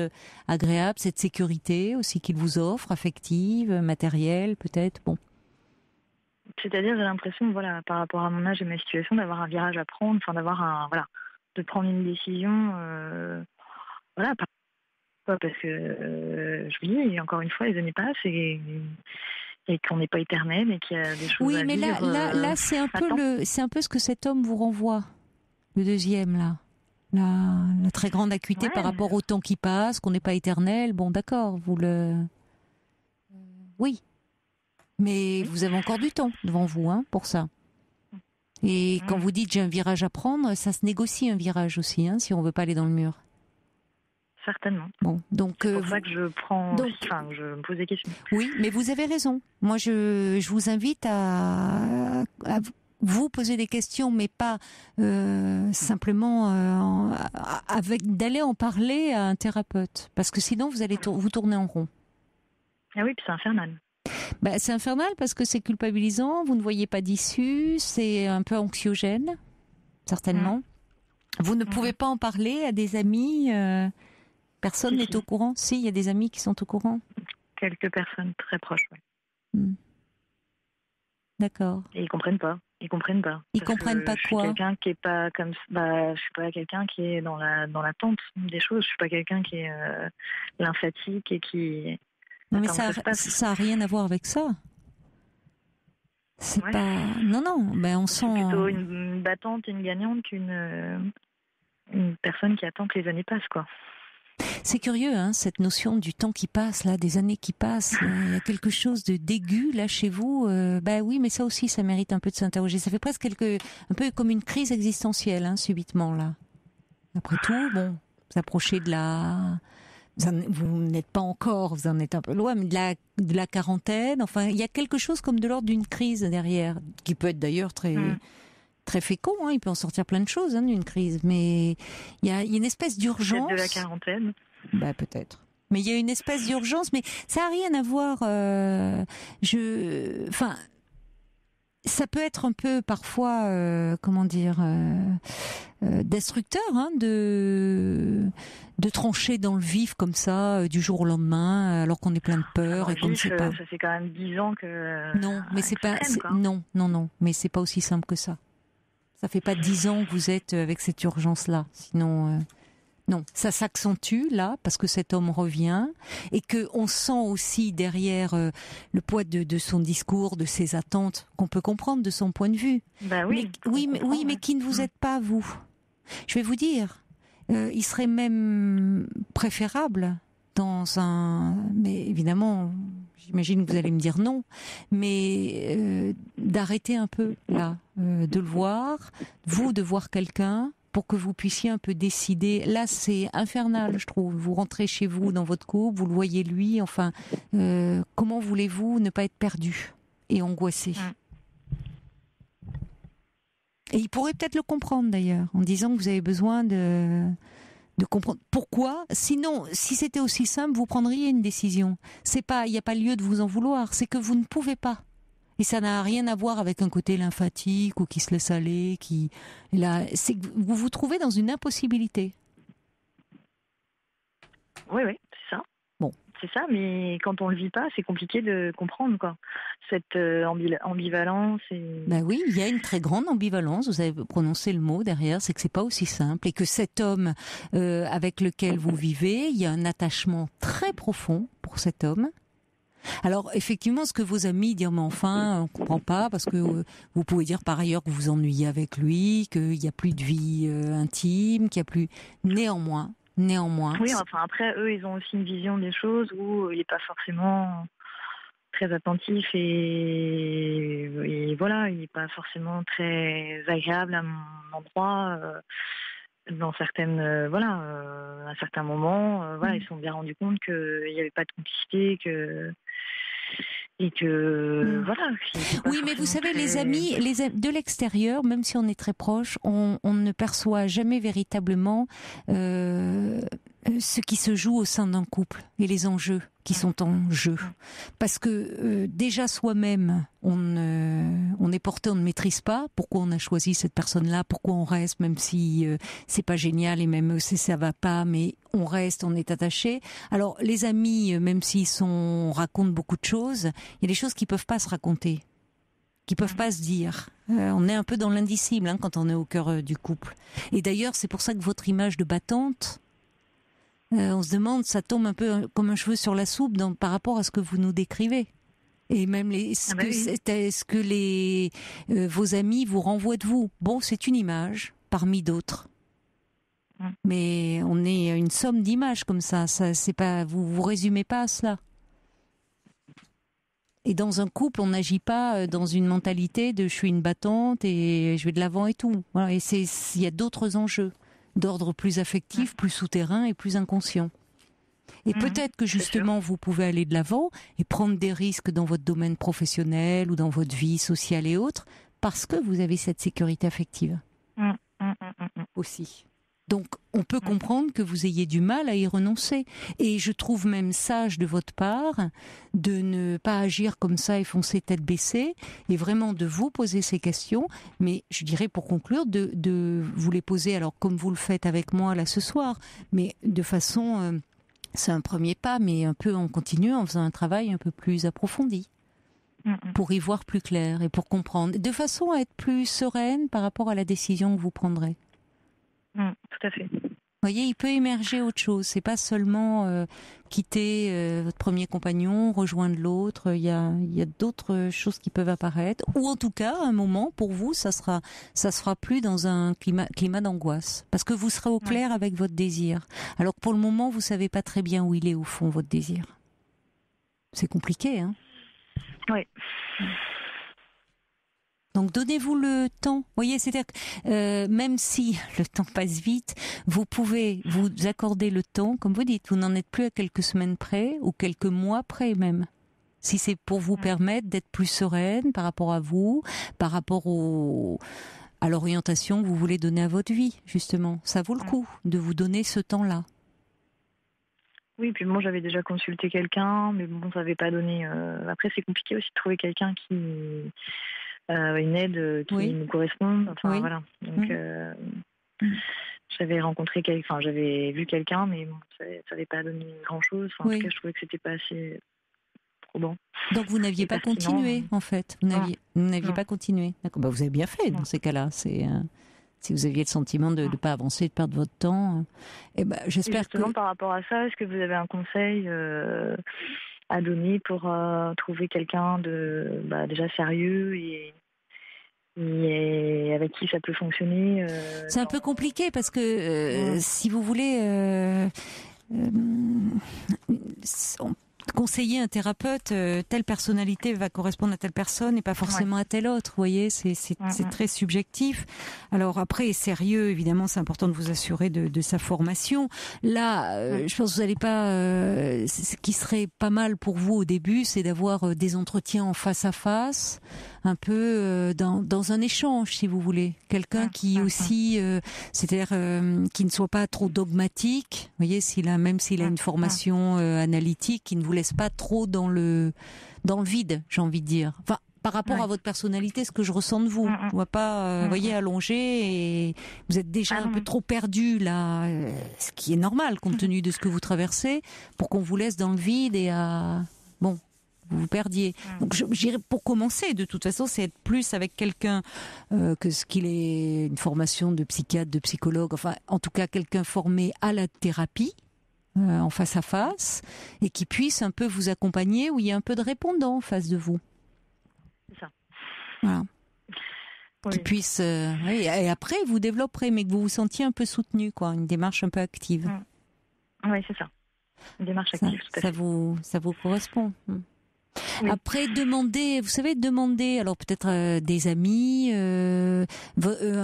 agréables, cette sécurité aussi qu'il vous offre, affective, matérielle, peut-être. Bon. C'est-à-dire, j'ai l'impression, voilà, par rapport à mon âge et ma situation, d'avoir un virage à prendre, enfin de prendre une décision, parce que je vous dis, encore une fois, les années passent et qu'on n'est pas éternel et qu'il y a des choses à vivre. Oui, mais là, c'est un peu ce que cet homme vous renvoie, le deuxième là. La très grande acuité par rapport au temps qui passe, qu'on n'est pas éternel. Bon, d'accord, oui. Mais vous avez encore du temps devant vous, pour ça. Et quand vous dites j'ai un virage à prendre, ça se négocie un virage aussi, si on veut pas aller dans le mur. Certainement. Bon, donc c'est pour ça que je me pose des questions. Oui, mais vous avez raison. Moi, je vous invite à vous poser des questions, mais pas simplement d'aller en parler à un thérapeute, parce que sinon vous allez vous tourner en rond. Ah oui, puis c'est infernal. C'est infernal parce que c'est culpabilisant, vous ne voyez pas d'issue, c'est un peu anxiogène, certainement. Vous ne pouvez pas en parler à des amis. Personne n'est au courant. Si, il y a des amis qui sont au courant. Quelques personnes très proches, oui. D'accord. Et ils comprennent pas. Ils comprennent pas quoi? Je suis quelqu'un qui est pas comme, je suis pas quelqu'un qui est dans l'attente des choses. Je suis pas quelqu'un qui est lymphatique et qui. Non, mais ça a rien à voir avec ça. C'est pas. Non. On sent. C'est plutôt une battante et une gagnante qu'une personne qui attend que les années passent, quoi. C'est curieux, cette notion du temps qui passe, là, des années qui passent. Il y a quelque chose d'aigu, là, chez vous. Oui, mais ça aussi, ça mérite un peu de s'interroger. Ça fait presque un peu comme une crise existentielle, subitement, là. Après tout, bon, vous approchez vous n'êtes pas encore, vous en êtes un peu loin, mais de la quarantaine. Enfin, il y a quelque chose comme de l'ordre d'une crise derrière, qui peut être d'ailleurs très fécond, il peut en sortir plein de choses d'une crise, mais il y a une espèce d'urgence. Peut-être de la quarantaine. Peut-être. Mais il y a une espèce d'urgence, mais ça n'a rien à voir. Ça peut être un peu parfois, destructeur, de trancher dans le vif comme ça, du jour au lendemain, alors qu'on est plein de peur et qu'on ne sait pas. Ça fait quand même 10 ans que. Non, mais c'est pas. Non, mais c'est pas aussi simple que ça. Ça fait pas 10 ans que vous êtes avec cette urgence-là. Sinon, non, ça s'accentue là parce que cet homme revient et que on sent aussi derrière le poids de son discours, de ses attentes qu'on peut comprendre de son point de vue. Mais qui ne vous aide pas vous. Je vais vous dire, il serait même préférable mais évidemment. J'imagine que vous allez me dire non, mais d'arrêter un peu là, de le voir, vous de voir quelqu'un pour que vous puissiez un peu décider. Là, c'est infernal, je trouve. Vous rentrez chez vous dans votre couple, vous le voyez lui. Enfin, comment voulez-vous ne pas être perdu et angoissé? Et il pourrait peut-être le comprendre d'ailleurs, en disant que vous avez besoin de comprendre pourquoi. Sinon, si c'était aussi simple, vous prendriez une décision. Il n'y a pas lieu de vous en vouloir. C'est que vous ne pouvez pas. Et ça n'a rien à voir avec un côté lymphatique ou qui se laisse aller, c'est que vous vous trouvez dans une impossibilité. Oui, c'est ça. Bon, c'est ça, mais quand on le vit pas, c'est compliqué de comprendre, quoi. Cette ambivalence. Ben oui, il y a une très grande ambivalence. Vous avez prononcé le mot derrière, c'est que c'est pas aussi simple et que cet homme avec lequel vous vivez, il y a un attachement très profond pour cet homme. Alors effectivement, ce que vos amis disent, mais enfin, on comprend pas, parce que vous pouvez dire par ailleurs que vous vous ennuyez avec lui, qu'il n'y a plus de vie intime, qu'il n'y a plus. Néanmoins. Oui, enfin après, eux, ils ont aussi une vision des choses où il n'est pas forcément très attentif et voilà, il n'est pas forcément très agréable à mon endroit. Dans certaines, à certains moments, ils se sont bien rendus compte qu'il n'y avait pas de complicité, Oui, mais vous savez, les amis de l'extérieur, même si on est très proche, on ne perçoit jamais véritablement ce qui se joue au sein d'un couple et les enjeux qui sont en jeu. Parce que déjà soi-même, on est porté, on ne maîtrise pas pourquoi on a choisi cette personne-là, pourquoi on reste, même si c'est pas génial et même si ça va pas, mais on reste, on est attaché. Alors les amis, même s'ils racontent beaucoup de choses, il y a des choses qui peuvent pas se raconter, qui peuvent pas se dire. On est un peu dans l'indicible quand on est au cœur du couple. Et d'ailleurs, c'est pour ça que votre image de battante, on se demande, ça tombe un peu comme un cheveu sur la soupe par rapport à ce que vous nous décrivez. Et même est-ce que vos amis vous renvoient de vous. Bon, c'est une image parmi d'autres. Mais on est une somme d'images comme ça. C'est pas, vous résumez pas à cela. Et dans un couple, on n'agit pas dans une mentalité de je suis une battante et je vais de l'avant et tout. Voilà. Et il y a d'autres enjeux d'ordre plus affectif, plus souterrain et plus inconscient. Et peut-être que justement vous pouvez aller de l'avant et prendre des risques dans votre domaine professionnel ou dans votre vie sociale et autres parce que vous avez cette sécurité affective aussi. Donc on peut comprendre que vous ayez du mal à y renoncer. Et je trouve même sage de votre part de ne pas agir comme ça et foncer tête baissée et vraiment de vous poser ces questions. Mais je dirais pour conclure de vous les poser, alors comme vous le faites avec moi là ce soir, mais de façon, c'est un premier pas, mais un peu en continuant, en faisant un travail un peu plus approfondi pour y voir plus clair et pour comprendre, de façon à être plus sereine par rapport à la décision que vous prendrez. Tout à fait. Vous voyez, il peut émerger autre chose. C'est pas seulement quitter votre premier compagnon, rejoindre l'autre. Il y a d'autres choses qui peuvent apparaître. Ou en tout cas, à un moment, pour vous, ça se fera plus dans un climat d'angoisse. Parce que vous serez au clair avec votre désir. Alors que pour le moment, vous savez pas très bien où il est au fond, votre désir. C'est compliqué, hein? Oui. Donc donnez-vous le temps. Vous voyez, c'est-à-dire que même si le temps passe vite, vous pouvez vous accorder le temps, comme vous dites, vous n'en êtes plus à quelques semaines près ou quelques mois près même. Si c'est pour vous permettre d'être plus sereine par rapport à vous, par rapport à l'orientation que vous voulez donner à votre vie, justement. Ça vaut le coup de vous donner ce temps-là. Oui, puis moi j'avais déjà consulté quelqu'un, mais bon, ça n'avait pas donné. Après, c'est compliqué aussi de trouver quelqu'un qui une aide qui nous corresponde. Enfin voilà. Donc j'avais j'avais vu quelqu'un, mais bon, ça n'avait pas donné grand-chose. Enfin, en tout cas, je trouvais que c'était pas assez probant. Donc vous n'aviez pas continué, en fait. Vous n'aviez pas continué. D'accord. Bah, vous avez bien fait dans ces cas-là. Si vous aviez le sentiment de ne pas avancer, de perdre votre temps, j'espère justement, par rapport à ça, est-ce que vous avez un conseil à donner pour trouver quelqu'un de déjà sérieux et avec qui ça peut fonctionner C'est un peu compliqué parce que si vous voulez conseiller un thérapeute, telle personnalité va correspondre à telle personne et pas forcément à telle autre. Vous voyez, c'est très subjectif. Alors après, sérieux, évidemment, c'est important de vous assurer de sa formation. Là, je pense que vous n'allez pas. Ce qui serait pas mal pour vous au début, c'est d'avoir des entretiens en face à face, un peu dans un échange, si vous voulez. Quelqu'un qui aussi, c'est-à-dire qui ne soit pas trop dogmatique. Vous voyez, même s'il a une formation analytique, qui ne vous laisse pas trop dans le vide, j'ai envie de dire. Enfin, par rapport à votre personnalité, ce que je ressens de vous. Je vois pas, vous voyez, allongé et vous êtes déjà un peu trop perdu là, ce qui est normal compte tenu de ce que vous traversez, pour qu'on vous laisse dans le vide et vous vous perdiez. Donc j'irais, pour commencer, de toute façon, c'est être plus avec quelqu'un que ce qu'il est une formation de psychiatre, de psychologue, enfin en tout cas quelqu'un formé à la thérapie, en face à face, et qui puisse un peu vous accompagner, où il y a un peu de répondant en face de vous. C'est ça. Voilà. Oui. Qui puisse, et après vous développerez, mais que vous vous sentiez un peu soutenu, quoi, une démarche un peu active. Oui, c'est ça. Une démarche active, tout à fait. Ça vous correspond. Oui. Après, demandez, alors peut-être des amis,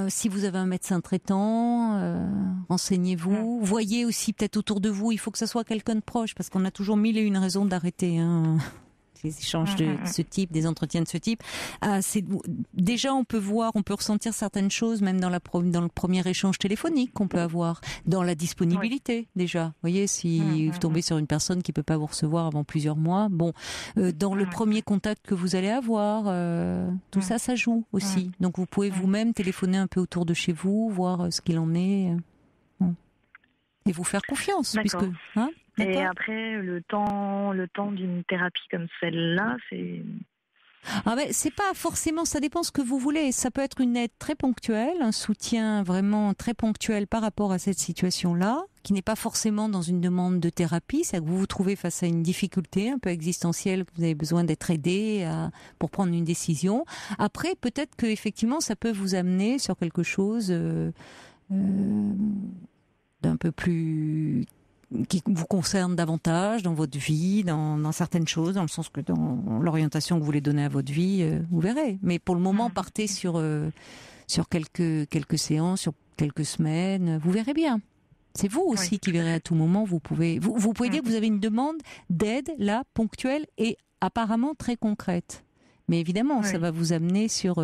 si vous avez un médecin traitant, renseignez-vous. Voyez aussi peut-être autour de vous, il faut que ce soit quelqu'un de proche, parce qu'on a toujours 1001 raisons d'arrêter les échanges de ce type, des entretiens de ce type. Déjà, on peut ressentir certaines choses, même dans le premier échange téléphonique qu'on peut avoir, dans la disponibilité déjà. Vous voyez, si vous tombez sur une personne qui peut pas vous recevoir avant plusieurs mois, dans le premier contact que vous allez avoir, tout ça, ça joue aussi. Donc vous pouvez vous-même téléphoner un peu autour de chez vous, voir ce qu'il en est, et vous faire confiance, puisque. Et après, le temps d'une thérapie comme celle-là, c'est... C'est pas forcément, ça dépend ce que vous voulez. Ça peut être une aide très ponctuelle, un soutien vraiment très ponctuel par rapport à cette situation-là, qui n'est pas forcément dans une demande de thérapie. C'est que vous vous trouvez face à une difficulté un peu existentielle, que vous avez besoin d'être aidé pour prendre une décision. Après, peut-être que effectivement, ça peut vous amener sur quelque chose d'un peu plus... qui vous concerne davantage dans votre vie, dans certaines choses, dans le sens que dans l'orientation que vous voulez donner à votre vie, vous verrez. Mais pour le moment, partez sur quelques séances, sur quelques semaines, vous verrez bien. C'est vous aussi qui verrez à tout moment. Vous pouvez dire que vous avez une demande d'aide là, ponctuelle et apparemment très concrète. Mais évidemment, ça va vous amener sur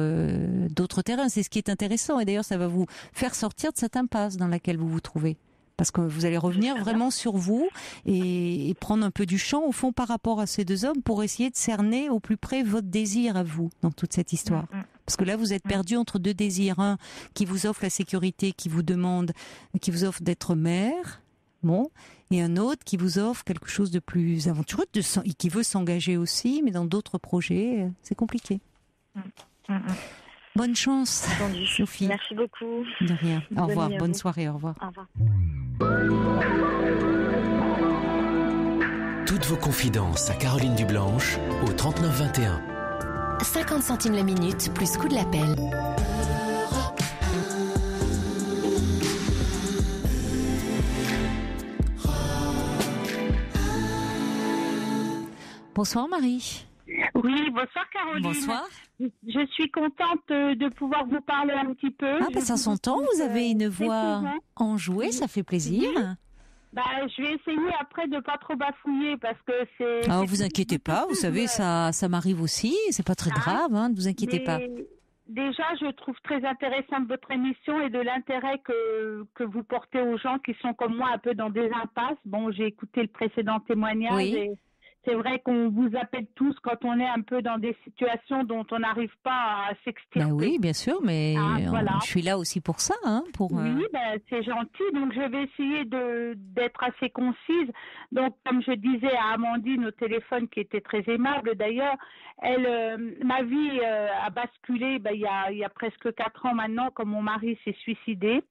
d'autres terrains. C'est ce qui est intéressant. Et d'ailleurs, ça va vous faire sortir de cette impasse dans laquelle vous vous trouvez. Parce que vous allez revenir vraiment sur vous et prendre un peu du champ au fond par rapport à ces deux hommes pour essayer de cerner au plus près votre désir à vous dans toute cette histoire. Parce que là, vous êtes perdu entre deux désirs. Un qui vous offre la sécurité, qui vous offre d'être mère, et un autre qui vous offre quelque chose de plus aventureux, et qui veut s'engager aussi, mais dans d'autres projets. C'est compliqué. Bonne chance, Sophie. Merci beaucoup. De rien. Au revoir. Bonne soirée. Au revoir. Au revoir. Toutes vos confidences à Caroline Dublanche au 39 21. 50 centimes la minute plus coût de l'appel. Bonsoir Marie. Oui, bonsoir Caroline. Bonsoir. Je suis contente de pouvoir vous parler un petit peu. Ça s'entend, vous avez une voix enjouée, ça fait plaisir. Je vais essayer après de ne pas trop bafouiller parce que c'est... vous inquiétez pas, vous savez, ça m'arrive aussi, c'est pas très grave, ne vous inquiétez pas. Déjà, je trouve très intéressante votre émission et de l'intérêt que vous portez aux gens qui sont comme moi un peu dans des impasses. J'ai écouté le précédent témoignage et c'est vrai qu'on vous appelle tous quand on est un peu dans des situations dont on n'arrive pas à s'extirper. Oui, bien sûr, mais voilà. Je suis là aussi pour ça. Oui, c'est gentil. Donc, je vais essayer d'être assez concise. Donc, comme je disais à Amandine au téléphone, qui était très aimable d'ailleurs, ma vie a basculé il y a presque 4 ans maintenant, quand mon mari s'est suicidé.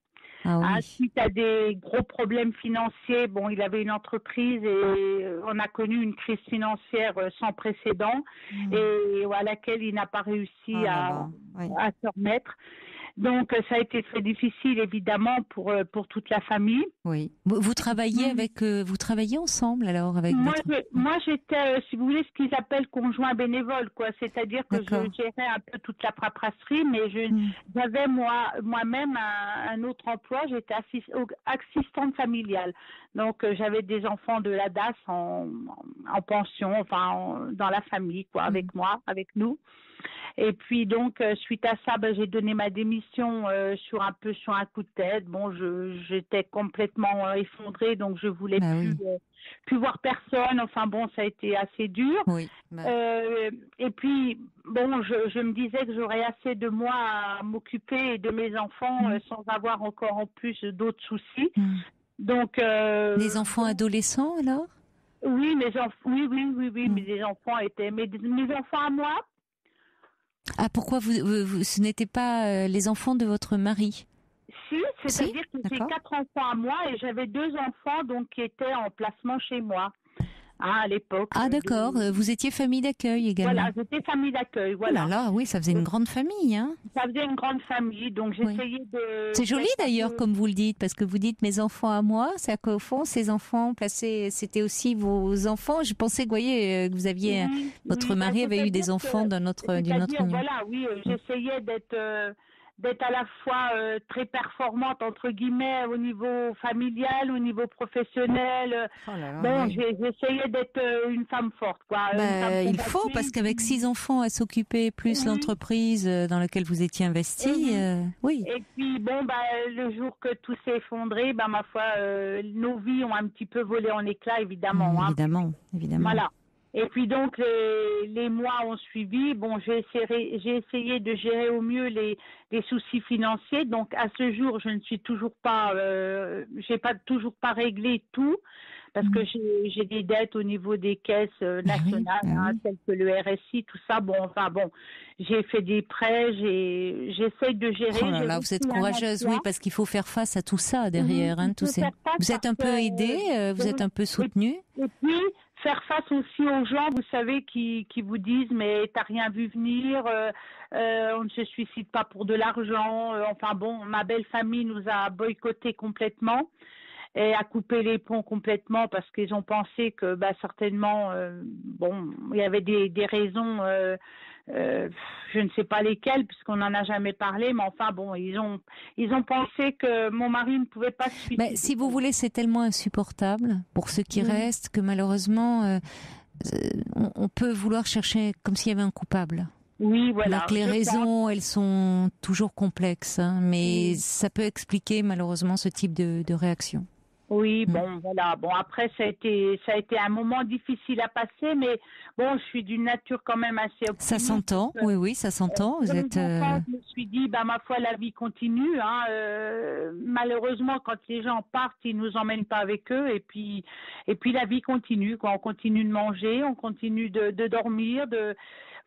Suite à des gros problèmes financiers. Il avait une entreprise et on a connu une crise financière sans précédent et à laquelle il n'a pas réussi à se remettre. Donc, ça a été très difficile, évidemment, pour toute la famille. Oui. Vous travaillez vous travaillez ensemble, alors, avec moi, j'étais, si vous voulez, ce qu'ils appellent conjoint bénévole, quoi. C'est-à-dire que je gérais un peu toute la paperasserie, mais j'avais moi-même un autre emploi. J'étais assistante familiale. Donc, j'avais des enfants de la DAS en pension, dans la famille, quoi, avec moi, avec nous. Et puis donc suite à ça, j'ai donné ma démission sur un coup de tête. Bon, j'étais complètement effondrée, donc je voulais plus voir personne. Enfin bon, ça a été assez dur. Oui. Et puis bon, je me disais que j'aurais assez de moi à m'occuper et de mes enfants sans avoir encore en plus d'autres soucis. Donc les enfants adolescents alors? Oui, mes enfants. Oui. Mes enfants étaient mes enfants à moi. Ah, pourquoi ce n'étaient pas les enfants de votre mari? Si, c'est-à-dire que j'ai 4 enfants à moi et j'avais 2 enfants donc qui étaient en placement chez moi à l'époque. Ah d'accord, vous étiez famille d'accueil également. Voilà, j'étais famille d'accueil, voilà. Oh là là, oui, ça faisait une grande famille, hein. Ça faisait une grande famille, donc j'essayais de... C'est joli d'ailleurs comme vous le dites, parce que vous dites mes enfants à moi, c'est qu'au fond ces enfants placés, c'était aussi vos enfants. Je pensais que, que vous aviez, votre mari avait eu des enfants d'une autre union. Voilà, j'essayais d'être à la fois très performante entre guillemets au niveau familial, au niveau professionnel. J'essayais d'être une femme forte, quoi. Il faut, parce qu'avec 6 enfants à s'occuper, plus l'entreprise dans laquelle vous étiez investie, oui. Et puis le jour que tout s'est effondré, ma foi, nos vies ont un petit peu volé en éclats, évidemment. Évidemment. Voilà. Et puis donc les mois ont suivi. Bon, j'ai essayé de gérer au mieux les soucis financiers. Donc à ce jour, je ne suis toujours pas, j'ai toujours pas réglé tout parce que j'ai des dettes au niveau des caisses nationales, telles que le RSI, tout ça. J'ai fait des prêts, j'essaye de gérer. Oh là là, vous êtes courageuse, oui, parce qu'il faut faire face à tout ça derrière, Vous êtes un peu aidée, vous êtes un peu soutenue. Et puis faire face aussi aux gens, vous savez, qui vous disent mais t'as rien vu venir, on ne se suicide pas pour de l'argent. Ma belle famille nous a boycotté complètement et a coupé les ponts complètement parce qu'ils ont pensé que certainement il y avait des raisons. Je ne sais pas lesquelles puisqu'on n'en a jamais parlé, mais ils ont pensé que mon mari ne pouvait pas se suicider. Mais si vous voulez, c'est tellement insupportable pour ceux qui restent que malheureusement on peut vouloir chercher comme s'il y avait un coupable. Oui, voilà. Alors que les raisons, elles sont toujours complexes, mais ça peut expliquer malheureusement ce type de réaction. Oui, voilà. Bon, après, ça a été un moment difficile à passer, mais je suis d'une nature quand même assez optimiste. Ça s'entend, oui, ça s'entend. Vous êtes. Je me suis dit, ma foi, la vie continue. Malheureusement, quand les gens partent, ils nous emmènent pas avec eux, et puis la vie continue, quoi. On continue de manger, on continue de dormir,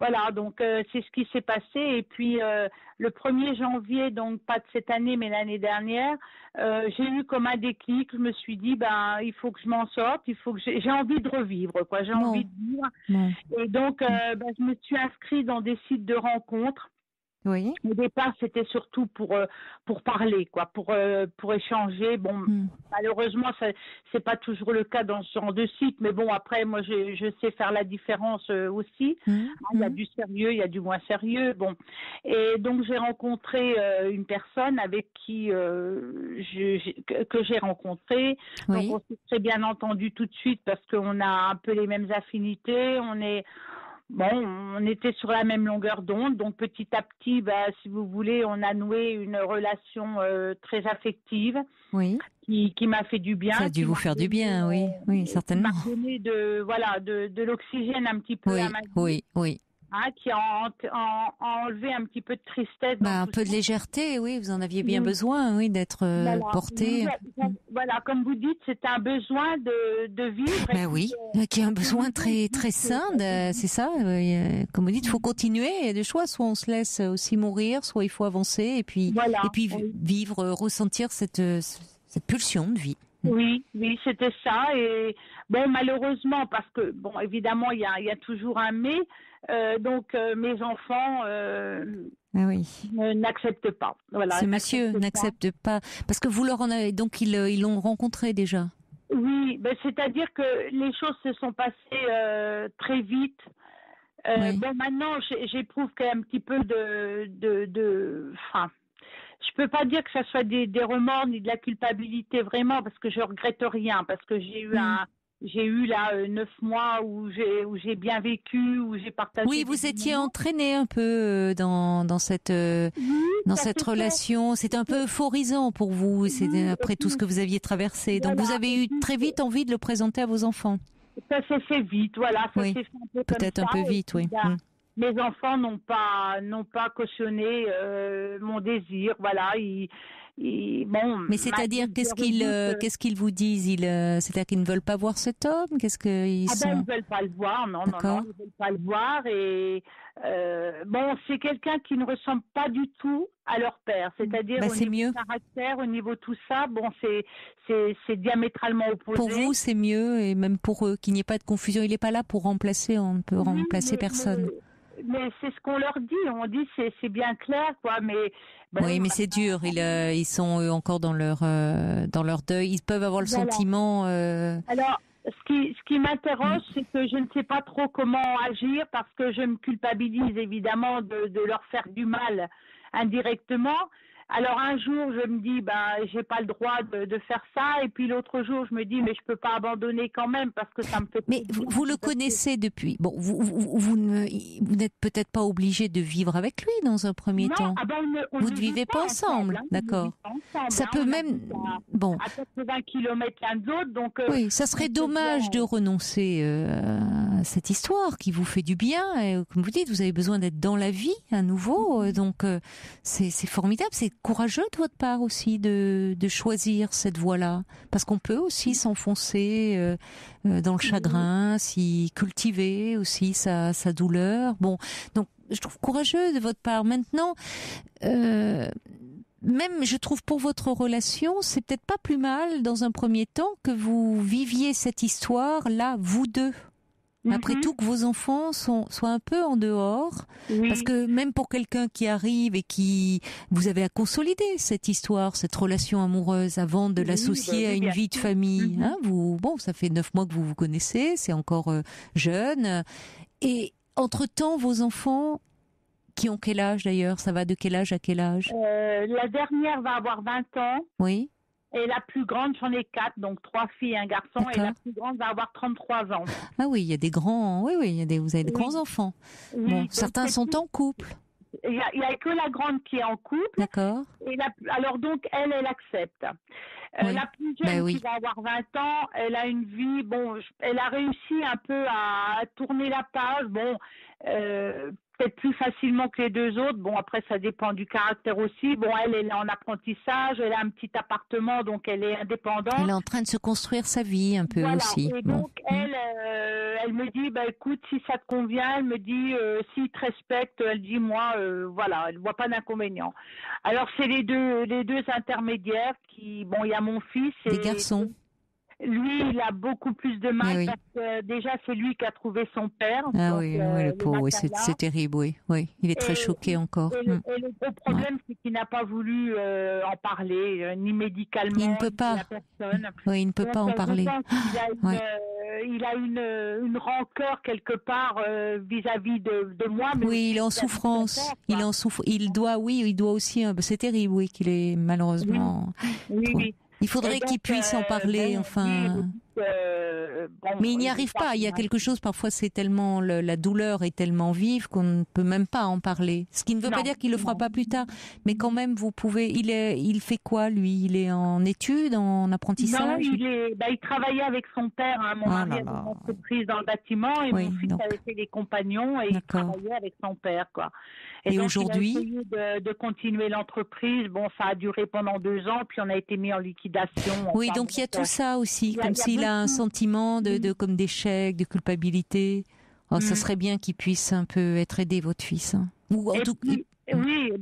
Voilà, donc c'est ce qui s'est passé. Et puis le 1er janvier, donc pas de cette année mais l'année dernière, j'ai eu comme un déclic. Je me suis dit il faut que je m'en sorte, il faut que j'ai envie de revivre, quoi. J'ai envie de vivre. Et donc je me suis inscrite dans des sites de rencontres. Oui. Au départ, c'était surtout pour parler, quoi, pour échanger. Malheureusement, c'est pas toujours le cas dans ce genre de site, mais après, moi, je sais faire la différence aussi. Il y a du sérieux, il y a du moins sérieux. Et donc j'ai rencontré une personne avec qui que j'ai rencontré. Donc on s'est très bien entendu tout de suite parce qu'on a un peu les mêmes affinités. On était sur la même longueur d'onde, donc petit à petit, si vous voulez, on a noué une relation très affective qui m'a fait du bien. Ça a dû vous faire du bien, oui, certainement. Qui m'a donné de l'oxygène un petit peu à ma vie. Oui. Qui a enlevé un petit peu de tristesse. Un peu de légèreté, oui, vous en aviez bien besoin, d'être porté. Voilà, comme vous dites, c'est un besoin de vivre. Qui est un besoin très très sain, c'est ça. Comme vous dites, il faut continuer. Il y a des choix, soit on se laisse aussi mourir, soit il faut avancer et puis vivre, ressentir cette pulsion de vie. Oui, c'était ça. Et malheureusement, parce que évidemment, il y a toujours un mais. Donc mes enfants n'acceptent pas. Voilà. Ce monsieur n'accepte pas parce que vous leur en avez donc ils l'ont rencontré déjà. Oui, c'est-à-dire que les choses se sont passées très vite. Maintenant, j'éprouve quand même un petit peu je peux pas dire que ça soit des remords ni de la culpabilité vraiment parce que je regrette rien parce que j'ai eu j'ai eu là 9 mois où j'ai bien vécu, où j'ai partagé. Oui, vous étiez entraîné un peu dans cette relation. C'était un peu euphorisant pour vous. C'était après tout ce que vous aviez traversé. Donc vous avez eu très vite envie de le présenter à vos enfants. Ça s'est fait vite, voilà. Ça s'est fait un peu peut-être comme un peu vite, oui. Mes enfants n'ont pas cautionné mon désir, voilà. Mais c'est-à-dire qu'est-ce qu'ils vous disent c'est-à-dire qu'ils ne veulent pas voir cet homme? Qu'est-ce qu'ils sont? Ils veulent pas le voir, non, ils veulent pas le voir. Et c'est quelqu'un qui ne ressemble pas du tout à leur père, c'est-à-dire au niveau du caractère, au niveau tout ça, c'est diamétralement opposé. Pour vous, c'est mieux, et même pour eux, qu'il n'y ait pas de confusion. Il n'est pas là pour remplacer, on ne peut remplacer personne. Mais c'est ce qu'on leur dit. On dit c'est bien clair, quoi. Mais oui, mais c'est dur. Ils sont eux encore dans leur deuil. Ils peuvent avoir le sentiment. Alors, ce qui m'interroge, c'est que je ne sais pas trop comment agir parce que je me culpabilise évidemment de leur faire du mal indirectement. Alors un jour, je me dis, j'ai pas le droit de faire ça, et puis l'autre jour, je me dis, mais je peux pas abandonner quand même parce que ça me fait. Mais vous le connaissez depuis. Bon, vous n'êtes peut-être pas obligé de vivre avec lui dans un premier temps. Vous ne vivez pas ensemble, d'accord. Ça peut même. À 80 km l'un de l'autre, donc. Oui, ça serait dommage de renoncer à cette histoire qui vous fait du bien. Et, comme vous dites, vous avez besoin d'être dans la vie à nouveau, donc c'est formidable. C'est courageux de votre part aussi de choisir cette voie-là, parce qu'on peut aussi s'enfoncer dans le chagrin, s'y cultiver aussi sa douleur. Bon, donc je trouve courageux de votre part. Maintenant, même je trouve pour votre relation, c'est peut-être pas plus mal dans un premier temps que vous viviez cette histoire là, vous deux. Après tout, que vos enfants soient un peu en dehors, parce que même pour quelqu'un qui arrive et qui vous avez à consolider cette histoire, cette relation amoureuse avant de l'associer à une vie de famille. Hein, ça fait 9 mois que vous vous connaissez, c'est encore jeune. Et entre-temps, vos enfants, qui ont quel âge d'ailleurs? Ça va de quel âge à quel âge? La dernière va avoir 20 ans. Oui. Et la plus grande, j'en ai 4, donc 3 filles et un garçon. Et la plus grande va avoir 33 ans. Ah oui, il y a des grands, vous avez des grands enfants. Oui, certains sont en couple. Il y a que la grande qui est en couple. D'accord. Et alors donc, elle accepte. La plus jeune qui va avoir 20 ans, elle a une vie, elle a réussi un peu à tourner la page. Peut-être plus facilement que les deux autres. Après, ça dépend du caractère aussi. Elle est en apprentissage, elle a un petit appartement, donc elle est indépendante. Elle est en train de se construire sa vie un peu aussi. Et donc, elle me dit, écoute, si ça te convient, elle me dit, s'il te respecte, elle dit, moi, elle voit pas d'inconvénient. Alors, c'est les deux intermédiaires qui, il y a mon fils. Des garçons. Lui, il a beaucoup plus de mal parce que déjà, c'est lui qui a trouvé son père. Ah donc, le pauvre, c'est terrible, oui. Il est très choqué encore. Et le gros problème, c'est qu'il n'a pas voulu en parler, ni médicalement, il ne peut pas. ni à personne. Oui, il ne peut pas en parler. Il a une rancœur quelque part vis-à-vis de moi. Mais il est en souffrance. Il doit aussi. C'est terrible, qu'il est malheureusement. Oui. Il faudrait qu'il puisse en parler, mais il n'y arrive pas. Il y a quelque chose, parfois, c'est tellement, la douleur est tellement vive qu'on ne peut même pas en parler. Ce qui ne veut pas dire qu'il le fera pas plus tard. Mais quand même, vous pouvez, il fait quoi, lui? Il est en études, en apprentissage? Non, il travaillait avec son père, mon mari avait une entreprise dans le bâtiment, et mon fils avait fait les compagnons, et il travaillait avec son père, quoi. Et donc, aujourd'hui? Il a essayé de continuer l'entreprise. Ça a duré pendant 2 ans, puis on a été mis en liquidation. Oui, donc il y a tout ça aussi, comme s'il a un sentiment comme d'échec, de culpabilité. Ça serait bien qu'il puisse un peu être aidé, votre fils. Ou en tout cas. Oui.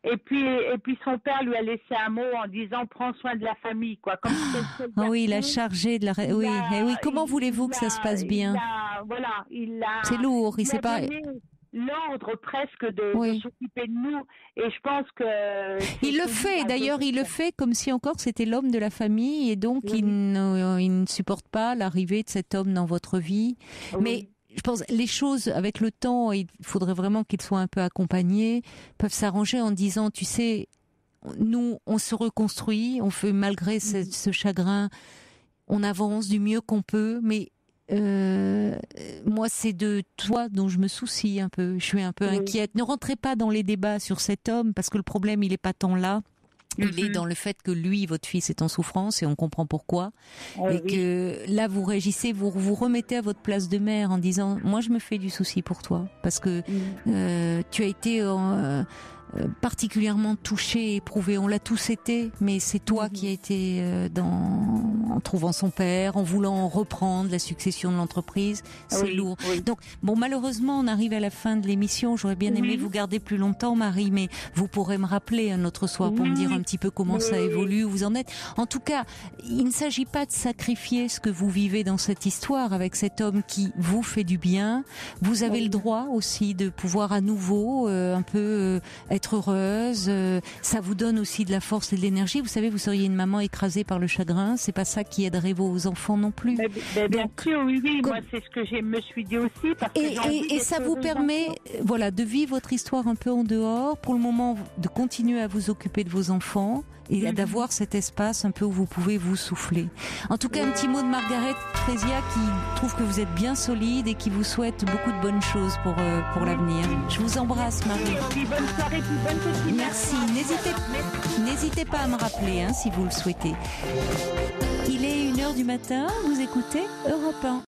Et puis son père lui a laissé un mot en disant prends soin de la famille, quoi. Comme il a chargé de la. Comment voulez-vous que ça se passe bien? C'est lourd. Il sait pas. L'ordre presque de s'occuper de nous, et je pense que il le fait d'ailleurs, il le fait comme si encore c'était l'homme de la famille, et donc il ne supporte pas l'arrivée de cet homme dans votre vie. Mais je pense les choses avec le temps, il faudrait vraiment qu'ils soient un peu accompagnés, peuvent s'arranger en disant, tu sais, nous on se reconstruit, on fait malgré ce chagrin, on avance du mieux qu'on peut, mais moi, c'est de toi dont je me soucie un peu. Je suis un peu inquiète. Ne rentrez pas dans les débats sur cet homme, parce que le problème, il est pas tant là. Il est dans le fait que lui, votre fils, est en souffrance et on comprend pourquoi. Et que là, vous réagissez, vous vous remettez à votre place de mère en disant « Moi, je me fais du souci pour toi. » Parce que tu as été particulièrement touché, éprouvé. On l'a tous été, mais c'est toi qui as été en trouvant son père, en voulant reprendre la succession de l'entreprise. C'est lourd. Donc, bon, malheureusement, on arrive à la fin de l'émission. J'aurais bien aimé vous garder plus longtemps, Marie, mais vous pourrez me rappeler un autre soir pour me dire un petit peu comment ça évolue, où vous en êtes. En tout cas, il ne s'agit pas de sacrifier ce que vous vivez dans cette histoire avec cet homme qui vous fait du bien. Vous avez le droit aussi de pouvoir à nouveau un peu être heureuse, ça vous donne aussi de la force et de l'énergie. Vous savez, vous seriez une maman écrasée par le chagrin, c'est pas ça qui aiderait vos enfants non plus. Bien sûr, oui, moi c'est ce que je me suis dit aussi. Parce que et ça vous permet, voilà, de vivre votre histoire un peu en dehors, pour le moment, de continuer à vous occuper de vos enfants et d'avoir cet espace un peu où vous pouvez vous souffler. En tout cas, un petit mot de Margaret Fresia qui trouve que vous êtes bien solide et qui vous souhaite beaucoup de bonnes choses pour l'avenir. Je vous embrasse, Marie. Bonne soirée, bonne petite. Merci. N'hésitez pas à me rappeler si vous le souhaitez. Il est 1h du matin, vous écoutez Europe 1.